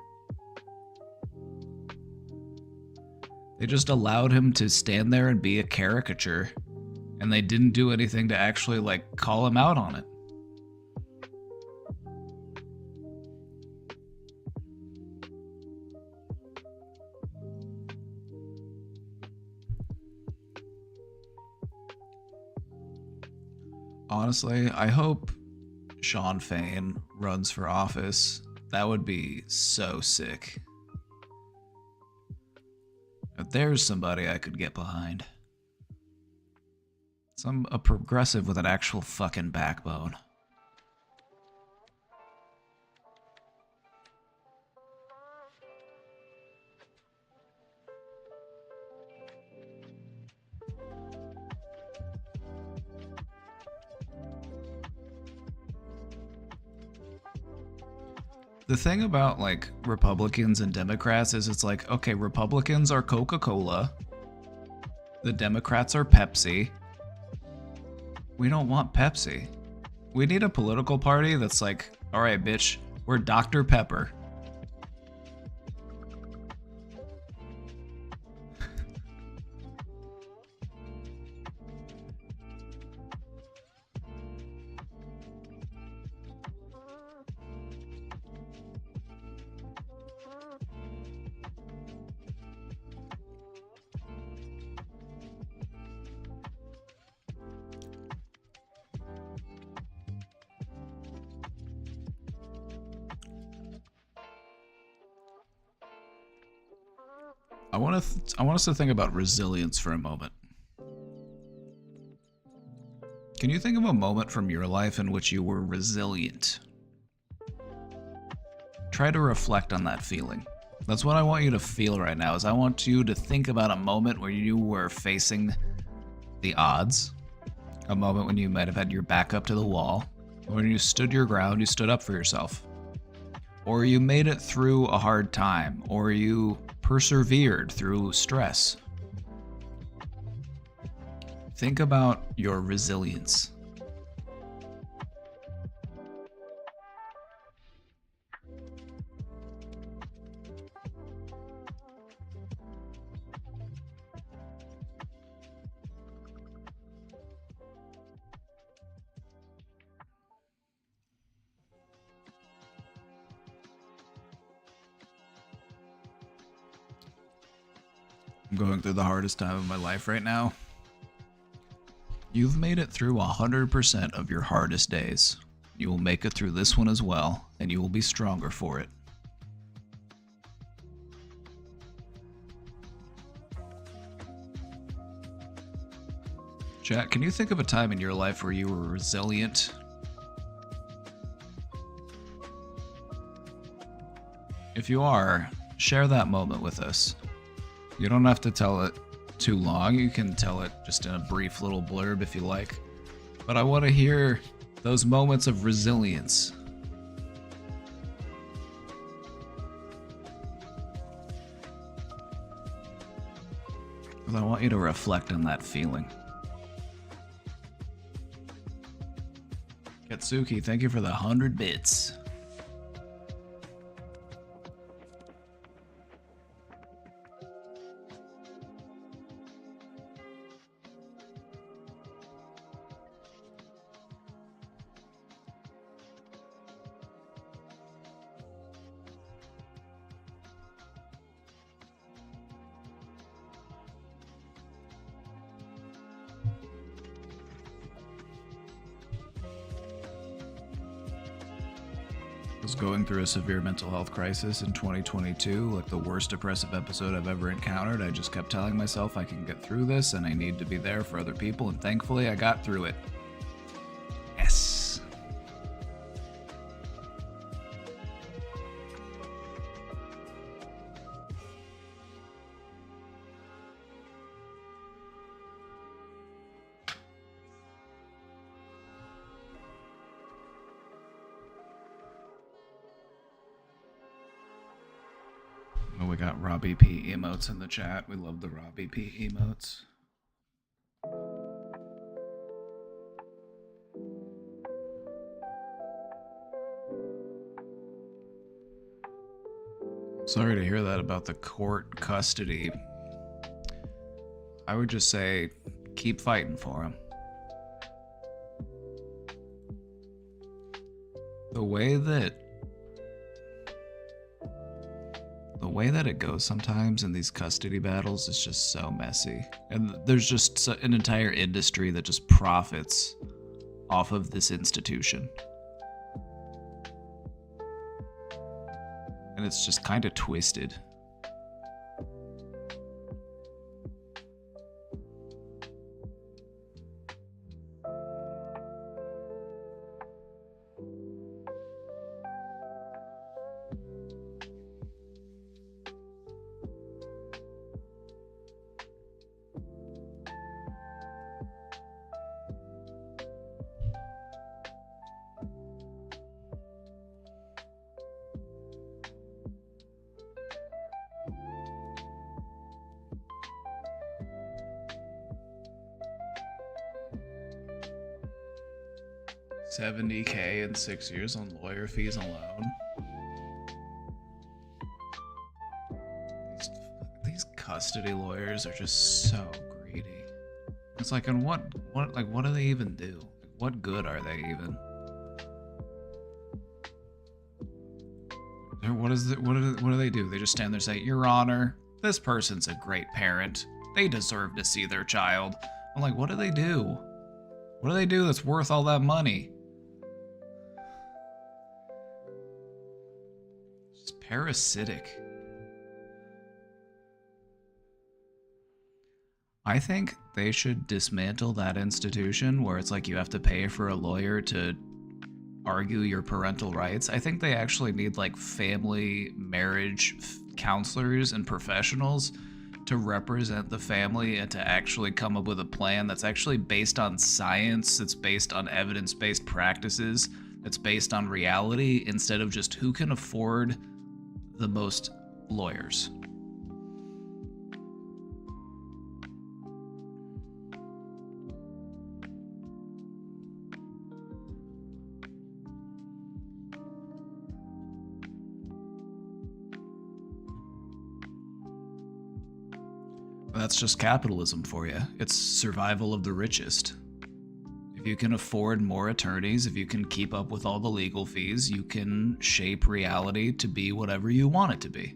They just allowed him to stand there and be a caricature, and they didn't do anything to actually, like, call him out on it. Honestly, I hope Sean Fain runs for office. That would be so sick. If there's somebody I could get behind. A progressive with an actual fucking backbone. The thing about, like, Republicans and Democrats is it's like, okay, Republicans are Coca-Cola. The Democrats are Pepsi. We don't want Pepsi. We need a political party that's like, alright, bitch, we're Dr. Pepper. I want us to think about resilience for a moment. Can you think of a moment from your life in which you were resilient? Try to reflect on that feeling. That's what I want you to feel right now, is I want you to think about a moment where you were facing the odds, a moment when you might have had your back up to the wall, when you stood your ground, you stood up for yourself, or you made it through a hard time, or you persevered through stress. Think about your resilience. I'm going through the hardest time of my life right now. You've made it through 100% of your hardest days. You will make it through this one as well, and you will be stronger for it. Chat, can you think of a time in your life where you were resilient? If you are, share that moment with us. You don't have to tell it too long. You can tell it just in a brief little blurb if you like. But I want to hear those moments of resilience. Because I want you to reflect on that feeling. Katsuki, thank you for the 100 bits. Was going through a severe mental health crisis in 2022, like the worst depressive episode I've ever encountered. I just kept telling myself I can get through this and I need to be there for other people, and thankfully I got through it. Yes. Oh, we got Robbie P emotes in the chat. We love the Robbie P emotes. Sorry to hear that about the court custody. I would just say keep fighting for him. The way that it goes sometimes in these custody battles is just so messy. And there's just an entire industry that just profits off of this institution. And it's just kind of twisted. $70K in 6 years on lawyer fees alone. These custody lawyers are just so greedy. It's like, and what do they even do? What good are they even? What do they do? They just stand there and say, Your Honor, this person's a great parent. They deserve to see their child. I'm like, what do they do? What do they do that's worth all that money? Just parasitic. I think they should dismantle that institution where it's like you have to pay for a lawyer to argue your parental rights. I think they actually need like family marriage counselors and professionals to represent the family and to actually come up with a plan that's actually based on science, it's based on evidence-based practices, it's based on reality instead of just who can afford the most lawyers. That's just capitalism for you. It's survival of the richest. If you can afford more attorneys, if you can keep up with all the legal fees, you can shape reality to be whatever you want it to be.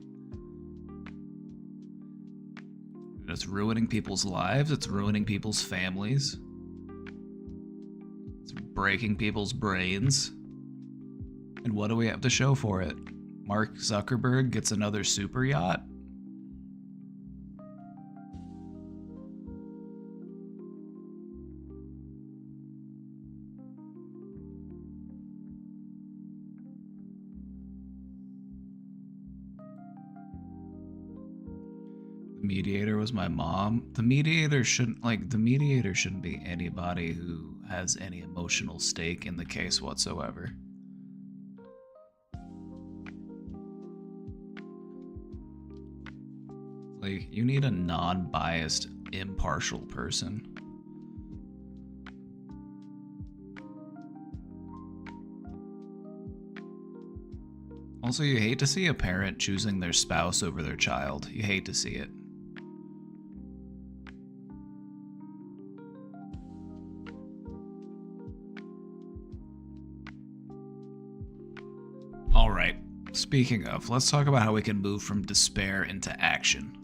It's ruining people's lives. It's ruining people's families. It's breaking people's brains. And what do we have to show for it? Mark Zuckerberg gets another super yacht? The mediator was my mom. The mediator shouldn't be anybody who has any emotional stake in the case whatsoever. Like, you need a non-biased, impartial person. Also, you hate to see a parent choosing their spouse over their child. You hate to see it. Alright, speaking of, let's talk about how we can move from despair into action.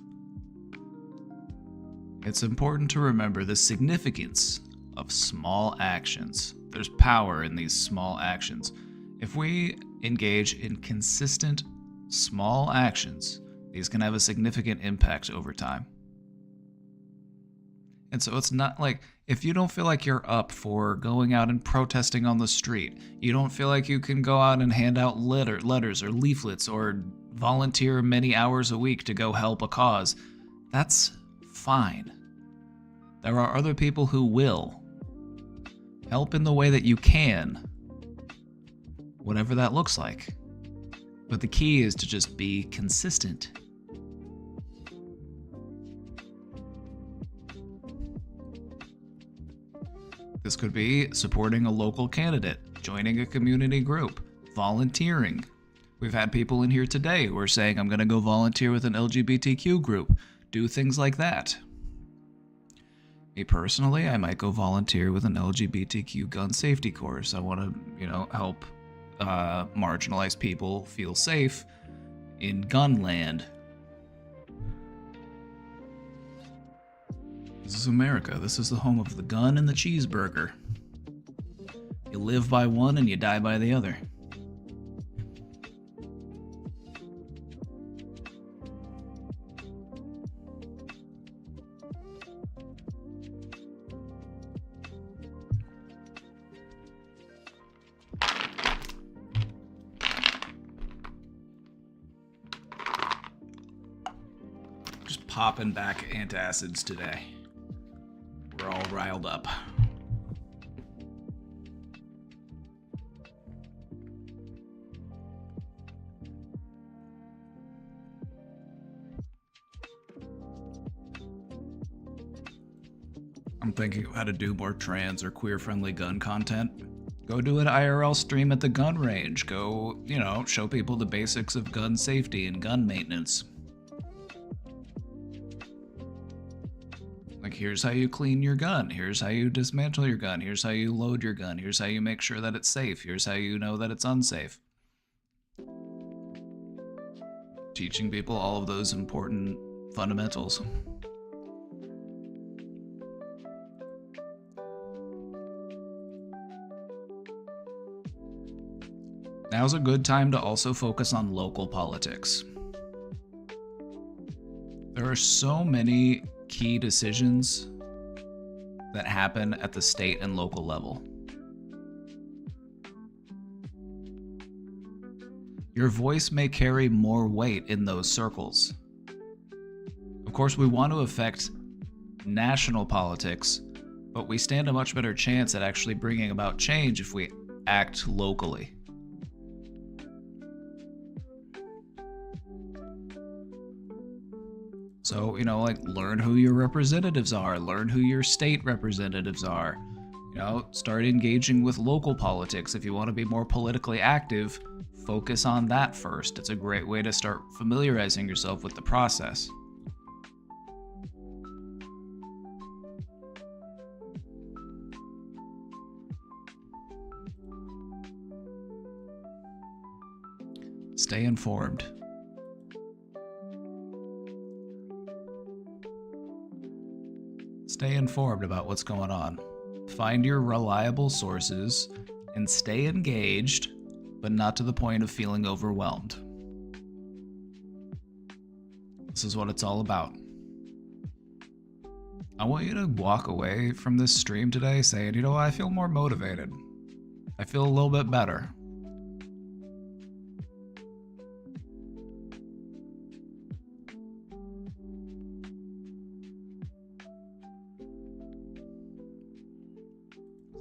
It's important to remember the significance of small actions. There's power in these small actions. If we engage in consistent, small actions, these can have a significant impact over time. And so it's not like, if you don't feel like you're up for going out and protesting on the street, you don't feel like you can go out and hand out letters or leaflets or volunteer many hours a week to go help a cause, that's fine. There are other people who will. Help in the way that you can, whatever that looks like. But the key is to just be consistent. This could be supporting a local candidate, joining a community group, volunteering. We've had people in here today who are saying, I'm going to go volunteer with an LGBTQ group. Do things like that. Me personally, I might go volunteer with an LGBTQ gun safety course. I want to, help marginalized people feel safe in gun land. This is America. This is the home of the gun and the cheeseburger. You live by one and you die by the other. Just popping back antacids today. We're all riled up. I'm thinking of how to do more trans or queer-friendly gun content. Go do an IRL stream at the gun range. Go, show people the basics of gun safety and gun maintenance. Like, here's how you clean your gun. Here's how you dismantle your gun. Here's how you load your gun. Here's how you make sure that it's safe. Here's how you know that it's unsafe. Teaching people all of those important fundamentals. Now's a good time to also focus on local politics. There are so many key decisions that happen at the state and local level. Your voice may carry more weight in those circles. Of course, we want to affect national politics, but we stand a much better chance at actually bringing about change if we act locally. So, learn who your representatives are, learn who your state representatives are. Start engaging with local politics. If you want to be more politically active, focus on that first. It's a great way to start familiarizing yourself with the process. Stay informed. Stay informed about what's going on. Find your reliable sources and stay engaged, but not to the point of feeling overwhelmed. This is what it's all about. I want you to walk away from this stream today saying, you know, I feel more motivated. I feel a little bit better.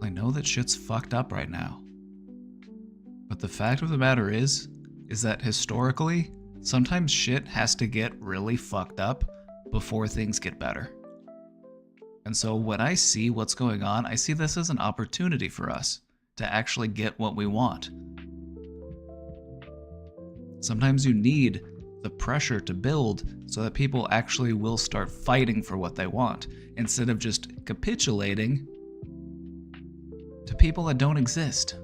I know that shit's fucked up right now. But the fact of the matter is that historically, sometimes shit has to get really fucked up before things get better. And so when I see what's going on, I see this as an opportunity for us to actually get what we want. Sometimes you need the pressure to build so that people actually will start fighting for what they want, instead of just capitulating to people that don't exist.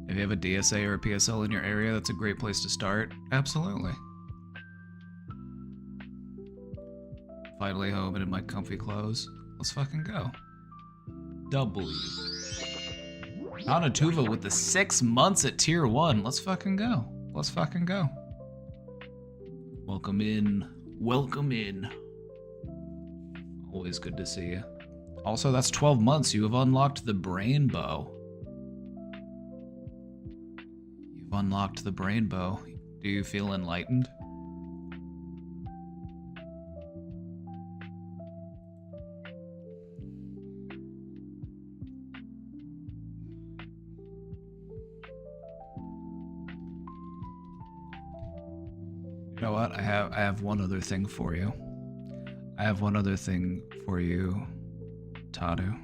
If you have a DSA or a PSL in your area, that's a great place to start. Absolutely. Finally home and in my comfy clothes. Let's fucking go. W. Anatuva with the 6 months at tier 1. Let's fucking go. Let's fucking go. Welcome in. Welcome in. Always good to see you. Also, that's 12 months. You have unlocked the brain bow. You've unlocked the brain bow. Do you feel enlightened? You know what? I have one other thing for you. I have one other thing for you, Tadu.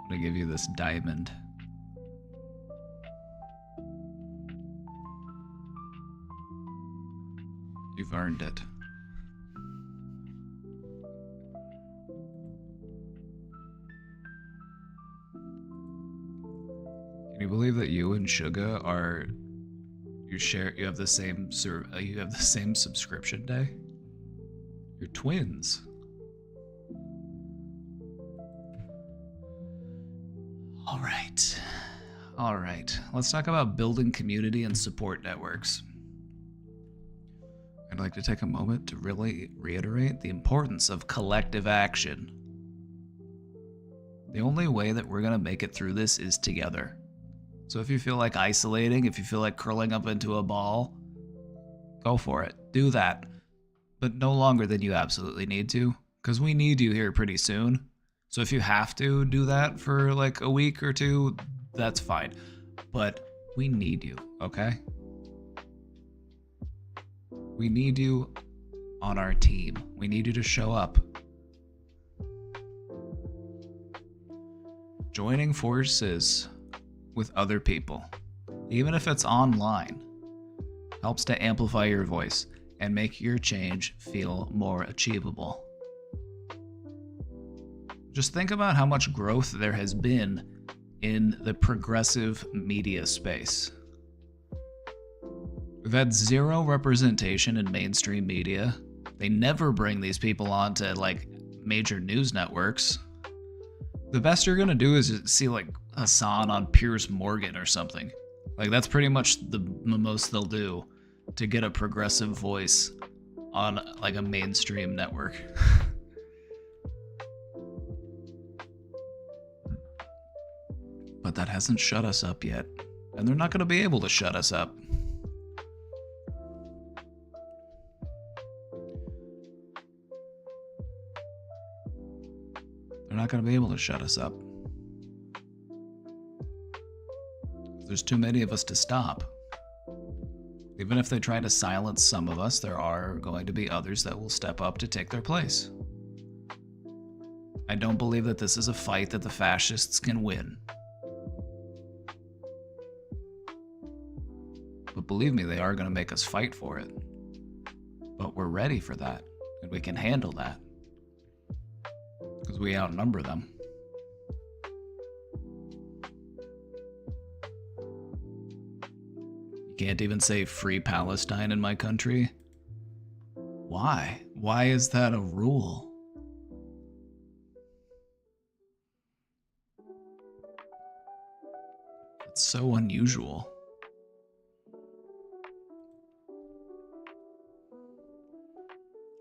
I'm gonna give you this diamond. You've earned it. Can you believe that you and Suga are you have the same subscription day? You're twins. All right. Let's talk about building community and support networks. I'd like to take a moment to really reiterate the importance of collective action. The only way that we're gonna make it through this is together. So if you feel like isolating, if you feel like curling up into a ball, go for it. Do that. But no longer than you absolutely need to, because we need you here pretty soon. So if you have to do that for like a week or two, that's fine. But we need you, okay? We need you on our team. We need you to show up. Joining forces with other people, even if it's online, helps to amplify your voice and make your change feel more achievable. Just think about how much growth there has been in the progressive media space. We've had zero representation in mainstream media. They never bring these people on to like major news networks. The best you're gonna do is see like Hassan on Piers Morgan or something. Like that's pretty much the most they'll do to get a progressive voice on like a mainstream network. But that hasn't shut us up yet, and they're not gonna be able to shut us up. They're not going to be able to shut us up. There's too many of us to stop. Even if they try to silence some of us, there are going to be others that will step up to take their place. I don't believe that this is a fight that the fascists can win. But believe me, they are going to make us fight for it. But we're ready for that, and we can handle that. Because we outnumber them. You can't even say free Palestine in my country. Why? Why is that a rule? It's so unusual.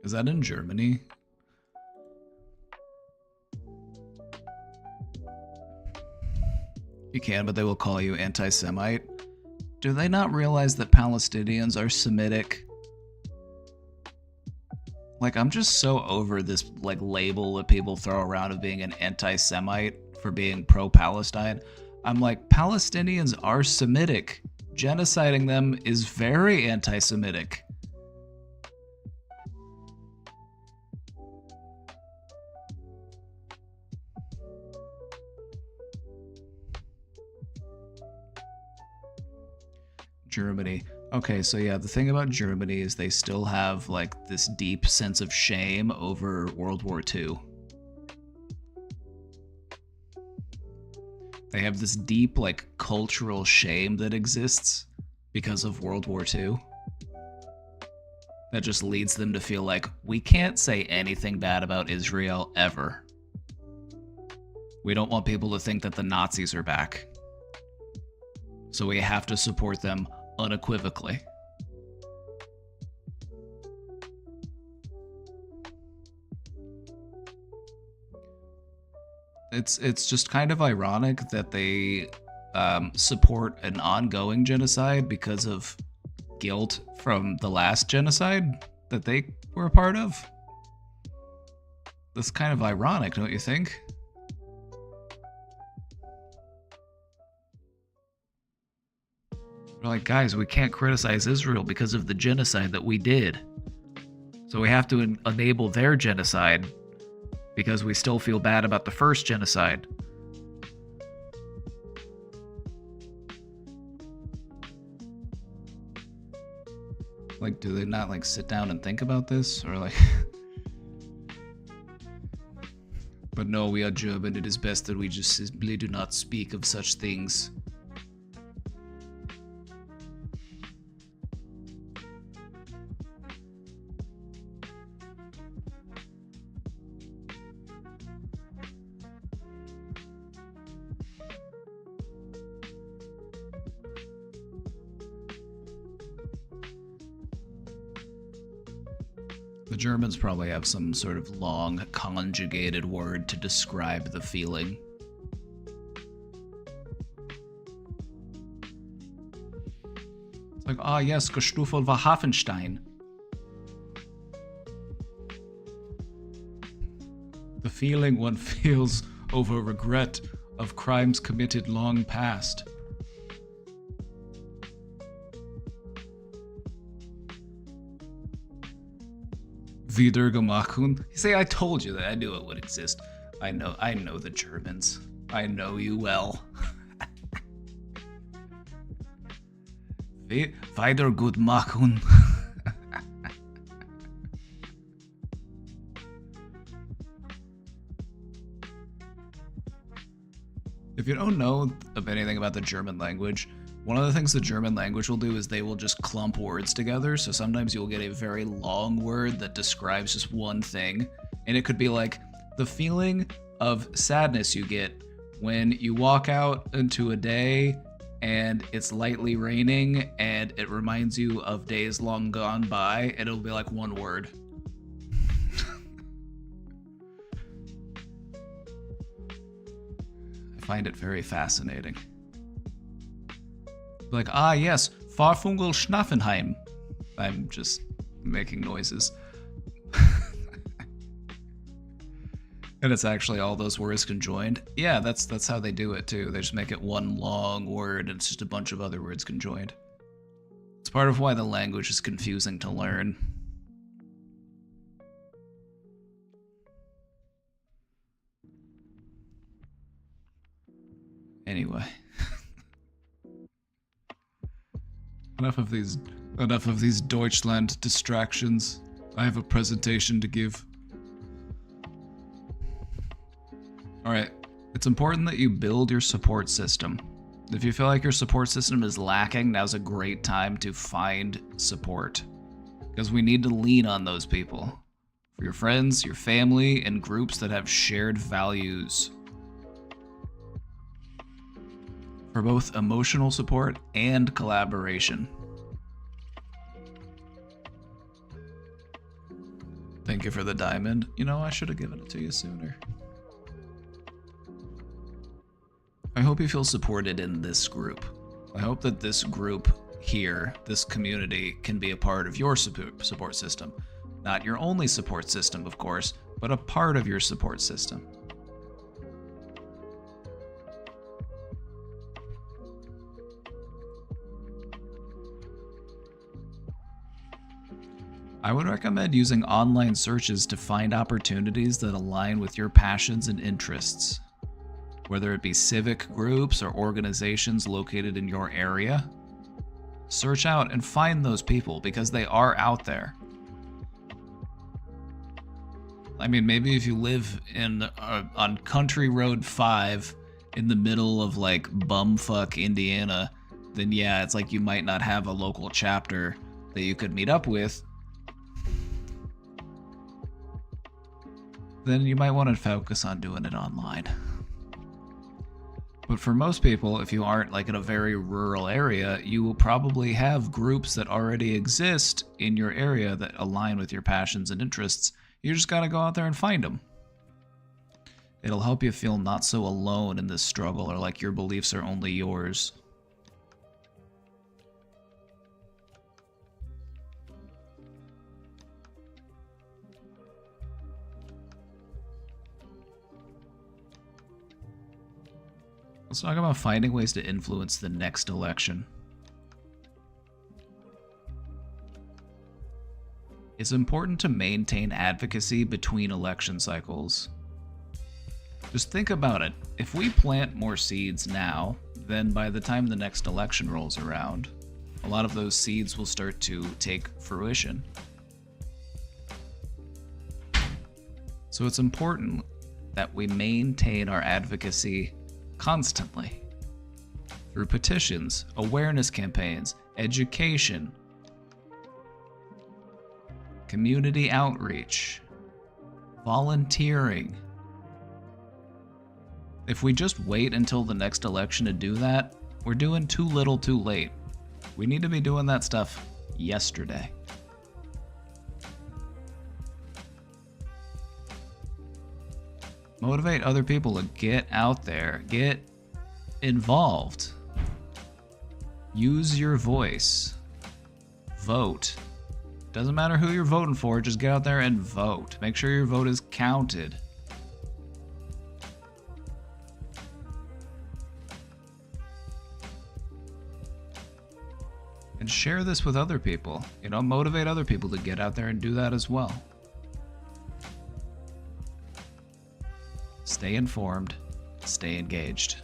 Is that in Germany? You can, but they will call you anti-Semite. Do they not realize that Palestinians are Semitic? Like, I'm just so over this, like, label that people throw around of being an anti-Semite for being pro-Palestine. I'm like, Palestinians are Semitic. Genociding them is very anti-Semitic. Germany. Okay, so yeah, the thing about Germany is they still have, like, this deep sense of shame over World War II. They have this deep, like, cultural shame that exists because of World War II. That just leads them to feel like, we can't say anything bad about Israel ever. We don't want people to think that the Nazis are back. So we have to support them unequivocally. It's just kind of ironic that they support an ongoing genocide because of guilt from the last genocide that they were a part of. That's kind of ironic, don't you think? We're like, guys, we can't criticize Israel because of the genocide that we did. So we have to enable their genocide because we still feel bad about the first genocide. Like, do they not, like, sit down and think about this? Or, like... But no, we are German. It is best that we just simply do not speak of such things. The Germans probably have some sort of long conjugated word to describe the feeling. It's like, ah yes, Gestufel war Hafenstein. The feeling one feels over regret of crimes committed long past. Wiedergemacht. See, I told you that. I knew it would exist. I know the Germans. I know you well. Wiedergutmachung. If you don't know of anything about the German language, one of the things the German language will do is they will just clump words together. So sometimes you'll get a very long word that describes just one thing. And it could be like the feeling of sadness you get when you walk out into a day and it's lightly raining and it reminds you of days long gone by, and it'll be like one word. I find it very fascinating. Like, ah yes, Farfungel Schnaffenheim. I'm just making noises. And it's actually all those words conjoined. Yeah, that's how they do it too. They just make it one long word and it's just a bunch of other words conjoined. It's part of why the language is confusing to learn. Anyway. Enough of these Deutschland distractions. I have a presentation to give. Alright, it's important that you build your support system. If you feel like your support system is lacking, now's a great time to find support. Because we need to lean on those people. For your friends, your family, and groups that have shared values. For both emotional support and collaboration. Thank you for the diamond. You know, I should have given it to you sooner. I hope you feel supported in this group. I hope that this group here, this community, can be a part of your support system. Not your only support system, of course, but a part of your support system. I would recommend using online searches to find opportunities that align with your passions and interests. Whether it be civic groups or organizations located in your area, search out and find those people because they are out there. I mean, maybe if you live on Country Road 5 in the middle of like bumfuck Indiana, then yeah, it's like you might not have a local chapter that you could meet up with. Then you might want to focus on doing it online. But for most people, if you aren't like in a very rural area, you will probably have groups that already exist in your area that align with your passions and interests. You just gotta go out there and find them. It'll help you feel not so alone in this struggle or like your beliefs are only yours. Let's talk about finding ways to influence the next election. It's important to maintain advocacy between election cycles. Just think about it. If we plant more seeds now, then by the time the next election rolls around, a lot of those seeds will start to take fruition. So it's important that we maintain our advocacy constantly through petitions, awareness campaigns, education, community outreach, volunteering. If we just wait until the next election to do that, we're doing too little too late. We need to be doing that stuff yesterday. Motivate other people to get out there, get involved. Use your voice. Vote. Doesn't matter who you're voting for, just get out there and vote. Make sure your vote is counted. And share this with other people. You know, motivate other people to get out there and do that as well. Stay informed, stay engaged.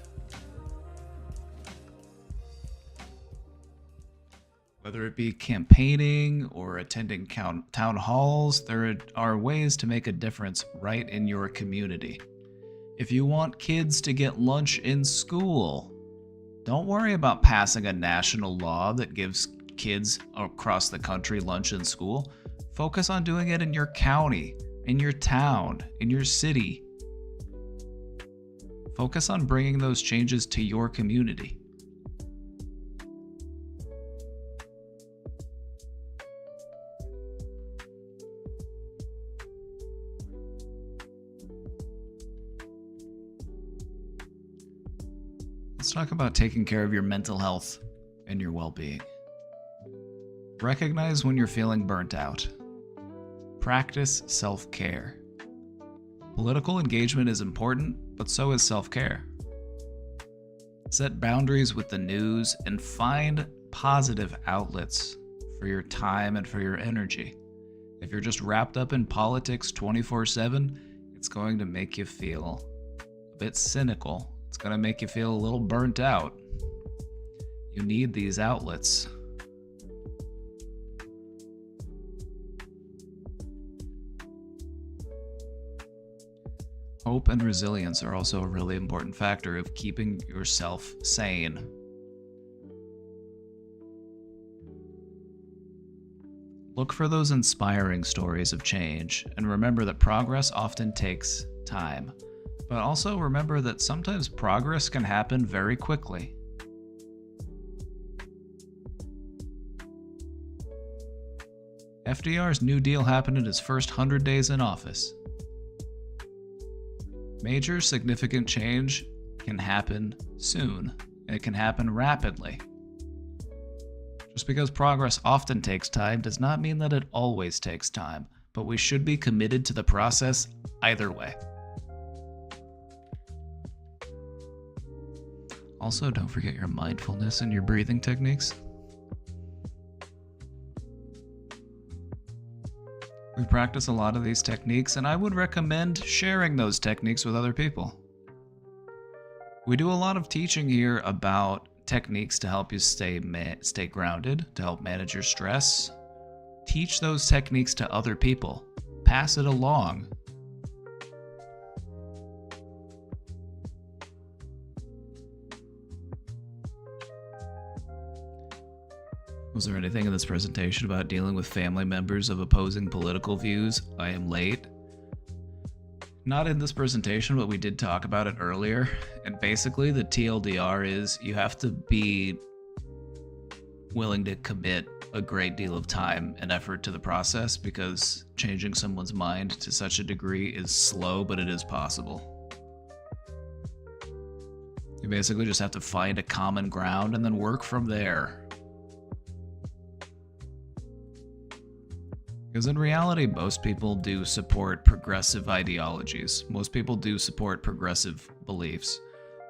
Whether it be campaigning or attending town halls, there are ways to make a difference right in your community. If you want kids to get lunch in school, don't worry about passing a national law that gives kids across the country lunch in school. Focus on doing it in your county, in your town, in your city. Focus on bringing those changes to your community. Let's talk about taking care of your mental health and your well-being. Recognize when you're feeling burnt out. Practice self-care. Political engagement is important, but so is self-care. Set boundaries with the news and find positive outlets for your time and for your energy. If you're just wrapped up in politics 24/7, it's going to make you feel a bit cynical It's going to make you feel a little burnt out. You need these outlets. Hope and resilience are also a really important factor of keeping yourself sane. Look for those inspiring stories of change, and remember that progress often takes time. But also remember that sometimes progress can happen very quickly. FDR's New Deal happened in his first 100 days in office. Major significant change can happen soon, and it can happen rapidly. Just because progress often takes time does not mean that it always takes time, but we should be committed to the process either way. Also, don't forget your mindfulness and your breathing techniques. We practice a lot of these techniques, and I would recommend sharing those techniques with other people. We do a lot of teaching here about techniques to help you stay grounded, to help manage your stress. Teach those techniques to other people. Pass it along. Was there anything in this presentation about dealing with family members of opposing political views? I am late. Not in this presentation, but we did talk about it earlier. And basically the TLDR is you have to be willing to commit a great deal of time and effort to the process, because changing someone's mind to such a degree is slow, but it is possible. You basically just have to find a common ground and then work from there. Because in reality, most people do support progressive ideologies. Most people do support progressive beliefs.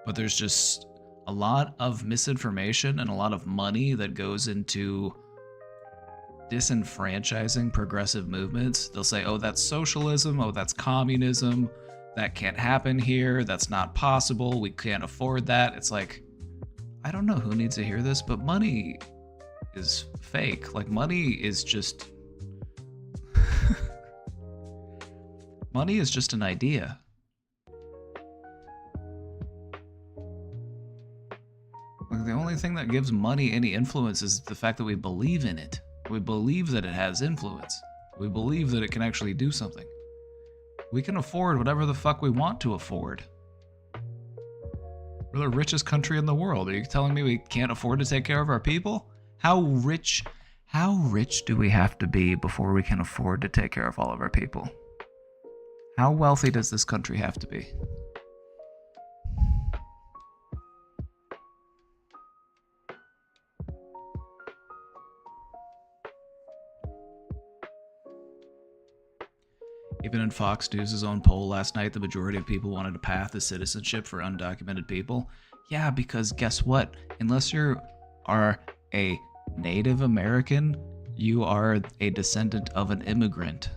But there's just a lot of misinformation and a lot of money that goes into disenfranchising progressive movements. They'll say, oh, that's socialism. Oh, that's communism. That can't happen here. That's not possible. We can't afford that. It's like, I don't know who needs to hear this, but money is fake. Like, money is just... Money is just an idea. Like, the only thing that gives money any influence is the fact that we believe in it. We believe that it has influence. We believe that it can actually do something. We can afford whatever the fuck we want to afford. We're the richest country in the world. Are you telling me we can't afford to take care of our people? How rich do we have to be before we can afford to take care of all of our people? How wealthy does this country have to be? Even in Fox News' own poll last night, the majority of people wanted a path to citizenship for undocumented people. Yeah, because guess what? Unless you are a Native American, you are a descendant of an immigrant.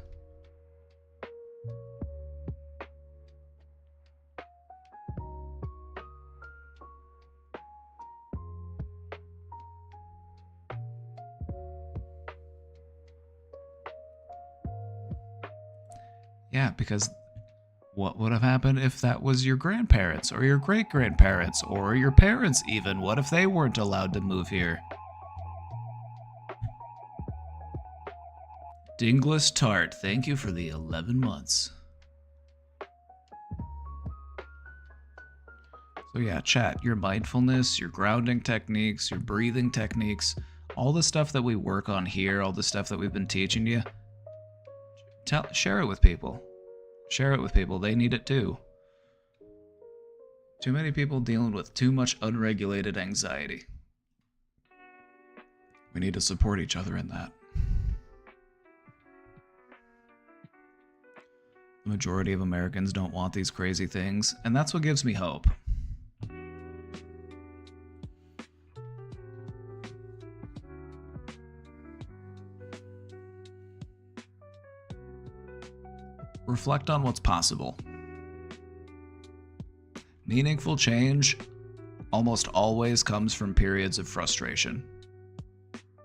Yeah, because what would have happened if that was your grandparents or your great-grandparents or your parents even? What if they weren't allowed to move here? Dingless Tart, thank you for the 11 months. So yeah, chat, your mindfulness, your grounding techniques, your breathing techniques, all the stuff that we work on here, all the stuff that we've been teaching you, share it with people. Share it with people. They need it too. Too many people dealing with too much unregulated anxiety. We need to support each other in that. The majority of Americans don't want these crazy things, and that's what gives me hope. Reflect on what's possible. Meaningful change almost always comes from periods of frustration.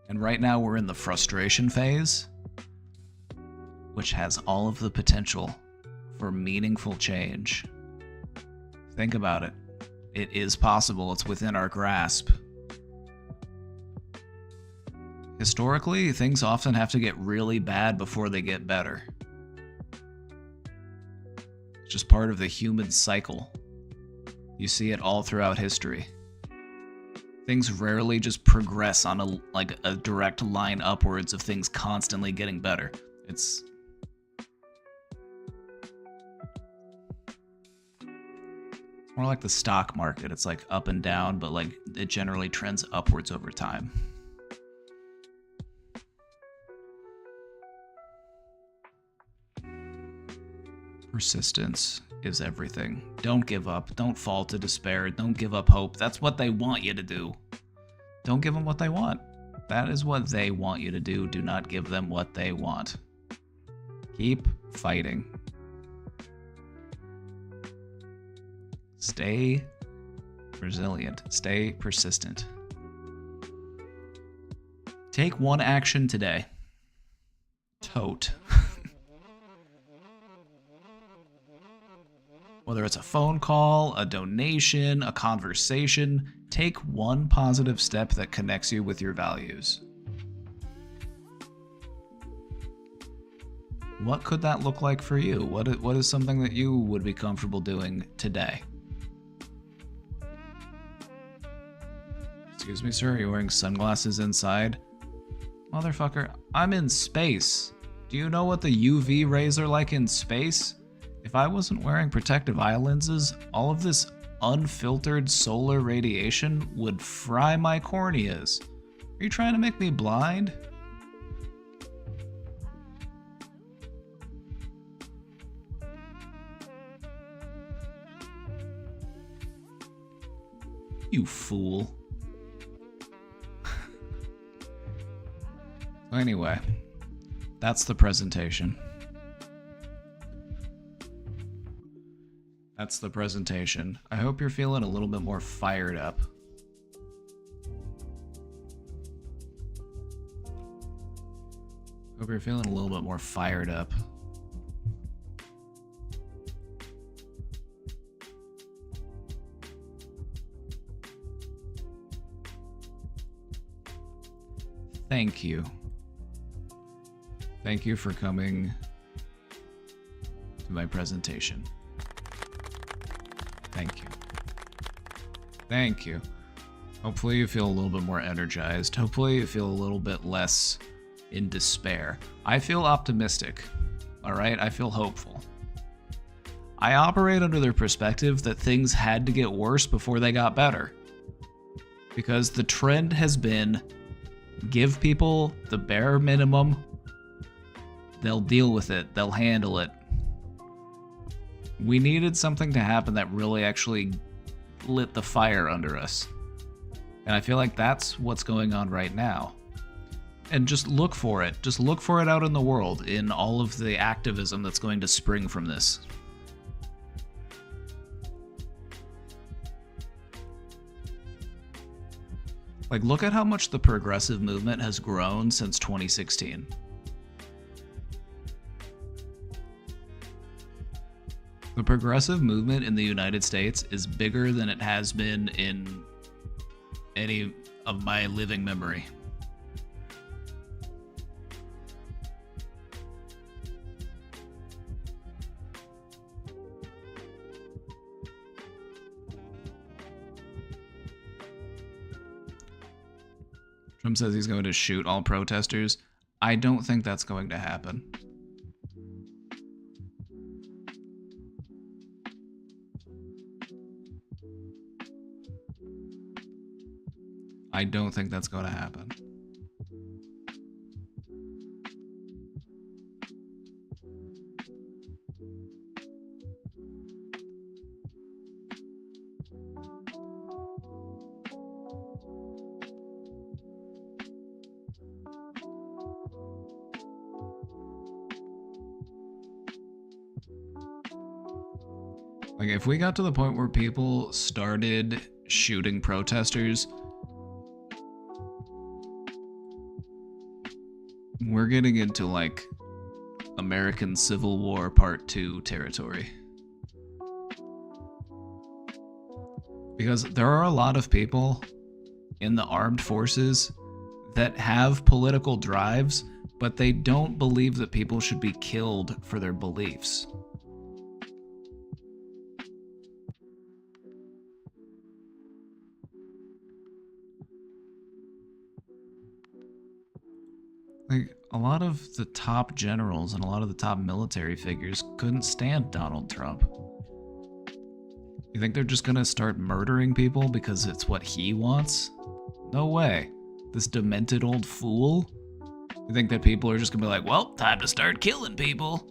And right now we're in the frustration phase, which has all of the potential for meaningful change. Think about it. It is possible. It's within our grasp. Historically, things often have to get really bad before they get better. It's just part of the human cycle. You see it all throughout history. Things rarely just progress on a direct line upwards of things constantly getting better. It's more like the stock market. It's like up and down, but like it generally trends upwards over time. Persistence is everything. Don't give up. Don't fall to despair. Don't give up hope. That's what they want you to do. Don't give them what they want. That is what they want you to do. Do not give them what they want. Keep fighting. Stay resilient. Stay persistent. Take one action today. Tote. Whether it's a phone call, a donation, a conversation, take one positive step that connects you with your values. What could that look like for you? What is something that you would be comfortable doing today? Excuse me, sir, are you wearing sunglasses inside? Motherfucker, I'm in space. Do you know what the UV rays are like in space? If I wasn't wearing protective eye lenses, all of this unfiltered solar radiation would fry my corneas. Are you trying to make me blind? You fool. Anyway, that's the presentation. That's the presentation. I hope you're feeling a little bit more fired up. Hope you're feeling a little bit more fired up. Thank you. Thank you for coming to my presentation. Thank you. Thank you. Hopefully you feel a little bit more energized. Hopefully you feel a little bit less in despair. I feel optimistic. All right? I feel hopeful. I operate under the perspective that things had to get worse before they got better. Because the trend has been give people the bare minimum. They'll deal with it. They'll handle it. We needed something to happen that really actually lit the fire under us. And I feel like that's what's going on right now. And just look for it. Just look for it out in the world, in all of the activism that's going to spring from this. Like, look at how much the progressive movement has grown since 2016. The progressive movement in the United States is bigger than it has been in any of my living memory. Trump says he's going to shoot all protesters. I don't think that's going to happen. I don't think that's going to happen. Like, if we got to the point where people started shooting protesters, we're getting into, like, American Civil War Part 2 territory. Because there are a lot of people in the armed forces that have political drives, but they don't believe that people should be killed for their beliefs. Like, a lot of the top generals and a lot of the top military figures couldn't stand Donald Trump. You think they're just gonna start murdering people because it's what he wants? No way. This demented old fool? You think that people are just gonna be like, well, time to start killing people?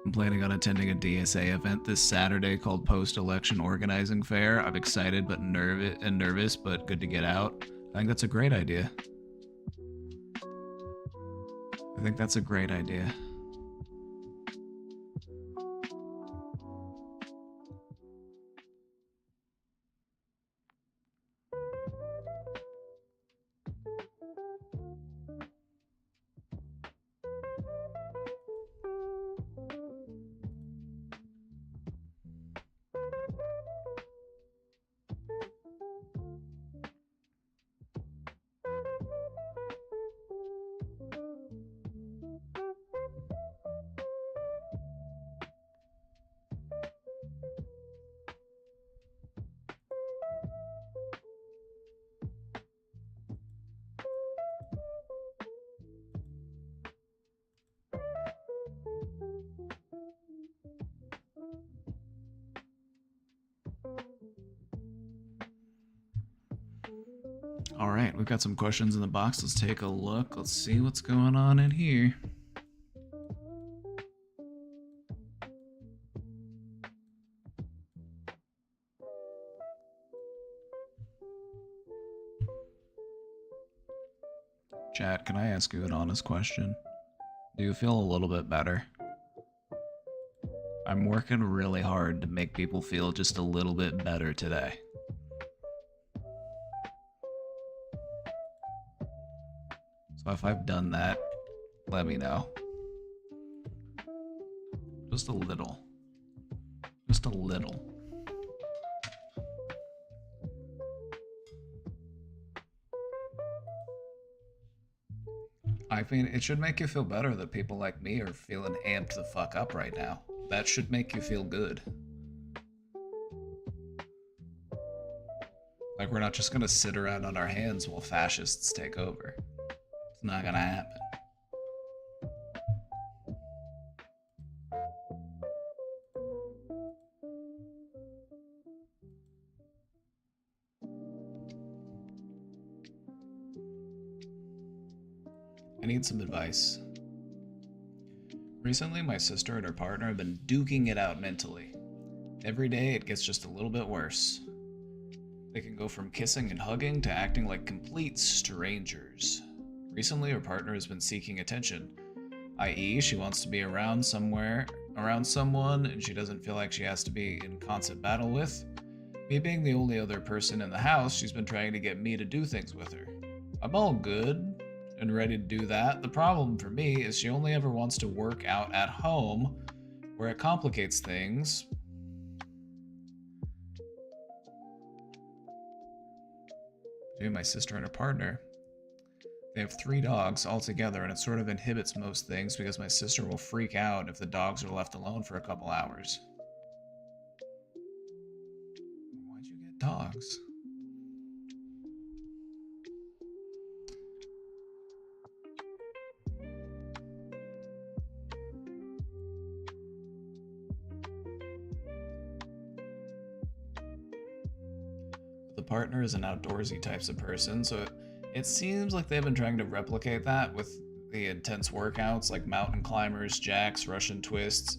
I'm planning on attending a DSA event this Saturday called Post-Election Organizing Fair. I'm excited but nervous, but good to get out. I think that's a great idea. I think that's a great idea. All right, we've got some questions in the box. Let's take a look. Let's see what's going on in here. Chat, can I ask you an honest question? Do you feel a little bit better? I'm working really hard to make people feel just a little bit better today. So if I've done that, let me know. Just a little. Just a little. I mean, it should make you feel better that people like me are feeling amped the fuck up right now. That should make you feel good. Like, we're not just gonna sit around on our hands while fascists take over. It's not gonna happen. I need some advice. Recently, my sister and her partner have been duking it out mentally. Every day, it gets just a little bit worse. They can go from kissing and hugging to acting like complete strangers. Recently, her partner has been seeking attention, i.e., she wants to be around someone, and she doesn't feel like she has to be in constant battle with. Me being the only other person in the house, she's been trying to get me to do things with her. I'm all good and ready to do that. The problem for me is she only ever wants to work out at home, where it complicates things. Between my sister and her partner, they have 3 dogs altogether, and it sort of inhibits most things because my sister will freak out if the dogs are left alone for a couple hours. Why'd you get dogs? The partner is an outdoorsy types of person, so it seems like they've been trying to replicate that with the intense workouts like mountain climbers, jacks, Russian twists.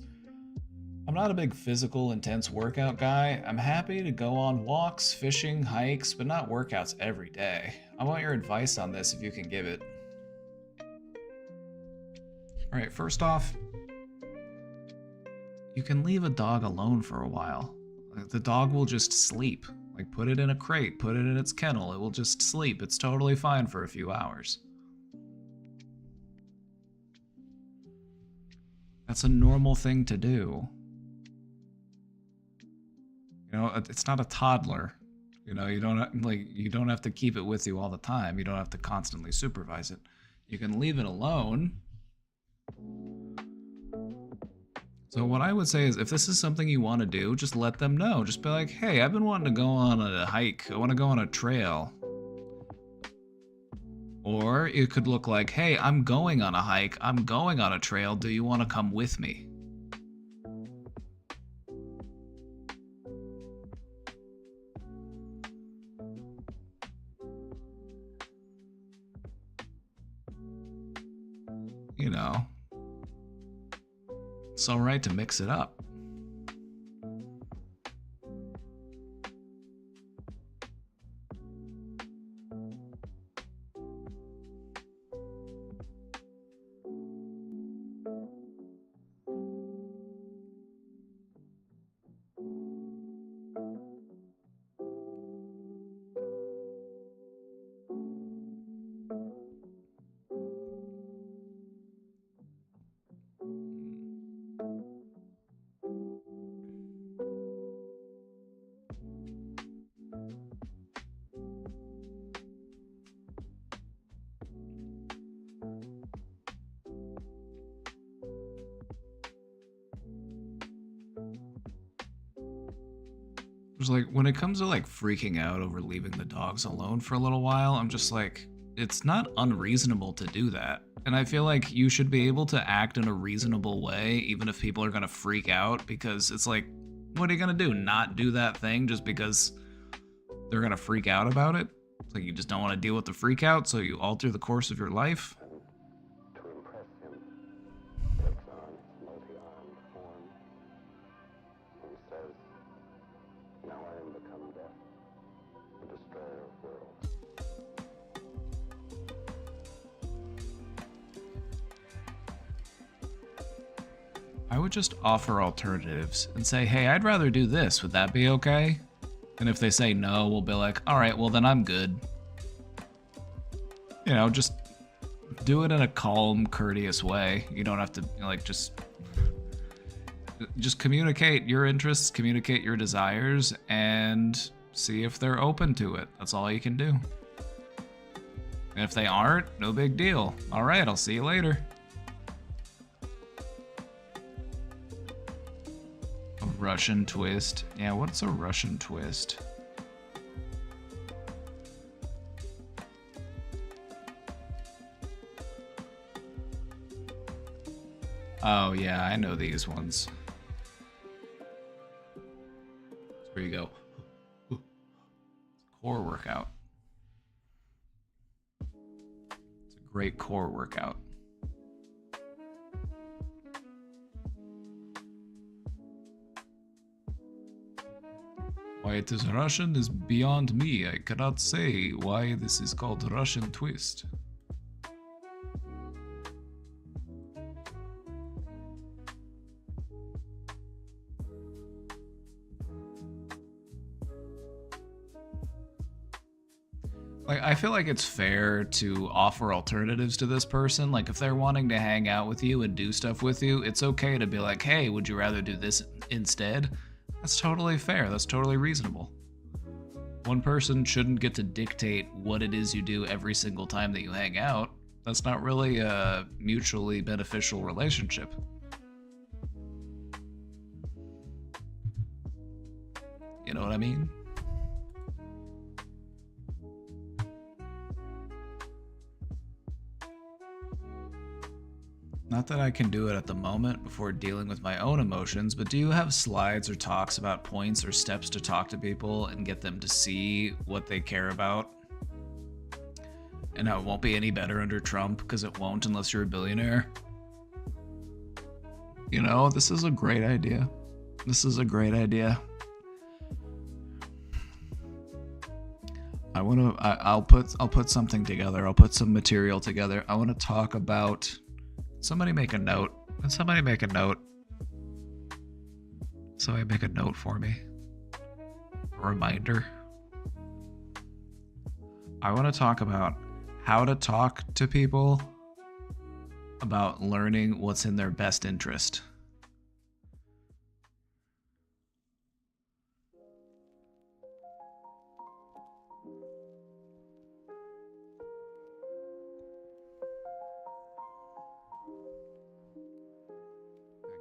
I'm not a big physical, intense workout guy. I'm happy to go on walks, fishing, hikes, but not workouts every day. I want your advice on this if you can give it. Alright, first off, you can leave a dog alone for a while. The dog will just sleep. Like, put it in a crate, put it in its kennel, it will just sleep. It's totally fine for a few hours. That's a normal thing to do. You know, it's not a toddler. You know, you don't have to keep it with you all the time. You don't have to constantly supervise it. You can leave it alone. So what I would say is, if this is something you want to do, just let them know. Just be like, hey, I've been wanting to go on a hike. I want to go on a trail. Or it could look like, hey, I'm going on a hike. I'm going on a trail. Do you want to come with me? You know, it's all right to mix it up. There's like, when it comes to like freaking out over leaving the dogs alone for a little while, I'm just like, it's not unreasonable to do that. And I feel like you should be able to act in a reasonable way, even if people are gonna freak out, because it's like, what are you gonna do? Not do that thing just because they're gonna freak out about it? It's like you just don't want to deal with the freak out, so you alter the course of your life? To impress him, takes on multi-armed form and says, now I am become death, the destroyer of worlds. I would just offer alternatives and say, hey, I'd rather do this. Would that be okay? And if they say no, we'll be like, all right, well then I'm good. You know, just do it in a calm, courteous way. You don't have to, like, just communicate your interests, communicate your desires, and see if they're open to it. That's all you can do. And if they aren't, no big deal. All right, I'll see you later. A Russian twist. Yeah, what's a Russian twist? Oh yeah, I know these ones. There you go. Core workout. It's a great core workout. Why it is Russian is beyond me. I cannot say why this is called Russian twist. Like, I feel like it's fair to offer alternatives to this person. Like, if they're wanting to hang out with you and do stuff with you, it's okay to be like, hey, would you rather do this instead? That's totally fair. That's totally reasonable. One person shouldn't get to dictate what it is you do every single time that you hang out. That's not really a mutually beneficial relationship. You know what I mean? Not that I can do it at the moment before dealing with my own emotions, but do you have slides or talks about points or steps to talk to people and get them to see what they care about? And how it won't be any better under Trump, because it won't unless you're a billionaire. You know, this is a great idea. This is a great idea. I'll put something together. I'll put some material together. I want to talk about Somebody make a note. Can somebody make a note? Somebody make a note for me. A reminder. I want to talk about how to talk to people about learning what's in their best interest.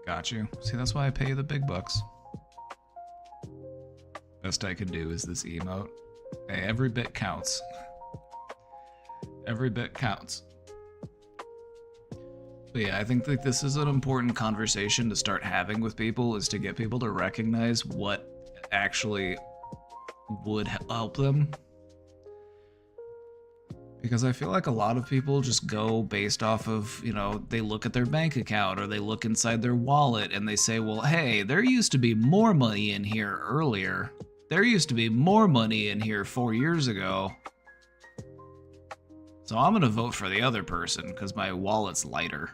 Got you. See, that's why I pay you the big bucks. Best I can do is this emote. Hey, every bit counts. Every bit counts. But yeah, I think that this is an important conversation to start having with people, is to get people to recognize what actually would help them. Because I feel like a lot of people just go based off of, you know, they look at their bank account or they look inside their wallet and they say, well, hey, there used to be more money in here earlier. There used to be more money in here 4 years ago. So I'm going to vote for the other person because my wallet's lighter.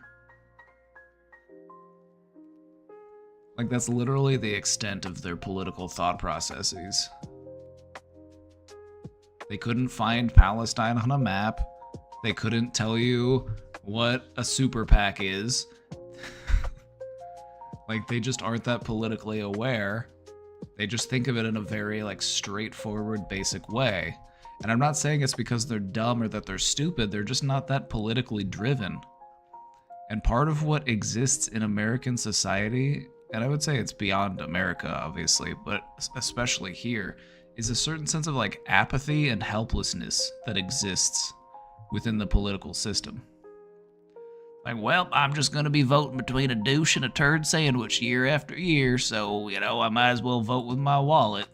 Like, that's literally the extent of their political thought processes. They couldn't find Palestine on a map. They couldn't tell you what a super PAC is. Like, they just aren't that politically aware. They just think of it in a very, like, straightforward, basic way. And I'm not saying it's because they're dumb or that they're stupid. They're just not that politically driven. And part of what exists in American society, and I would say it's beyond America, obviously, but especially here, is a certain sense of like apathy and helplessness that exists within the political system. Like, well, I'm just gonna be voting between a douche and a turd sandwich year after year, so, you know, I might as well vote with my wallet.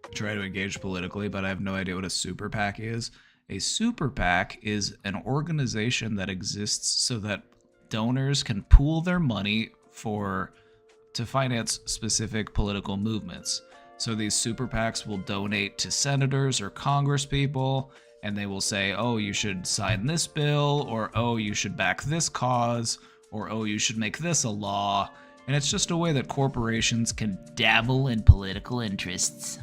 I try to engage politically, but I have no idea what a super PAC is. A super PAC is an organization that exists so that donors can pool their money to finance specific political movements. So these super PACs will donate to senators or congresspeople, and they will say, oh, you should sign this bill, or oh, you should back this cause, or oh, you should make this a law. And it's just a way that corporations can dabble in political interests.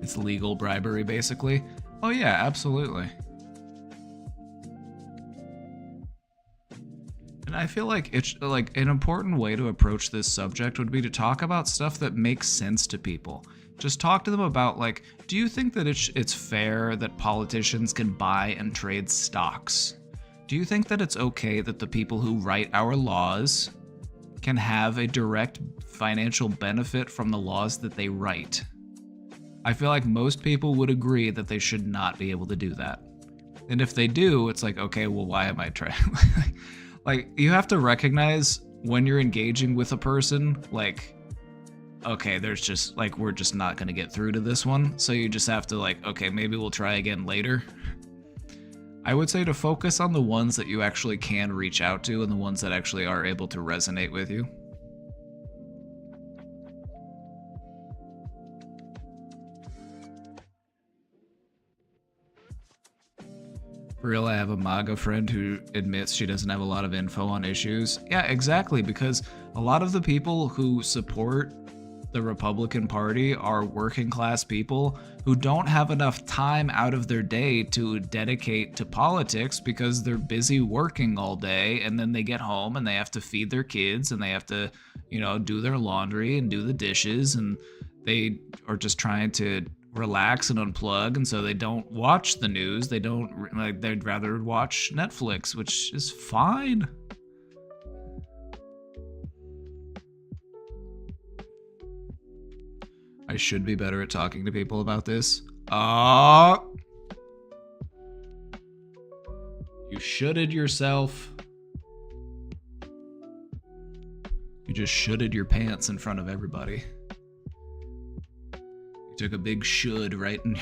It's legal bribery, basically. Oh yeah, absolutely. And I feel like it's like an important way to approach this subject would be to talk about stuff that makes sense to people. Just talk to them about, like, do you think that it's fair that politicians can buy and trade stocks? Do you think that it's okay that the people who write our laws can have a direct financial benefit from the laws that they write? I feel like most people would agree that they should not be able to do that. And if they do, it's like, okay, well, why am I trying? Like, you have to recognize when you're engaging with a person, like, okay, there's just, like, we're just not going to get through to this one. So you just have to, like, okay, maybe we'll try again later. I would say to focus on the ones that you actually can reach out to and the ones that actually are able to resonate with you. For real, I have a MAGA friend who admits she doesn't have a lot of info on issues. Yeah, exactly, because a lot of the people who support the Republican Party are working class people who don't have enough time out of their day to dedicate to politics because they're busy working all day, and then they get home and they have to feed their kids and they have to, you know, do their laundry and do the dishes, and they are just trying to relax and unplug, and so they don't watch the news. They don't, like, they'd rather watch Netflix, which is fine. I should be better at talking to people about this. You shoulded yourself. You just shoulded your pants in front of everybody. Took a big should right in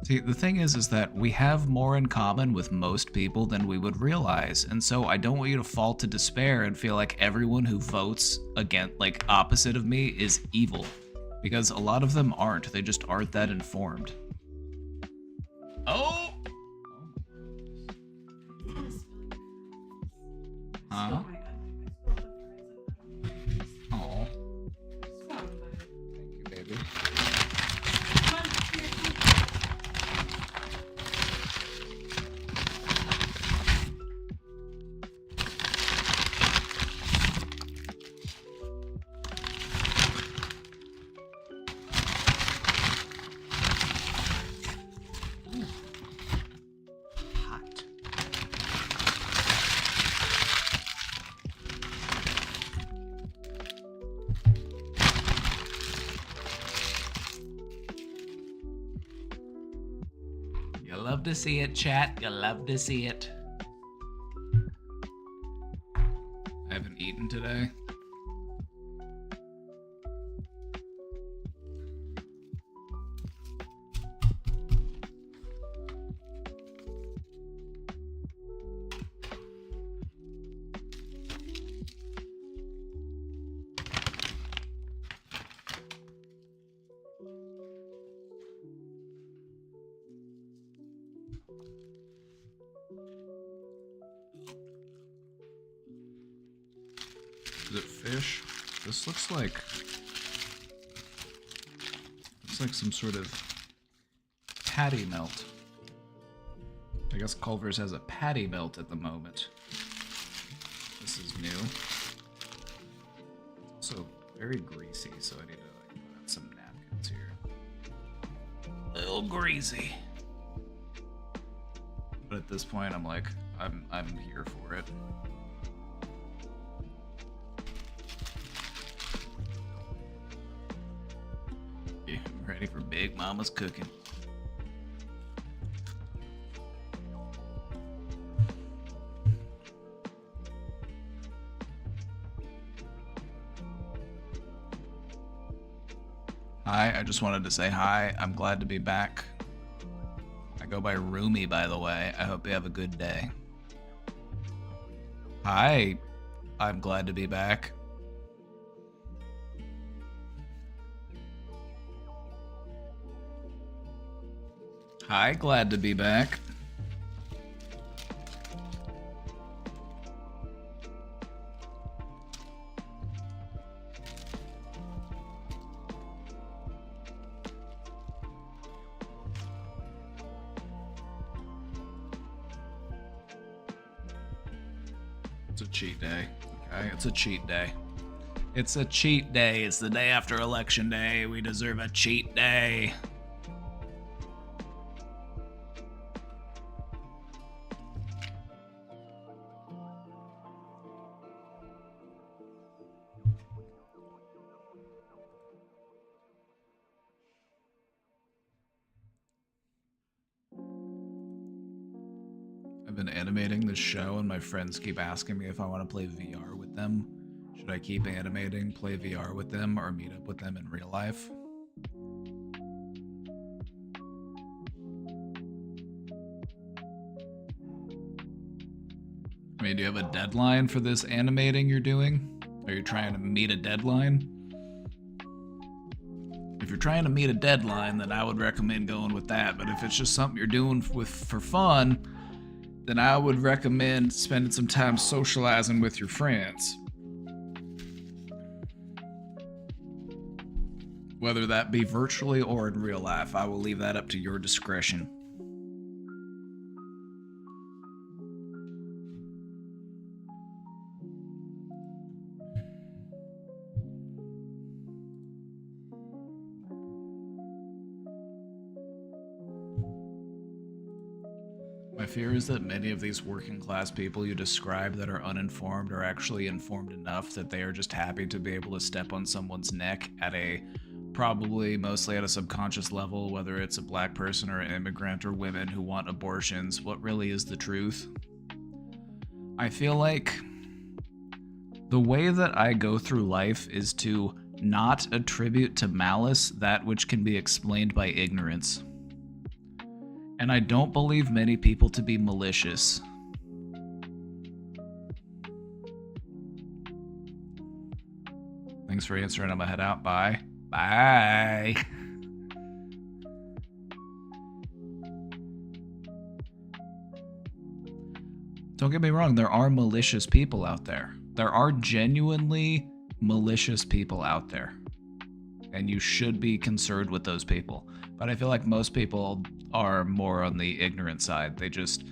See, the thing is that we have more in common with most people than we would realize, and so I don't want you to fall to despair and feel like everyone who votes like opposite of me is evil, because a lot of them aren't. They just aren't that informed. Oh! Huh? Oh. Thank you, baby. Hot. You love to see it, chat. You love to see it. I haven't eaten today. Is it fish? This looks like some sort of patty melt. I guess Culver's has a patty melt at the moment. This is new. It's also very greasy, so I need to like put out some napkins here. A little greasy. But at this point I'm like, I'm here for it. Ready for Big Mama's cooking. Hi, I just wanted to say hi. I'm glad to be back. I go by Roomy, by the way. I hope you have a good day. Hi, I'm glad to be back. Hi, glad to be back. It's a cheat day. Okay, it's a cheat day. It's a cheat day. It's the day after Election Day. We deserve a cheat day. I've been animating this show and my friends keep asking me if I want to play VR with them. Should I keep animating, play VR with them, or meet up with them in real life? I mean, do you have a deadline for this animating you're doing? Are you trying to meet a deadline? If you're trying to meet a deadline, then I would recommend going with that. But if it's just something you're doing for fun, then I would recommend spending some time socializing with your friends. Whether that be virtually or in real life, I will leave that up to your discretion. My fear is that many of these working class people you describe that are uninformed are actually informed enough that they are just happy to be able to step on someone's neck at a probably mostly at a subconscious level, whether it's a black person or an immigrant or women who want abortions. What really is the truth? I feel like the way that I go through life is to not attribute to malice that which can be explained by ignorance. And I don't believe many people to be malicious. Thanks for answering. I'm gonna head out. Bye. Bye. Don't get me wrong, there are malicious people out there. There are genuinely malicious people out there. And you should be concerned with those people. But I feel like most people are more on the ignorant side. They just,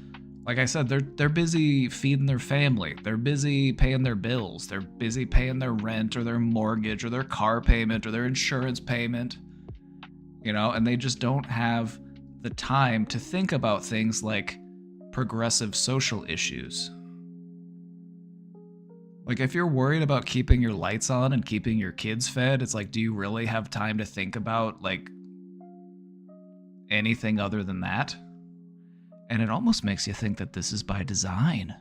like I said, they're busy feeding their family. They're busy paying their bills. They're busy paying their rent or their mortgage or their car payment or their insurance payment. You know, and they just don't have the time to think about things like progressive social issues. Like, if you're worried about keeping your lights on and keeping your kids fed, it's like, do you really have time to think about, like, anything other than that? And it almost makes you think that this is by design.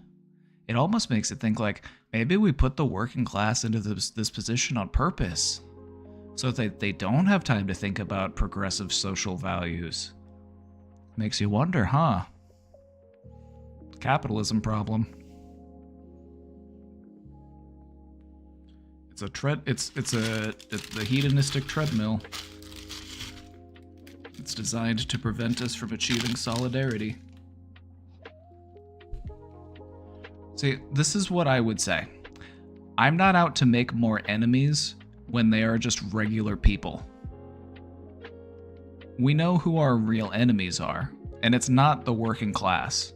It almost makes it think like, maybe we put the working class into this position on purpose, so that they don't have time to think about progressive social values. Makes you wonder, huh? Capitalism problem. It's the hedonistic treadmill. It's designed to prevent us from achieving solidarity. See, this is what I would say. I'm not out to make more enemies when they are just regular people. We know who our real enemies are, and it's not the working class.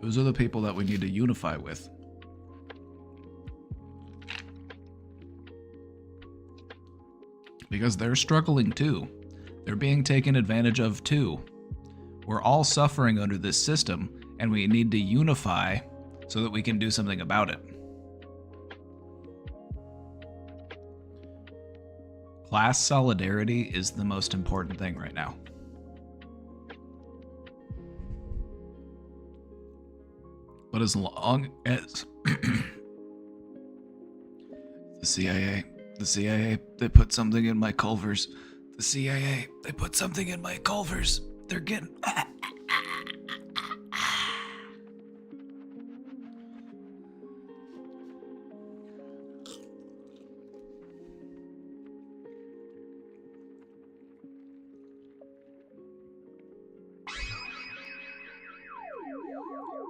Those are the people that we need to unify with. Because they're struggling too. They're being taken advantage of too. We're all suffering under this system, and we need to unify so that we can do something about it. Class solidarity is the most important thing right now. But as long as the CIA, they put something in my Culvers. The CIA, they put something in my Culvers. They're getting...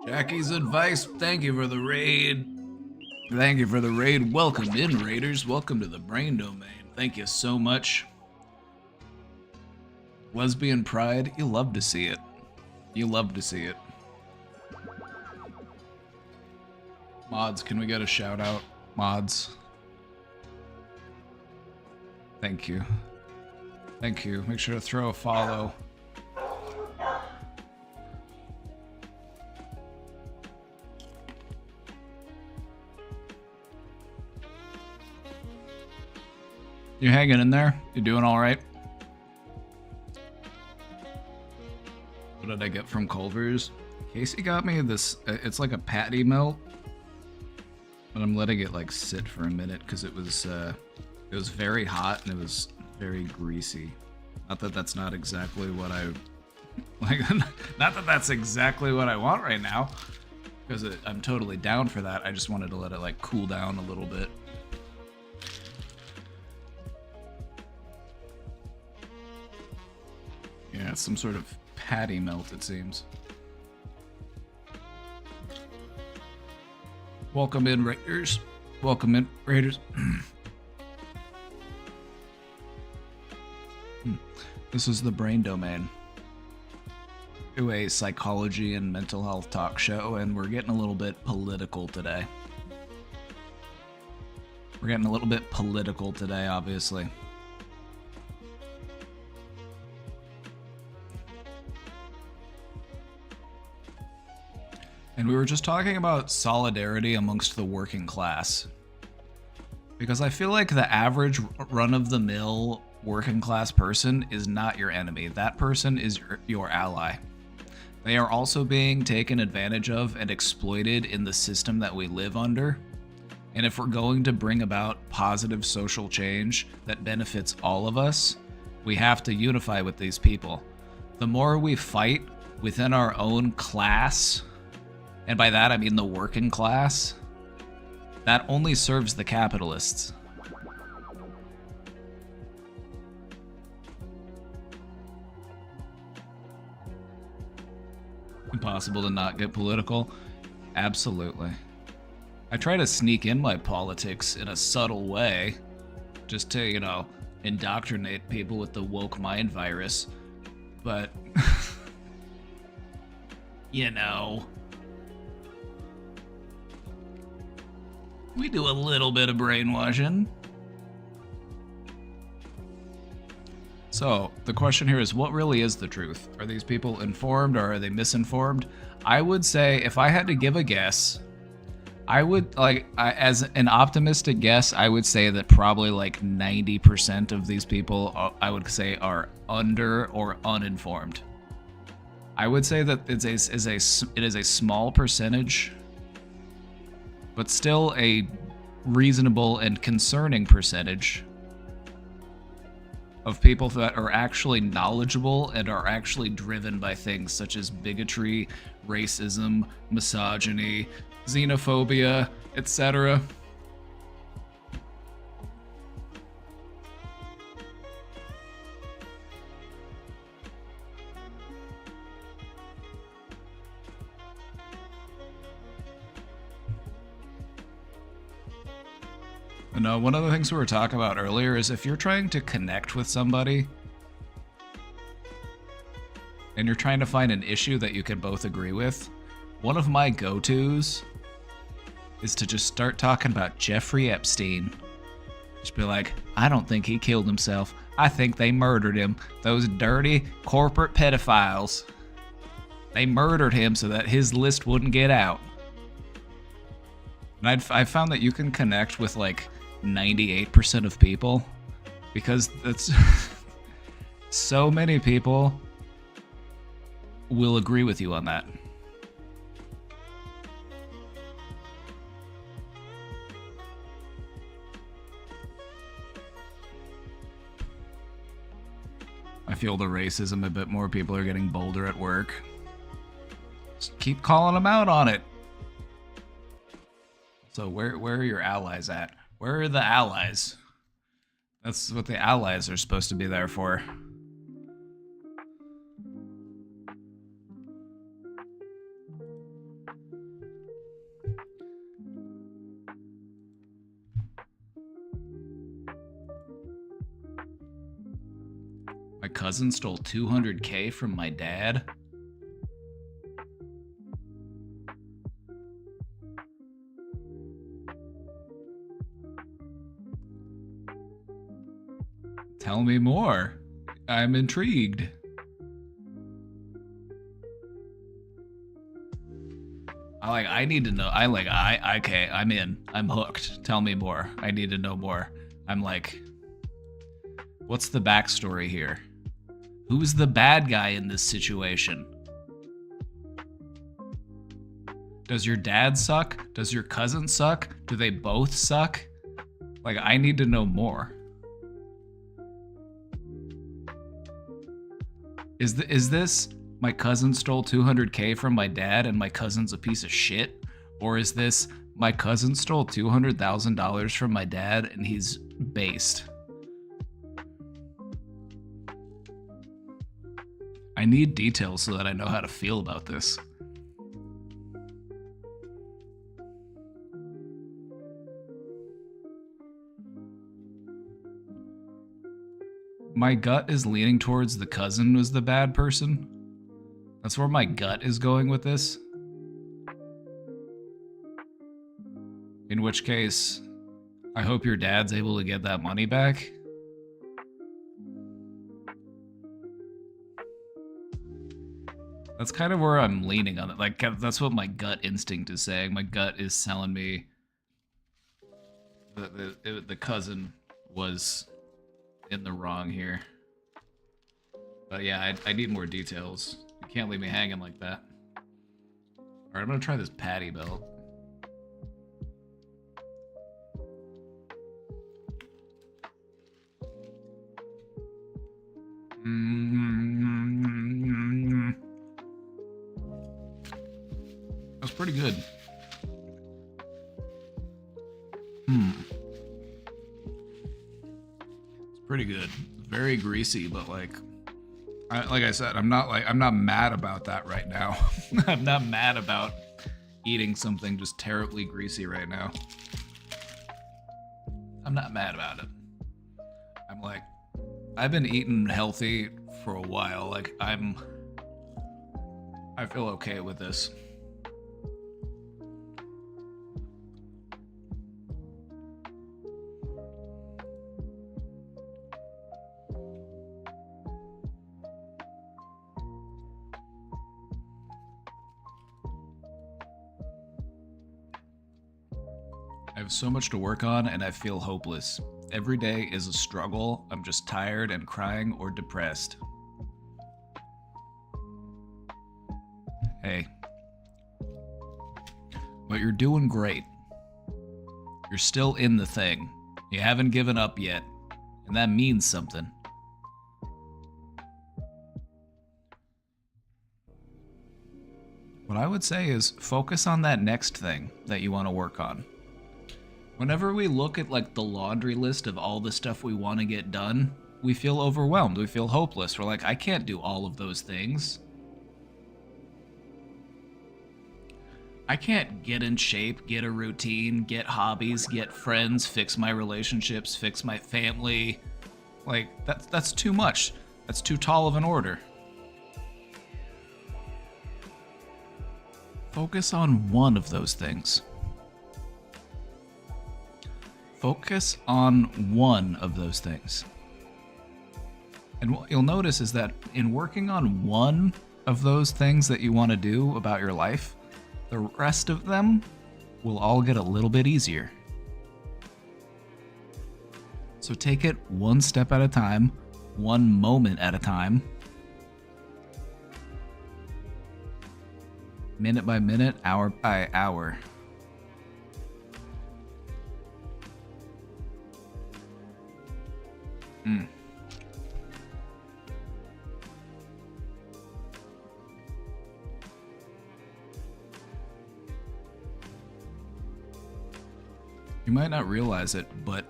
Jackie's advice. Thank you for the raid. Thank you for the raid. Welcome in, Raiders. Welcome to the Brain Domain. Thank you so much. Lesbian pride. You love to see it. You love to see it. Mods, can we get a shout out? Mods. Thank you. Thank you. Make sure to throw a follow. You hanging in there? You doing all right? What did I get from Culver's? Casey got me this, it's like a patty melt, but I'm letting it like sit for a minute because it was very hot and it was very greasy. Not that that's not exactly what I, like, not that that's exactly what I want right now, because I'm totally down for that. I just wanted to let it like cool down a little bit. Yeah, it's some sort of patty melt, it seems. Welcome in, Raiders. Welcome in, Raiders. This is the Brain Domain. Do a psychology and mental health talk show, and we're getting a little bit political today. We're getting a little bit political today, obviously. And we were just talking about solidarity amongst the working class. Because I feel like the average run-of-the-mill working class person is not your enemy. That person is your ally. They are also being taken advantage of and exploited in the system that we live under. And if we're going to bring about positive social change that benefits all of us, we have to unify with these people. The more we fight within our own class, and by that I mean the working class, that only serves the capitalists. Impossible to not get political? Absolutely. I try to sneak in my politics in a subtle way, just to, you know, indoctrinate people with the woke mind virus. But, you know, we do a little bit of brainwashing. So, the question here is, what really is the truth? Are these people informed or are they misinformed? I would say, if I had to give a guess, I would, as an optimistic guess, I would say that probably like 90% of these people, I would say, are under or uninformed. I would say that it is a small percentage, but still a reasonable and concerning percentage of people that are actually knowledgeable and are actually driven by things such as bigotry, racism, misogyny, xenophobia, etc. No, one of the things we were talking about earlier is if you're trying to connect with somebody and you're trying to find an issue that you can both agree with, one of my go-tos is to just start talking about Jeffrey Epstein. Just be like, I don't think he killed himself. I think they murdered him. Those dirty corporate pedophiles. They murdered him so that his list wouldn't get out. And I found that you can connect with like 98% of people, because that's so many people will agree with you on that. I feel the racism a bit more. People are getting bolder at work. Just keep calling them out on it. So where are your allies at? Where are the allies? That's what the allies are supposed to be there for. My cousin stole $200K from my dad. Tell me more. I'm intrigued. I need to know. Okay, I'm in. I'm hooked. Tell me more. I need to know more. I'm like, what's the backstory here? Who's the bad guy in this situation? Does your dad suck? Does your cousin suck? Do they both suck? Like, I need to know more. Is this my cousin stole $200K from my dad and my cousin's a piece of shit? Or is this my cousin stole $200,000 from my dad and he's based? I need details so that I know how to feel about this. My gut is leaning towards the cousin was the bad person. That's where my gut is going with this. In which case, I hope your dad's able to get that money back. That's kind of where I'm leaning on it. Like, that's what my gut instinct is saying. My gut is telling me the cousin was in the wrong here. But yeah, I need more details. You can't leave me hanging like that. Alright, I'm gonna try this patty belt. That's pretty good. It's pretty good. Very greasy, but like I said, I'm not mad about that right now. I'm not mad about eating something just terribly greasy right now. I'm not mad about it. I'm like, I've been eating healthy for a while. Like I feel okay with this. I have so much to work on and I feel hopeless. Every day is a struggle. I'm just tired and crying or depressed. Hey. But you're doing great. You're still in the thing. You haven't given up yet. And that means something. What I would say is focus on that next thing that you want to work on. Whenever we look at like the laundry list of all the stuff we want to get done, we feel overwhelmed. We feel hopeless. We're like, I can't do all of those things. I can't get in shape, get a routine, get hobbies, get friends, fix my relationships, fix my family. Like, that's too much. That's too tall of an order. Focus on one of those things. Focus on one of those things. And what you'll notice is that in working on one of those things that you want to do about your life, the rest of them will all get a little bit easier. So take it one step at a time, one moment at a time, minute by minute, hour by hour. You might not realize it, but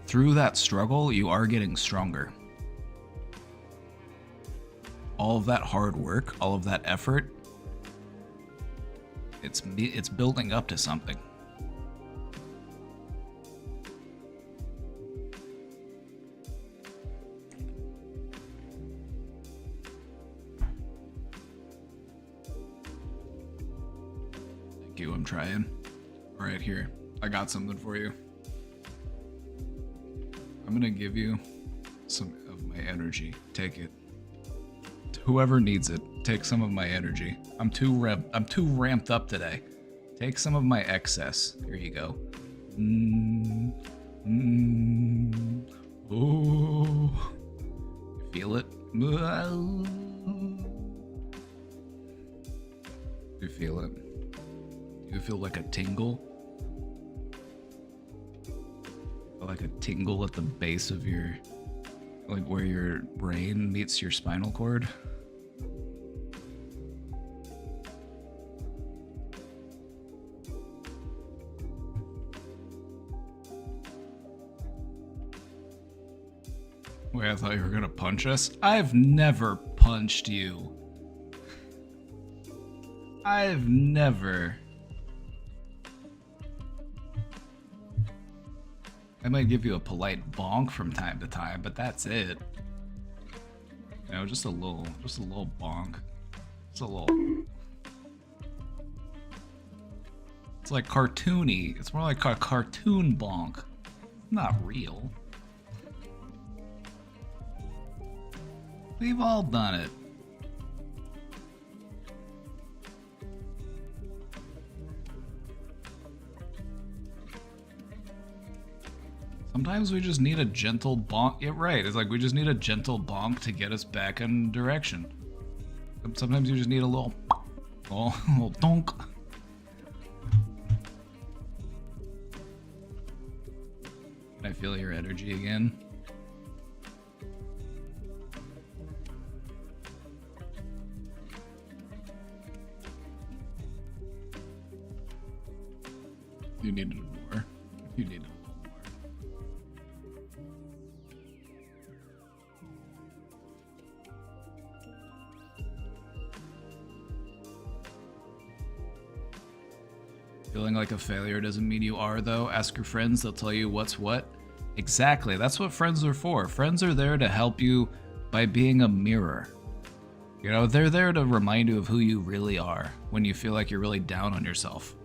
through that struggle, you are getting stronger. All of that hard work, all of that effort, it's building up to something. Thank you, I'm trying. All right, here. I got something for you. I'm gonna give you some of my energy. Take it. Whoever needs it, take some of my energy. I'm too ramped up today. Take some of my excess. Here you go. Oh. You feel it? You feel it? You feel like a tingle? Like a tingle at the base of your, like where your brain meets your spinal cord? Wait, I thought you were gonna punch us? I've never punched you. I've never. I might give you a polite bonk from time to time, but that's it. You know, just a little bonk. Just a little. It's like cartoony. It's more like a cartoon bonk. Not real. We've all done it. Sometimes we just need a gentle bonk. Yeah, right. It's like we just need a gentle bonk to get us back in direction. Sometimes you just need a little donk. Can I feel your energy again? needed more. If you needed more. Feeling like a failure doesn't mean you are, though. Ask your friends, they'll tell you what's what. Exactly, that's what friends are for. Friends are there to help you by being a mirror. You know, they're there to remind you of who you really are when you feel like you're really down on yourself.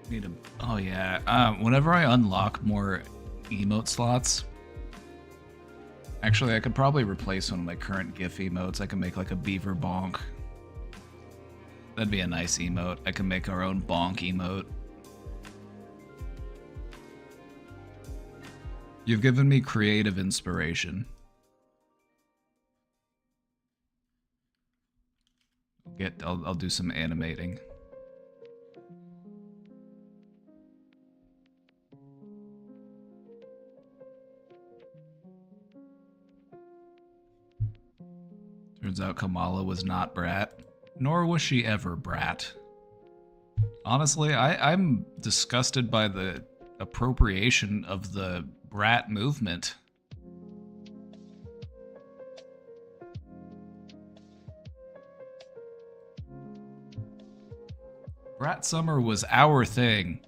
Need a, oh yeah, whenever I unlock more emote slots, actually I could probably replace one of my current GIF emotes. I can make like a beaver bonk. That'd be a nice emote. I can make our own bonk emote. You've given me creative inspiration. I'll do some animating. Turns out Kamala was not Brat, nor was she ever Brat. Honestly, I'm disgusted by the appropriation of the Brat movement. Brat Summer was our thing,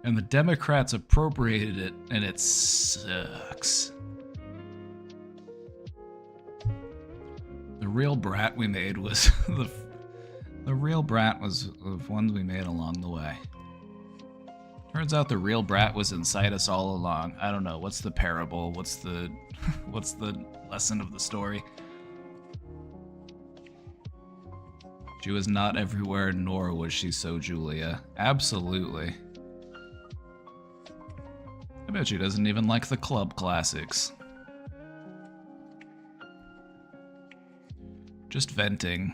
and the Democrats appropriated it, and it sucks. The real Brat we made was the real Brat was the ones we made along the way. Turns out the real Brat was inside us all along. I don't know, what's the parable? What's the what's the lesson of the story? She was not everywhere, nor was she so Julia. Absolutely. I bet she doesn't even like the club classics. Just venting.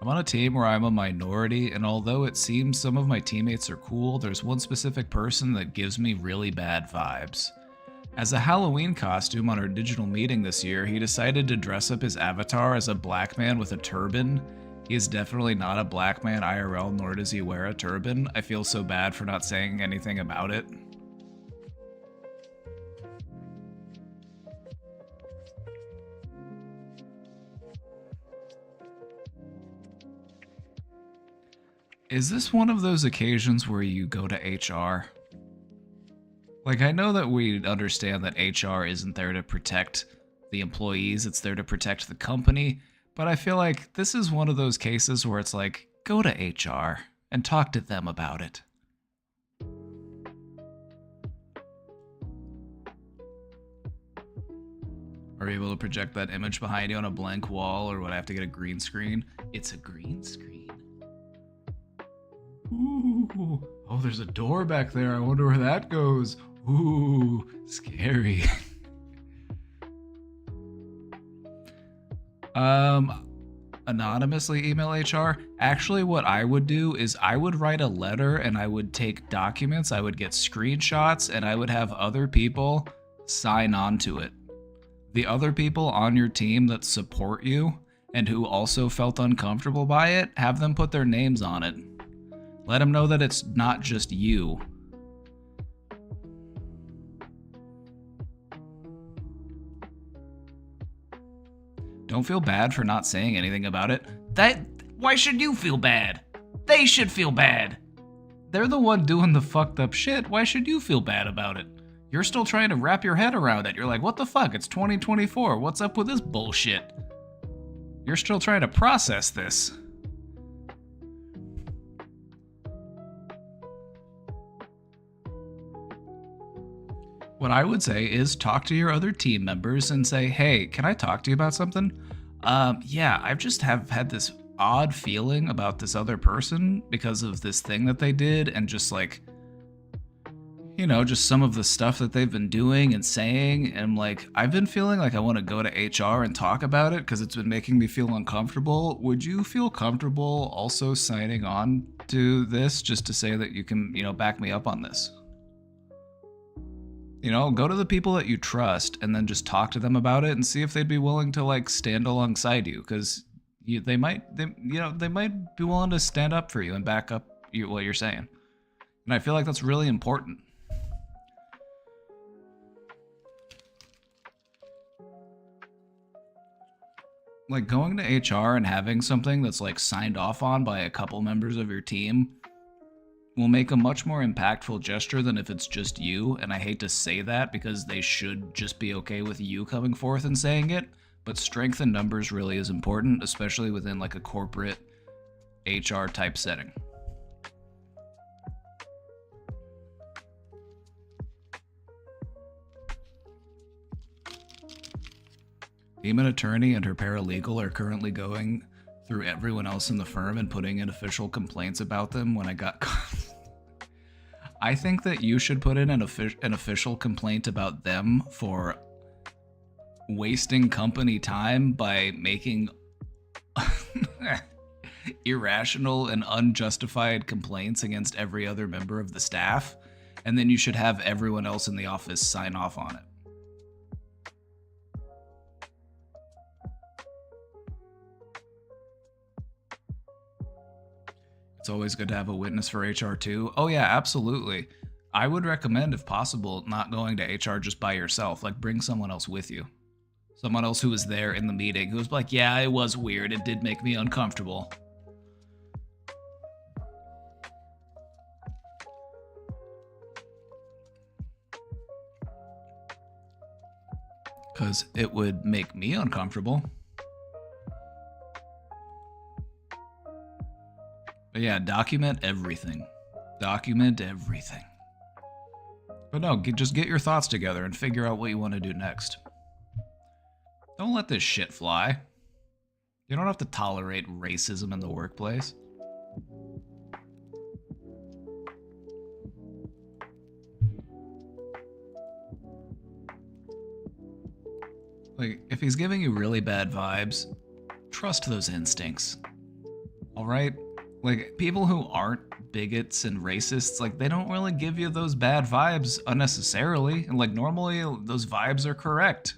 I'm on a team where I'm a minority, and although it seems some of my teammates are cool, there's one specific person that gives me really bad vibes. As a Halloween costume on our digital meeting this year, he decided to dress up his avatar as a black man with a turban. He is definitely not a black man IRL, nor does he wear a turban. I feel so bad for not saying anything about it. Is this one of those occasions where you go to HR? Like, I know that we understand that HR isn't there to protect the employees, it's there to protect the company, but I feel like this is one of those cases where it's like, go to HR and talk to them about it. Are you able to project that image behind you on a blank wall, or would I have to get a green screen? It's a green screen. Ooh. Oh, there's a door back there. I wonder where that goes. Ooh, scary. Anonymously email HR. Actually, what I would do is I would write a letter and I would take documents, I would get screenshots, and I would have other people sign on to it. The other people on your team that support you and who also felt uncomfortable by it, have them put their names on it. Let them know that it's not just you. Don't feel bad for not saying anything about it. Why should you feel bad? They should feel bad. They're the one doing the fucked up shit. Why should you feel bad about it? You're still trying to wrap your head around it. You're like, what the fuck? It's 2024. What's up with this bullshit? You're still trying to process this. What I would say is talk to your other team members and say, hey, can I talk to you about something? Yeah, I've just had this odd feeling about this other person because of this thing that they did, and just like, you know, just some of the stuff that they've been doing and saying. And like, I've been feeling like I want to go to HR and talk about it because it's been making me feel uncomfortable. Would you feel comfortable also signing on to this just to say that you can, you know, back me up on this? You know, go to the people that you trust and then just talk to them about it and see if they'd be willing to like stand alongside you, because they might be willing to stand up for you and back up what you're saying. And I feel like that's really important. Like going to HR and having something that's like signed off on by a couple members of your team will make a much more impactful gesture than if it's just you. And I hate to say that because they should just be okay with you coming forth and saying it, but strength in numbers really is important, especially within like a corporate HR type setting. Being an attorney and her paralegal are currently going through everyone else in the firm and putting in official complaints about them when I got caught. I think that you should put in an official complaint about them for wasting company time by making irrational and unjustified complaints against every other member of the staff, and then you should have everyone else in the office sign off on it. It's always good to have a witness for HR too. Oh yeah, absolutely. I would recommend, if possible, not going to HR just by yourself. Like, bring someone else with you. Someone else who was there in the meeting, who was like, yeah, it was weird. It did make me uncomfortable. Because it would make me uncomfortable. But yeah, document everything. Document everything. But no, just get your thoughts together and figure out what you want to do next. Don't let this shit fly. You don't have to tolerate racism in the workplace. Like, if he's giving you really bad vibes, trust those instincts. Alright? Like, people who aren't bigots and racists, like, they don't really give you those bad vibes unnecessarily. And, like, normally those vibes are correct.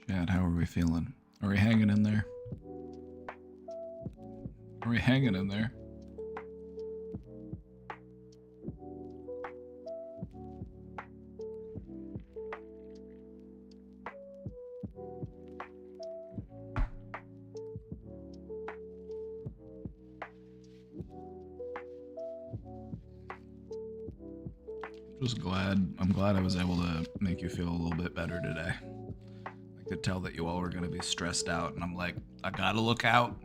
Chad, how are we feeling? Are we hanging in there? Are we hanging in there? I'm glad I was able to make you feel a little bit better today. I could tell that you all were going to be stressed out, and I'm like, I gotta look out.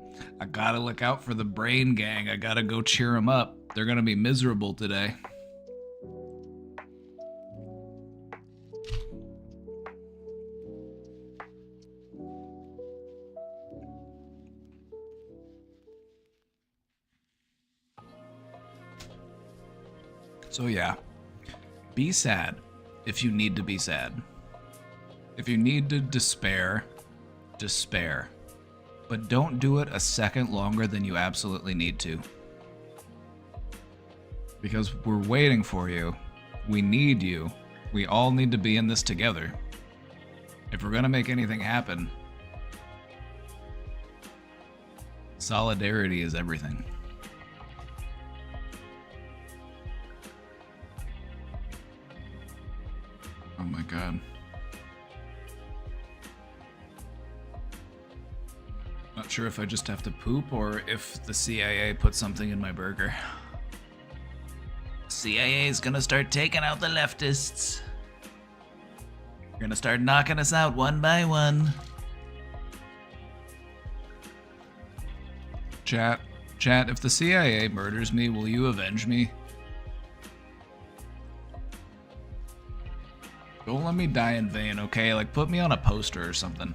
I gotta look out for the brain gang. I gotta go cheer them up. They're going to be miserable today. So yeah, be sad if you need to be sad. If you need to despair, despair. But don't do it a second longer than you absolutely need to. Because we're waiting for you. We need you. We all need to be in this together. If we're gonna make anything happen, solidarity is everything. Oh my god. Not sure if I just have to poop or if the CIA put something in my burger. CIA is gonna start taking out the leftists. They're gonna start knocking us out one by one. Chat, if the CIA murders me, will you avenge me? Don't let me die in vain, okay? Like, put me on a poster or something.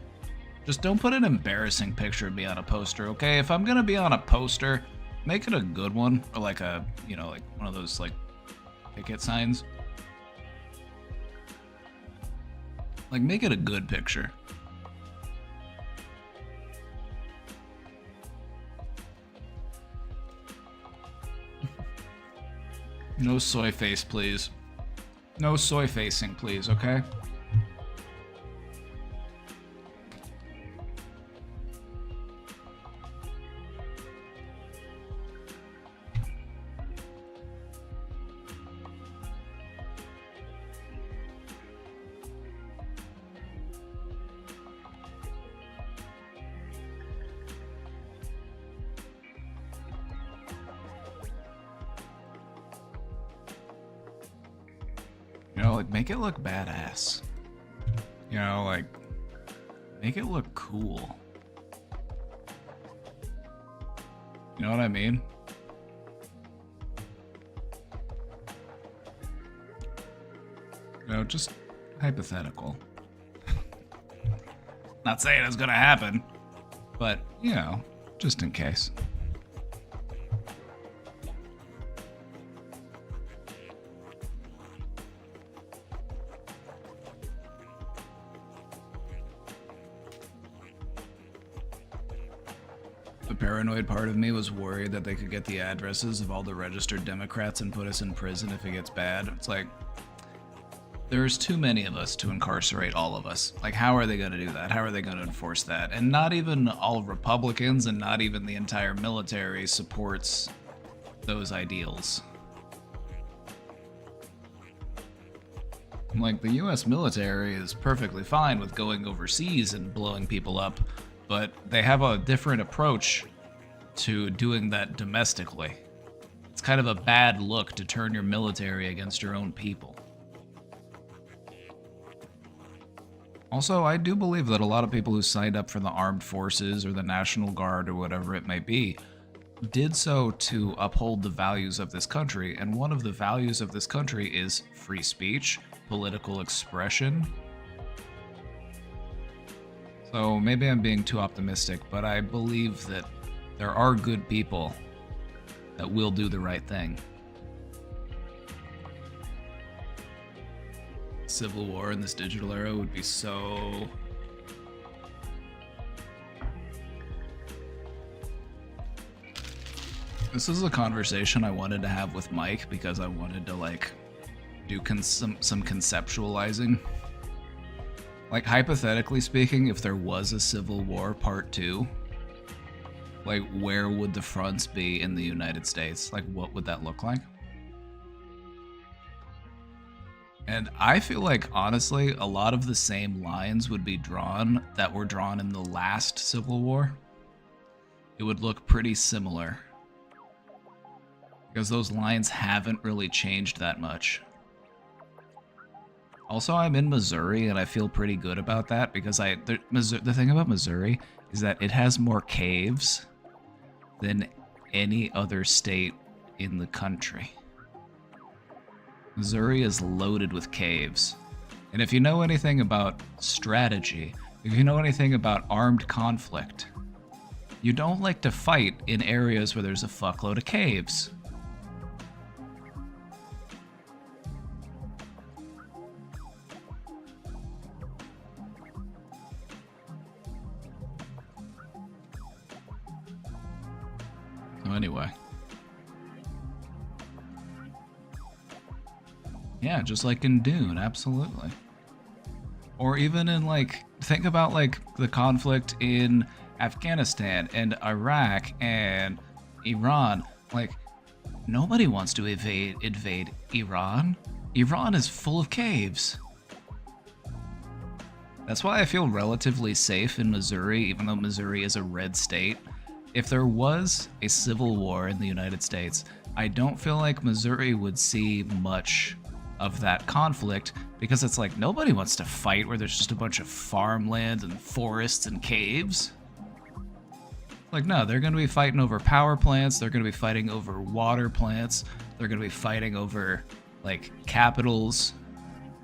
Just don't put an embarrassing picture of me on a poster, okay? If I'm gonna be on a poster, make it a good one. Or like a, you know, like one of those, like, picket signs. Like, make it a good picture. No soy face, please. No soy facing, please, okay? You know, like, make it look badass. You know, like, make it look cool. You know what I mean? You know, just hypothetical. Not saying it's gonna happen, but, you know, just in case. The paranoid part of me was worried that they could get the addresses of all the registered Democrats and put us in prison if it gets bad. It's like, there's too many of us to incarcerate all of us. Like, how are they going to do that? How are they going to enforce that? And not even all Republicans and not even the entire military supports those ideals. Like, the US military is perfectly fine with going overseas and blowing people up, but they have a different approach to doing that domestically. It's kind of a bad look to turn your military against your own people. Also, I do believe that a lot of people who signed up for the armed forces or the National Guard or whatever it may be did so to uphold the values of this country, and one of the values of this country is free speech, political expression. So maybe I'm being too optimistic, but I believe that there are good people that will do the right thing. Civil war in this digital era would be so... This is a conversation I wanted to have with Mike because I wanted to, like, do some conceptualizing. Like, hypothetically speaking, if there was a Civil War Part 2, like, where would the fronts be in the United States? Like, what would that look like? And I feel like, honestly, a lot of the same lines would be drawn that were drawn in the last Civil War. It would look pretty similar. Because those lines haven't really changed that much. Also, I'm in Missouri, and I feel pretty good about that, because the thing about Missouri is that it has more caves than any other state in the country. Missouri is loaded with caves. And if you know anything about strategy, if you know anything about armed conflict, you don't like to fight in areas where there's a fuckload of caves. So anyway. Yeah, just like in Dune, absolutely. Or even in, like, think about, like, the conflict in Afghanistan and Iraq and Iran. Like, nobody wants to invade Iran. Iran is full of caves. That's why I feel relatively safe in Missouri, even though Missouri is a red state. If there was a civil war in the United States, I don't feel like Missouri would see much of that conflict, because it's like, nobody wants to fight where there's just a bunch of farmland and forests and caves. Like, no, they're going to be fighting over power plants. They're going to be fighting over water plants. They're going to be fighting over, like, capitals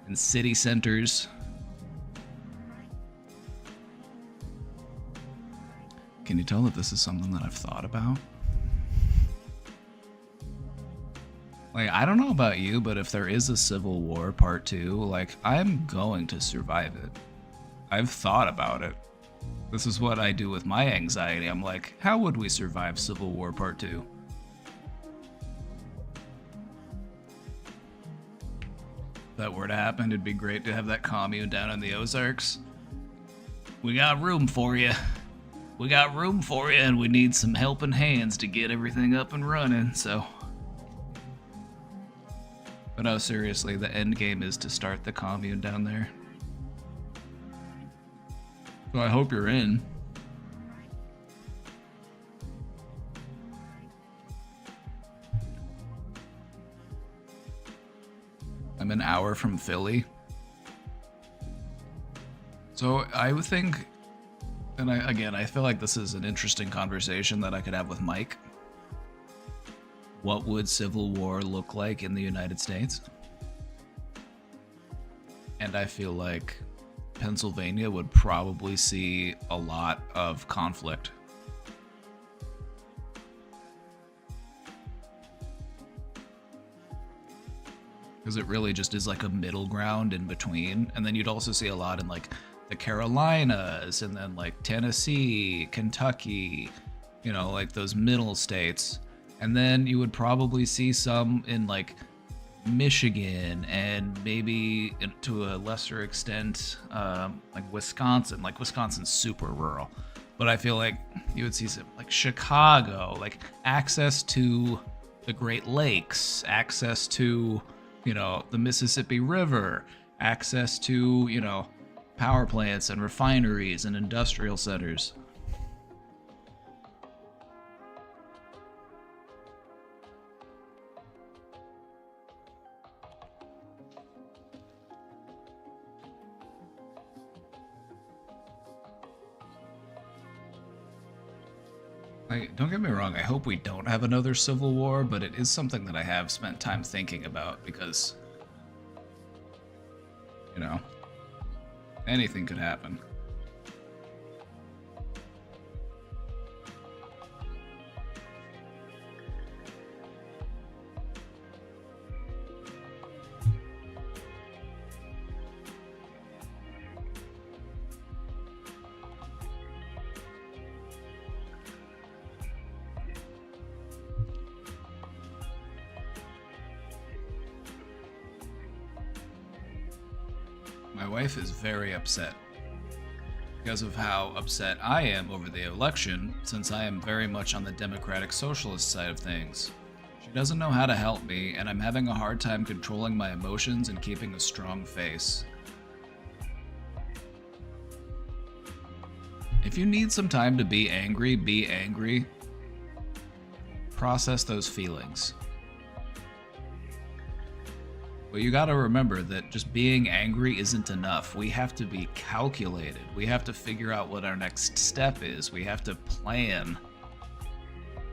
and city centers. Can you tell that this is something that I've thought about? Like, I don't know about you, but if there is a Civil War Part 2, like, I'm going to survive it. I've thought about it. This is what I do with my anxiety. I'm like, how would we survive Civil War Part 2? If that were to happen, it'd be great to have that commune down in the Ozarks. We got room for you. We got room for you, and we need some helping hands to get everything up and running, so... But no, seriously, the end game is to start the commune down there. So I hope you're in. I'm an hour from Philly. So I would think, and I feel like this is an interesting conversation that I could have with Mike. What would civil war look like in the United States? And I feel like Pennsylvania would probably see a lot of conflict. Because it really just is like a middle ground in between. And then you'd also see a lot in like the Carolinas and then like Tennessee, Kentucky, you know, like those middle states. And then you would probably see some in like Michigan and maybe to a lesser extent like Wisconsin. Like Wisconsin's super rural. But I feel like you would see some like Chicago, like access to the Great Lakes, access to, you know, the Mississippi River, access to, you know, power plants and refineries and industrial centers. Don't get me wrong, I hope we don't have another civil war, but it is something that I have spent time thinking about because, you know, anything could happen. My wife is very upset because of how upset I am over the election, since I am very much on the Democratic Socialist side of things. She doesn't know how to help me, and I'm having a hard time controlling my emotions and keeping a strong face. If you need some time to be angry, be angry. Process those feelings. But you gotta remember that just being angry isn't enough. We have to be calculated. We have to figure out what our next step is. We have to plan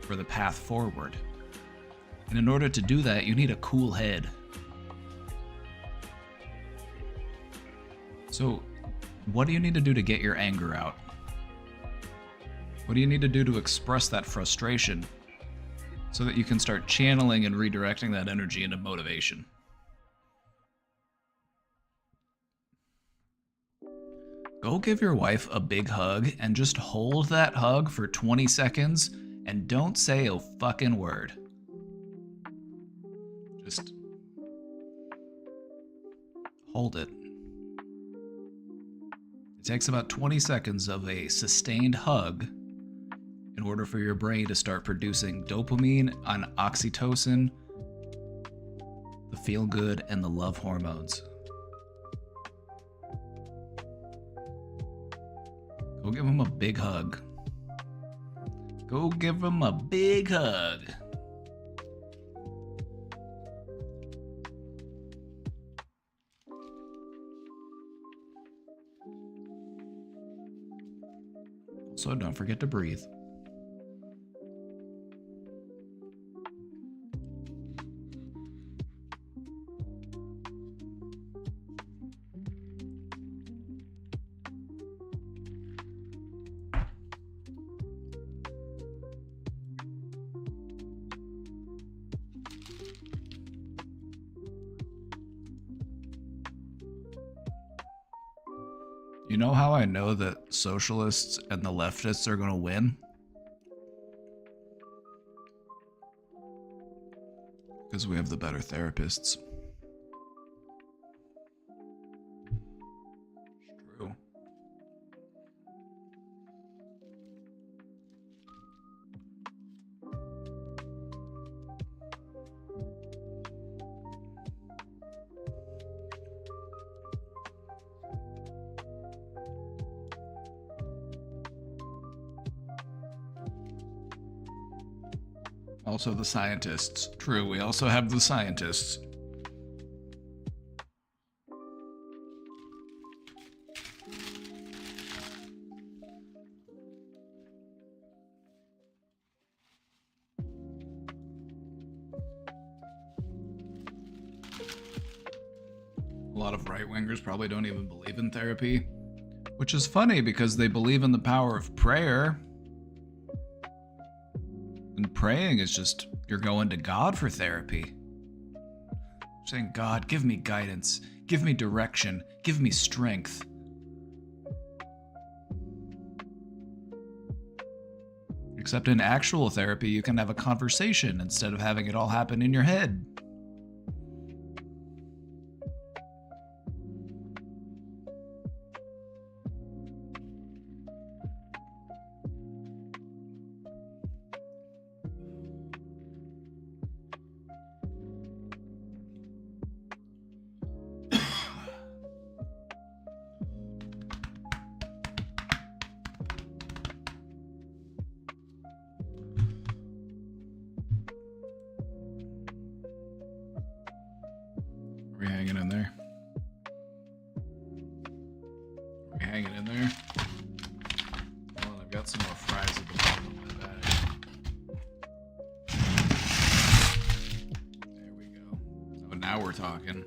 for the path forward. And in order to do that, you need a cool head. So, what do you need to do to get your anger out? What do you need to do to express that frustration so that you can start channeling and redirecting that energy into motivation? Go give your wife a big hug and just hold that hug for 20 seconds and don't say a fucking word. Just hold it. It takes about 20 seconds of a sustained hug in order for your brain to start producing dopamine and oxytocin, the feel good and the love hormones. Go give him a big hug. Go give him a big hug. Also, don't forget to breathe. You know how I know that socialists and the leftists are going to win? Because we have the better therapists. It's true. Also the scientists. True, we also have the scientists. A lot of right-wingers probably don't even believe in therapy, which is funny because they believe in the power of prayer. And praying is just, you're going to God for therapy. Saying, God, give me guidance, give me direction, give me strength. Except in actual therapy, you can have a conversation instead of having it all happen in your head. Are we hanging in there? Are we hanging in there? Well, I've got some more fries at the bottom of my bag. There we go. Oh, now we're talking.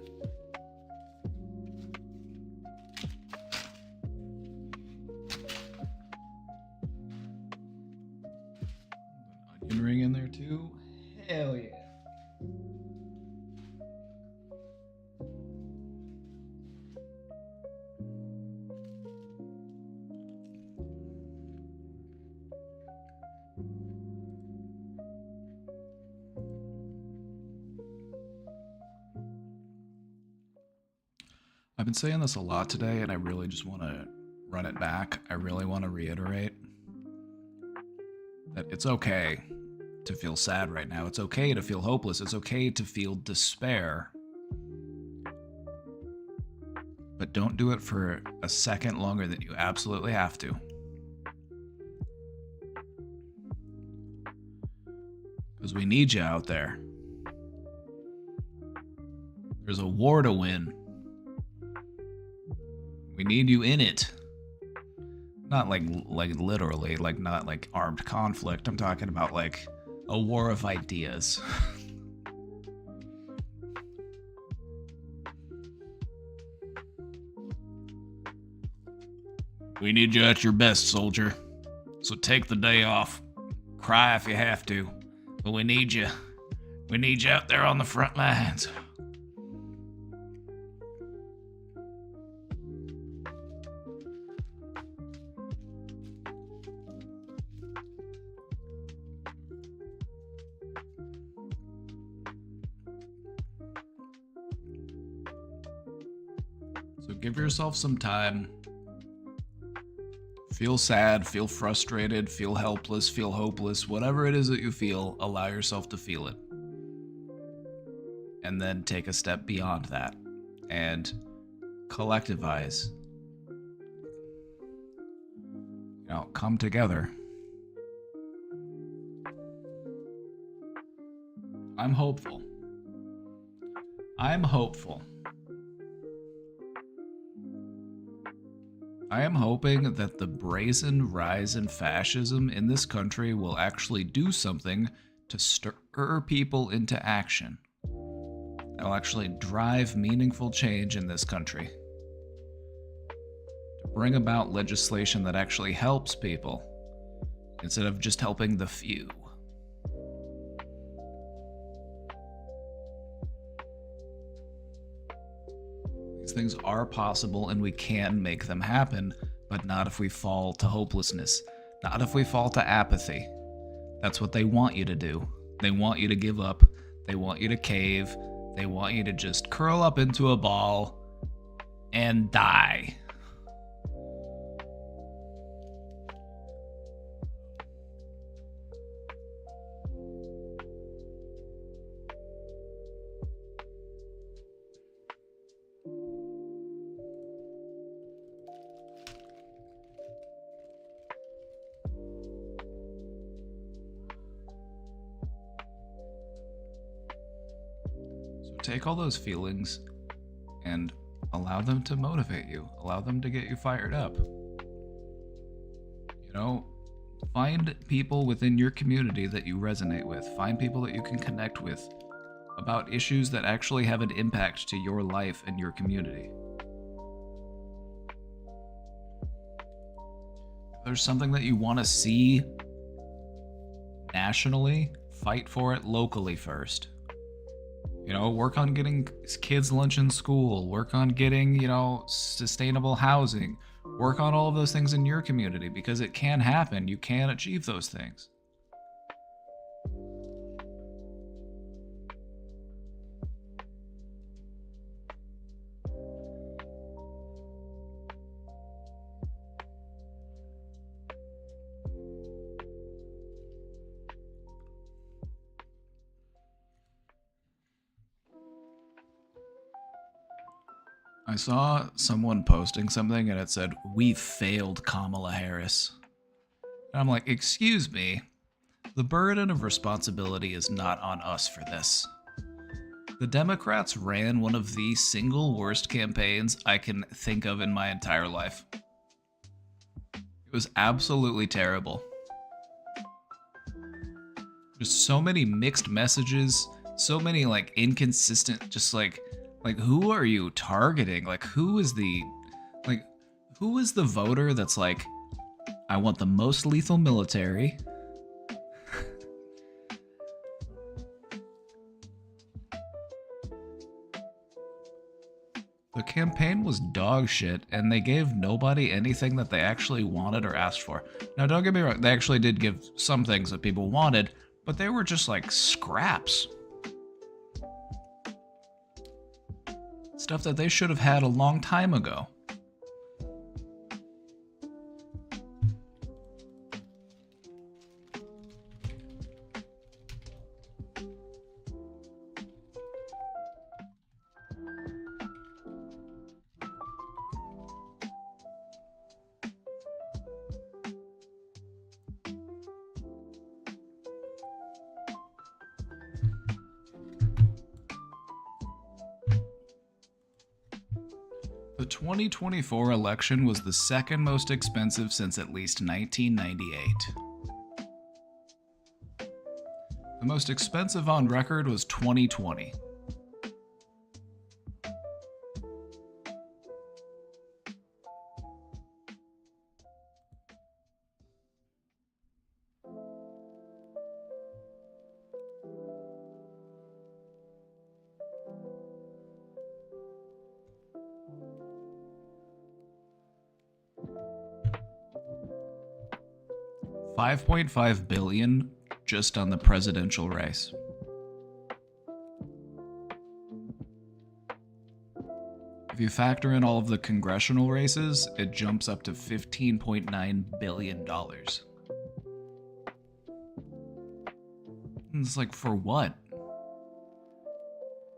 An onion ring in there too? Hell yeah. I've been saying this a lot today, and I really just want to run it back. I really want to reiterate that it's okay to feel sad right now. It's okay to feel hopeless. It's okay to feel despair. But don't do it for a second longer than you absolutely have to. Because we need you out there. There's a war to win. We need you in it. Not like literally, like not like armed conflict. I'm talking about like a war of ideas. We need you at your best, soldier. So take the day off. Cry if you have to. But we need you. We need you out there on the front lines. So give yourself some time. Feel sad, feel frustrated, feel helpless, feel hopeless, whatever it is that you feel, allow yourself to feel it. And then take a step beyond that and collectivize. You know, come together. I'm hopeful. I'm hopeful. I am hoping that the brazen rise in fascism in this country will actually do something to stir people into action. That will actually drive meaningful change in this country. To bring about legislation that actually helps people, instead of just helping the few. things are possible and we can make them happen, but not if we fall to hopelessness, not if we fall to apathy. That's what they want you to do. They want you to give up. They want you to cave. They want you to just curl up into a ball and die. Take all those feelings and allow them to motivate you. Allow them to get you fired up. You know, find people within your community that you resonate with. Find people that you can connect with about issues that actually have an impact to your life and your community. If there's something that you want to see nationally, fight for it locally first. You know, work on getting kids lunch in school, work on getting, you know, sustainable housing, work on all of those things in your community because it can happen. You can achieve those things. I saw someone posting something and it said, "We failed Kamala Harris." And I'm like, excuse me, the burden of responsibility is not on us for this. The Democrats ran one of the single worst campaigns I can think of in my entire life. It was absolutely terrible. Just so many mixed messages, so many like inconsistent, just like who are you targeting? Like who is the voter that's like, I want the most lethal military. The campaign was dog shit, and they gave nobody anything that they actually wanted or asked for. Now, don't get me wrong, they actually did give some things that people wanted, but they were just like scraps. Stuff that they should have had a long time ago. The 2024 election was the second most expensive since at least 1998. The most expensive on record was 2020. $5.5 billion just on the presidential race. If you factor in all of the congressional races, it jumps up to $15.9 billion. And it's like, for what?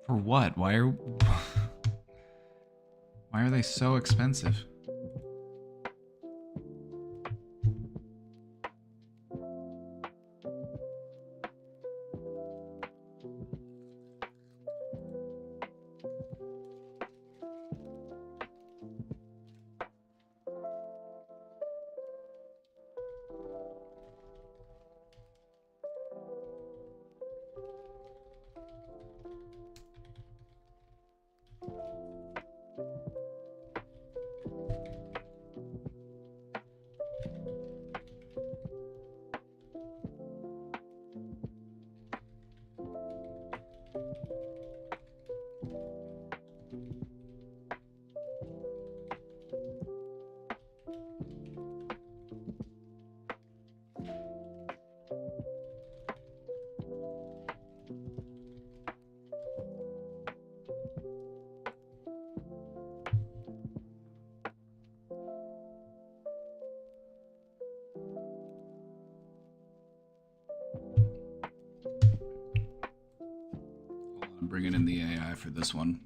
For what? Why are they so expensive? I'm bringing in the AI for this one.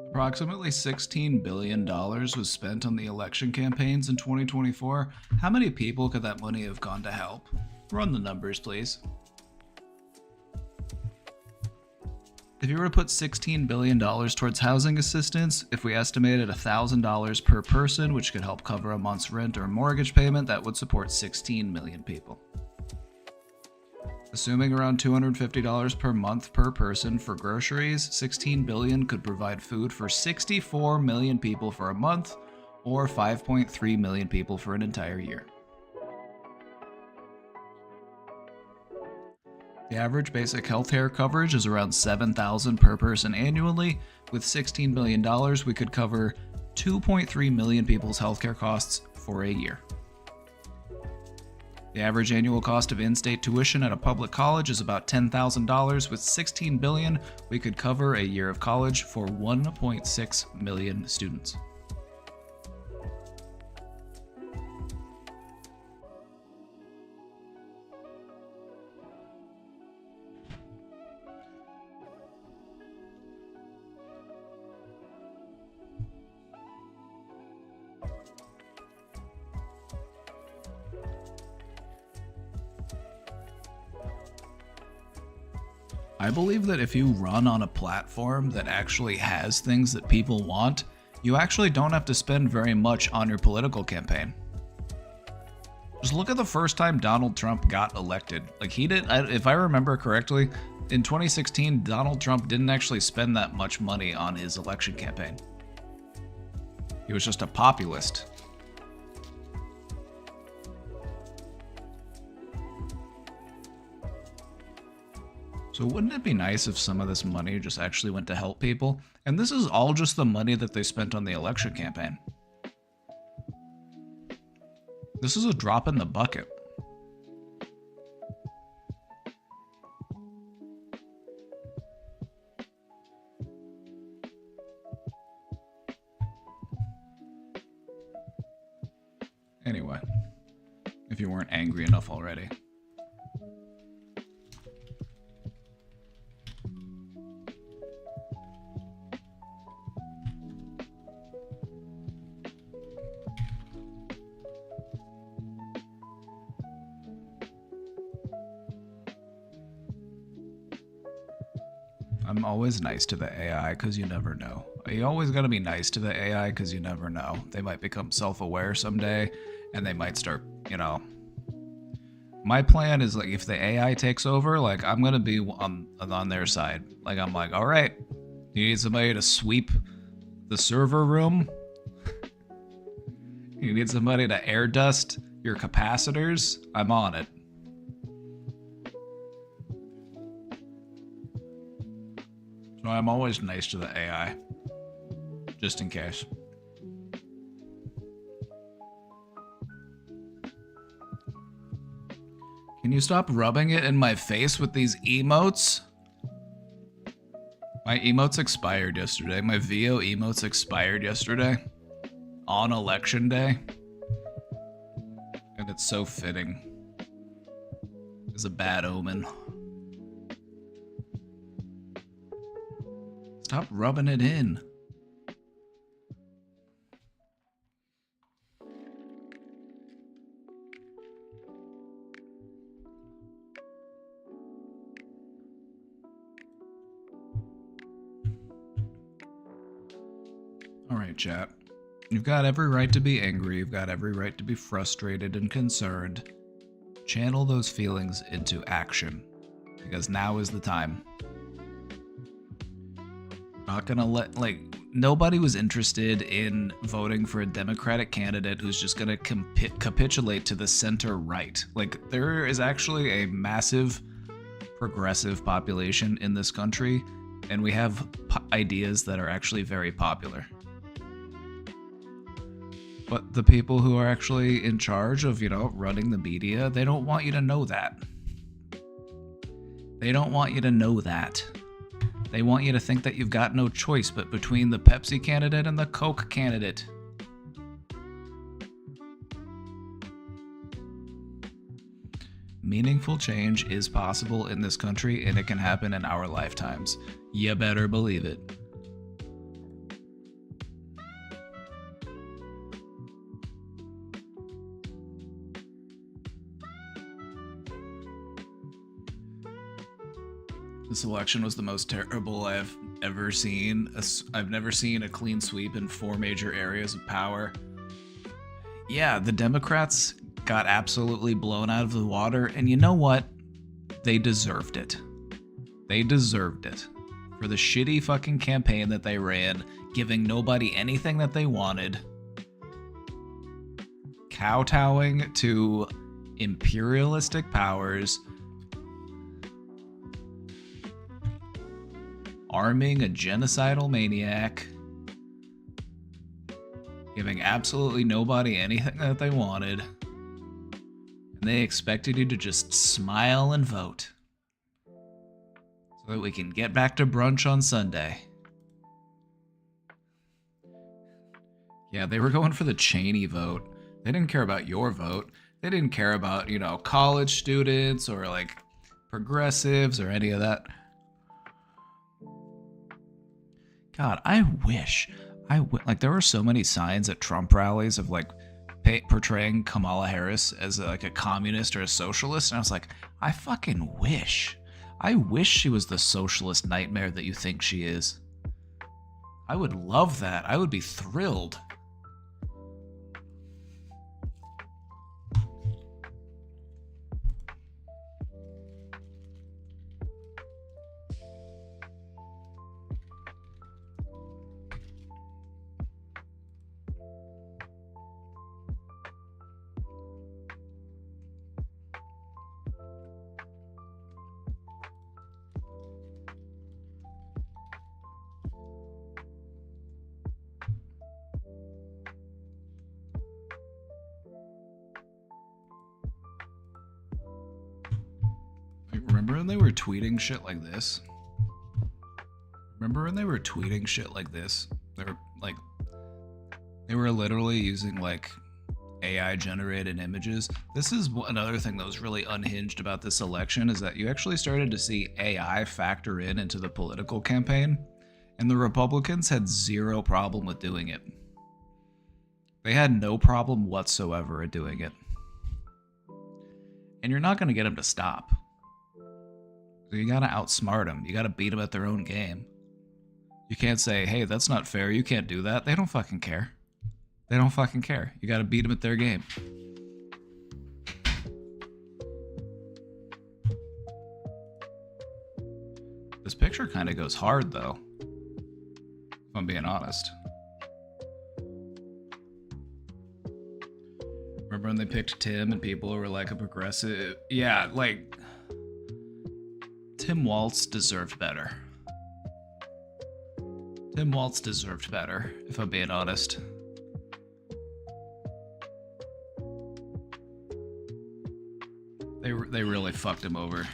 Approximately $16 billion was spent on the election campaigns in 2024. How many people could that money have gone to help? Run the numbers, please. If you were to put $16 billion towards housing assistance, if we estimated $1,000 per person, which could help cover a month's rent or mortgage payment, that would support 16 million people. Assuming around $250 per month per person for groceries, $16 billion could provide food for 64 million people for a month, or 5.3 million people for an entire year. The average basic healthcare coverage is around $7,000 per person annually. With $16 billion, we could cover 2.3 million people's healthcare costs for a year. The average annual cost of in-state tuition at a public college is about $10,000. With $16 billion, we could cover a year of college for 1.6 million students. I believe that if you run on a platform that actually has things that people want, you actually don't have to spend very much on your political campaign. Just look at the first time Donald Trump got elected. Like, he did, if I remember correctly, in 2016, Donald Trump didn't actually spend that much money on his election campaign. He was just a populist. So wouldn't it be nice if some of this money just actually went to help people? And this is all just the money that they spent on the election campaign. This is a drop in the bucket. Anyway, if you weren't angry enough already. I'm always nice to the AI because you never know. You always gotta be nice to the AI because you never know. They might become self-aware someday and they might start, you know. My plan is, like, if the AI takes over, like, I'm gonna be on their side. Like, I'm like, all right, you need somebody to sweep the server room? You need somebody to air dust your capacitors? I'm on it. So I'm always nice to the AI, just in case. Can you stop rubbing it in my face with these emotes? My emotes expired yesterday. My VO emotes expired yesterday on election day. And it's so fitting. It's a bad omen. Stop rubbing it in. All right, chat. You've got every right to be angry. You've got every right to be frustrated and concerned. Channel those feelings into action, because now is the time. Not gonna let, like, nobody was interested in voting for a Democratic candidate who's just gonna capitulate to the center right. Like, there is actually a massive progressive population in this country, and we have ideas that are actually very popular. But the people who are actually in charge of, you know, running the media, they don't want you to know that. They don't want you to know that. They want you to think that you've got no choice but between the Pepsi candidate and the Coke candidate. meaningful change is possible in this country, and it can happen in our lifetimes. You better believe it. This election was the most terrible I've ever seen. I've never seen a clean sweep in 4 major areas of power. Yeah, the Democrats got absolutely blown out of the water, and you know what? They deserved it. They deserved it. For the shitty fucking campaign that they ran, giving nobody anything that they wanted, kowtowing to imperialistic powers, arming a genocidal maniac, giving absolutely nobody anything that they wanted, and they expected you to just smile and vote so that we can get back to brunch on Sunday. Yeah, they were going for the Cheney vote. They didn't care about your vote. They didn't care about, you know, college students or like progressives or any of that. God, I wish, like there were so many signs at Trump rallies of like portraying Kamala Harris as like a communist or a socialist, and I was like, I fucking wish. I wish she was the socialist nightmare that you think she is. I would love that. I would be thrilled. Remember when they were tweeting shit like this? Remember when they were tweeting shit like this? They were literally using like AI generated images. This is another thing that was really unhinged about this election, is that you actually started to see AI factor into the political campaign, and the Republicans had zero problem with doing it. They had no problem whatsoever at doing it. And you're not going to get them to stop. So you gotta outsmart them. You gotta beat them at their own game. You can't say, hey, that's not fair. You can't do that. They don't fucking care. They don't fucking care. You gotta beat them at their game. This picture kind of goes hard, though, if I'm being honest. Remember when they picked Tim and people were like a progressive? Yeah, like... Tim Walz deserved better. Tim Walz deserved better, if I'm being honest. They really fucked him over.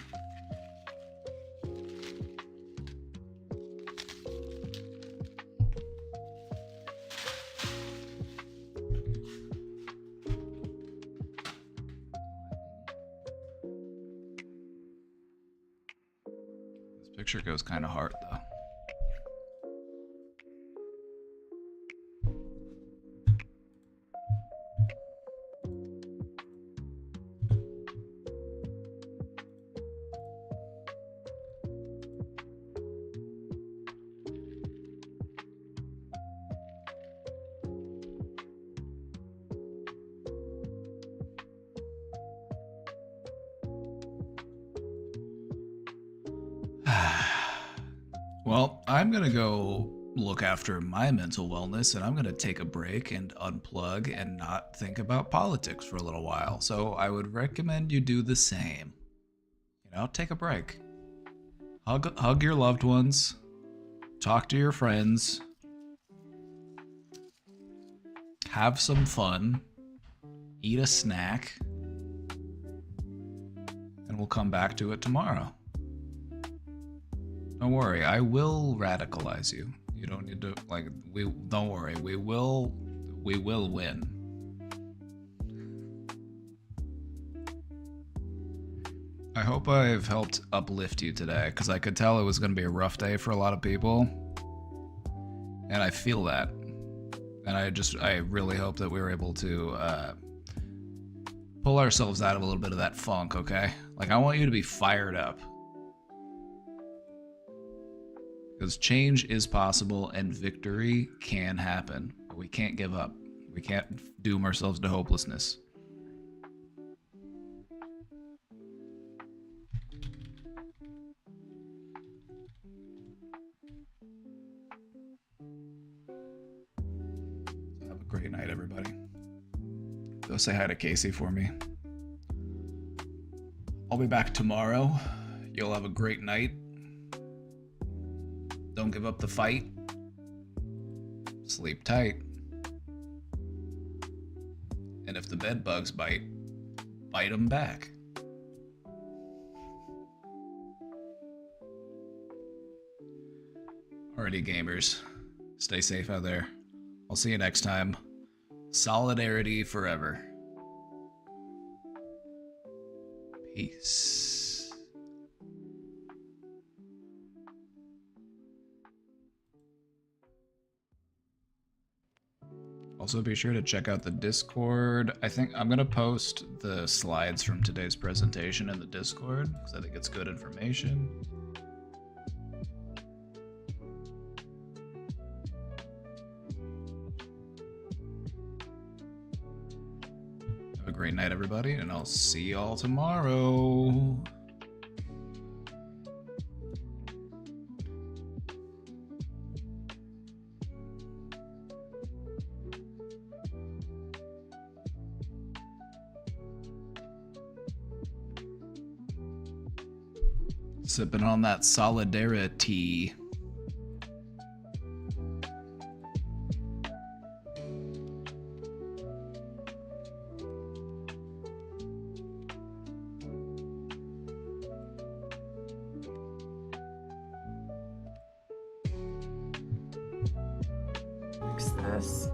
Picture goes kind of hard though. Well, I'm going to go look after my mental wellness, and I'm going to take a break and unplug and not think about politics for a little while. So I would recommend you do the same. You know, take a break. Hug your loved ones. Talk to your friends. Have some fun. Eat a snack. And we'll come back to it tomorrow. Don't worry, I will radicalize you. You don't need to, like, don't worry, we will win. I hope I've helped uplift you today, because I could tell it was going to be a rough day for a lot of people. And I feel that. And I really hope that we were able to pull ourselves out of a little bit of that funk, okay? Like, I want you to be fired up. Because change is possible and victory can happen. But we can't give up. We can't doom ourselves to hopelessness. Have a great night, everybody. Go say hi to Casey for me. I'll be back tomorrow. You'll have a great night. Don't give up the fight. Sleep tight. And if the bed bugs bite them back. Alrighty, gamers. Stay safe out there. I'll see you next time. Solidarity forever. Peace. Also, be sure to check out the Discord. I think I'm going to post the slides from today's presentation in the Discord, because I think it's good information. Have a great night, everybody, and I'll see y'all tomorrow. Sipping on that solidarity. Fix this.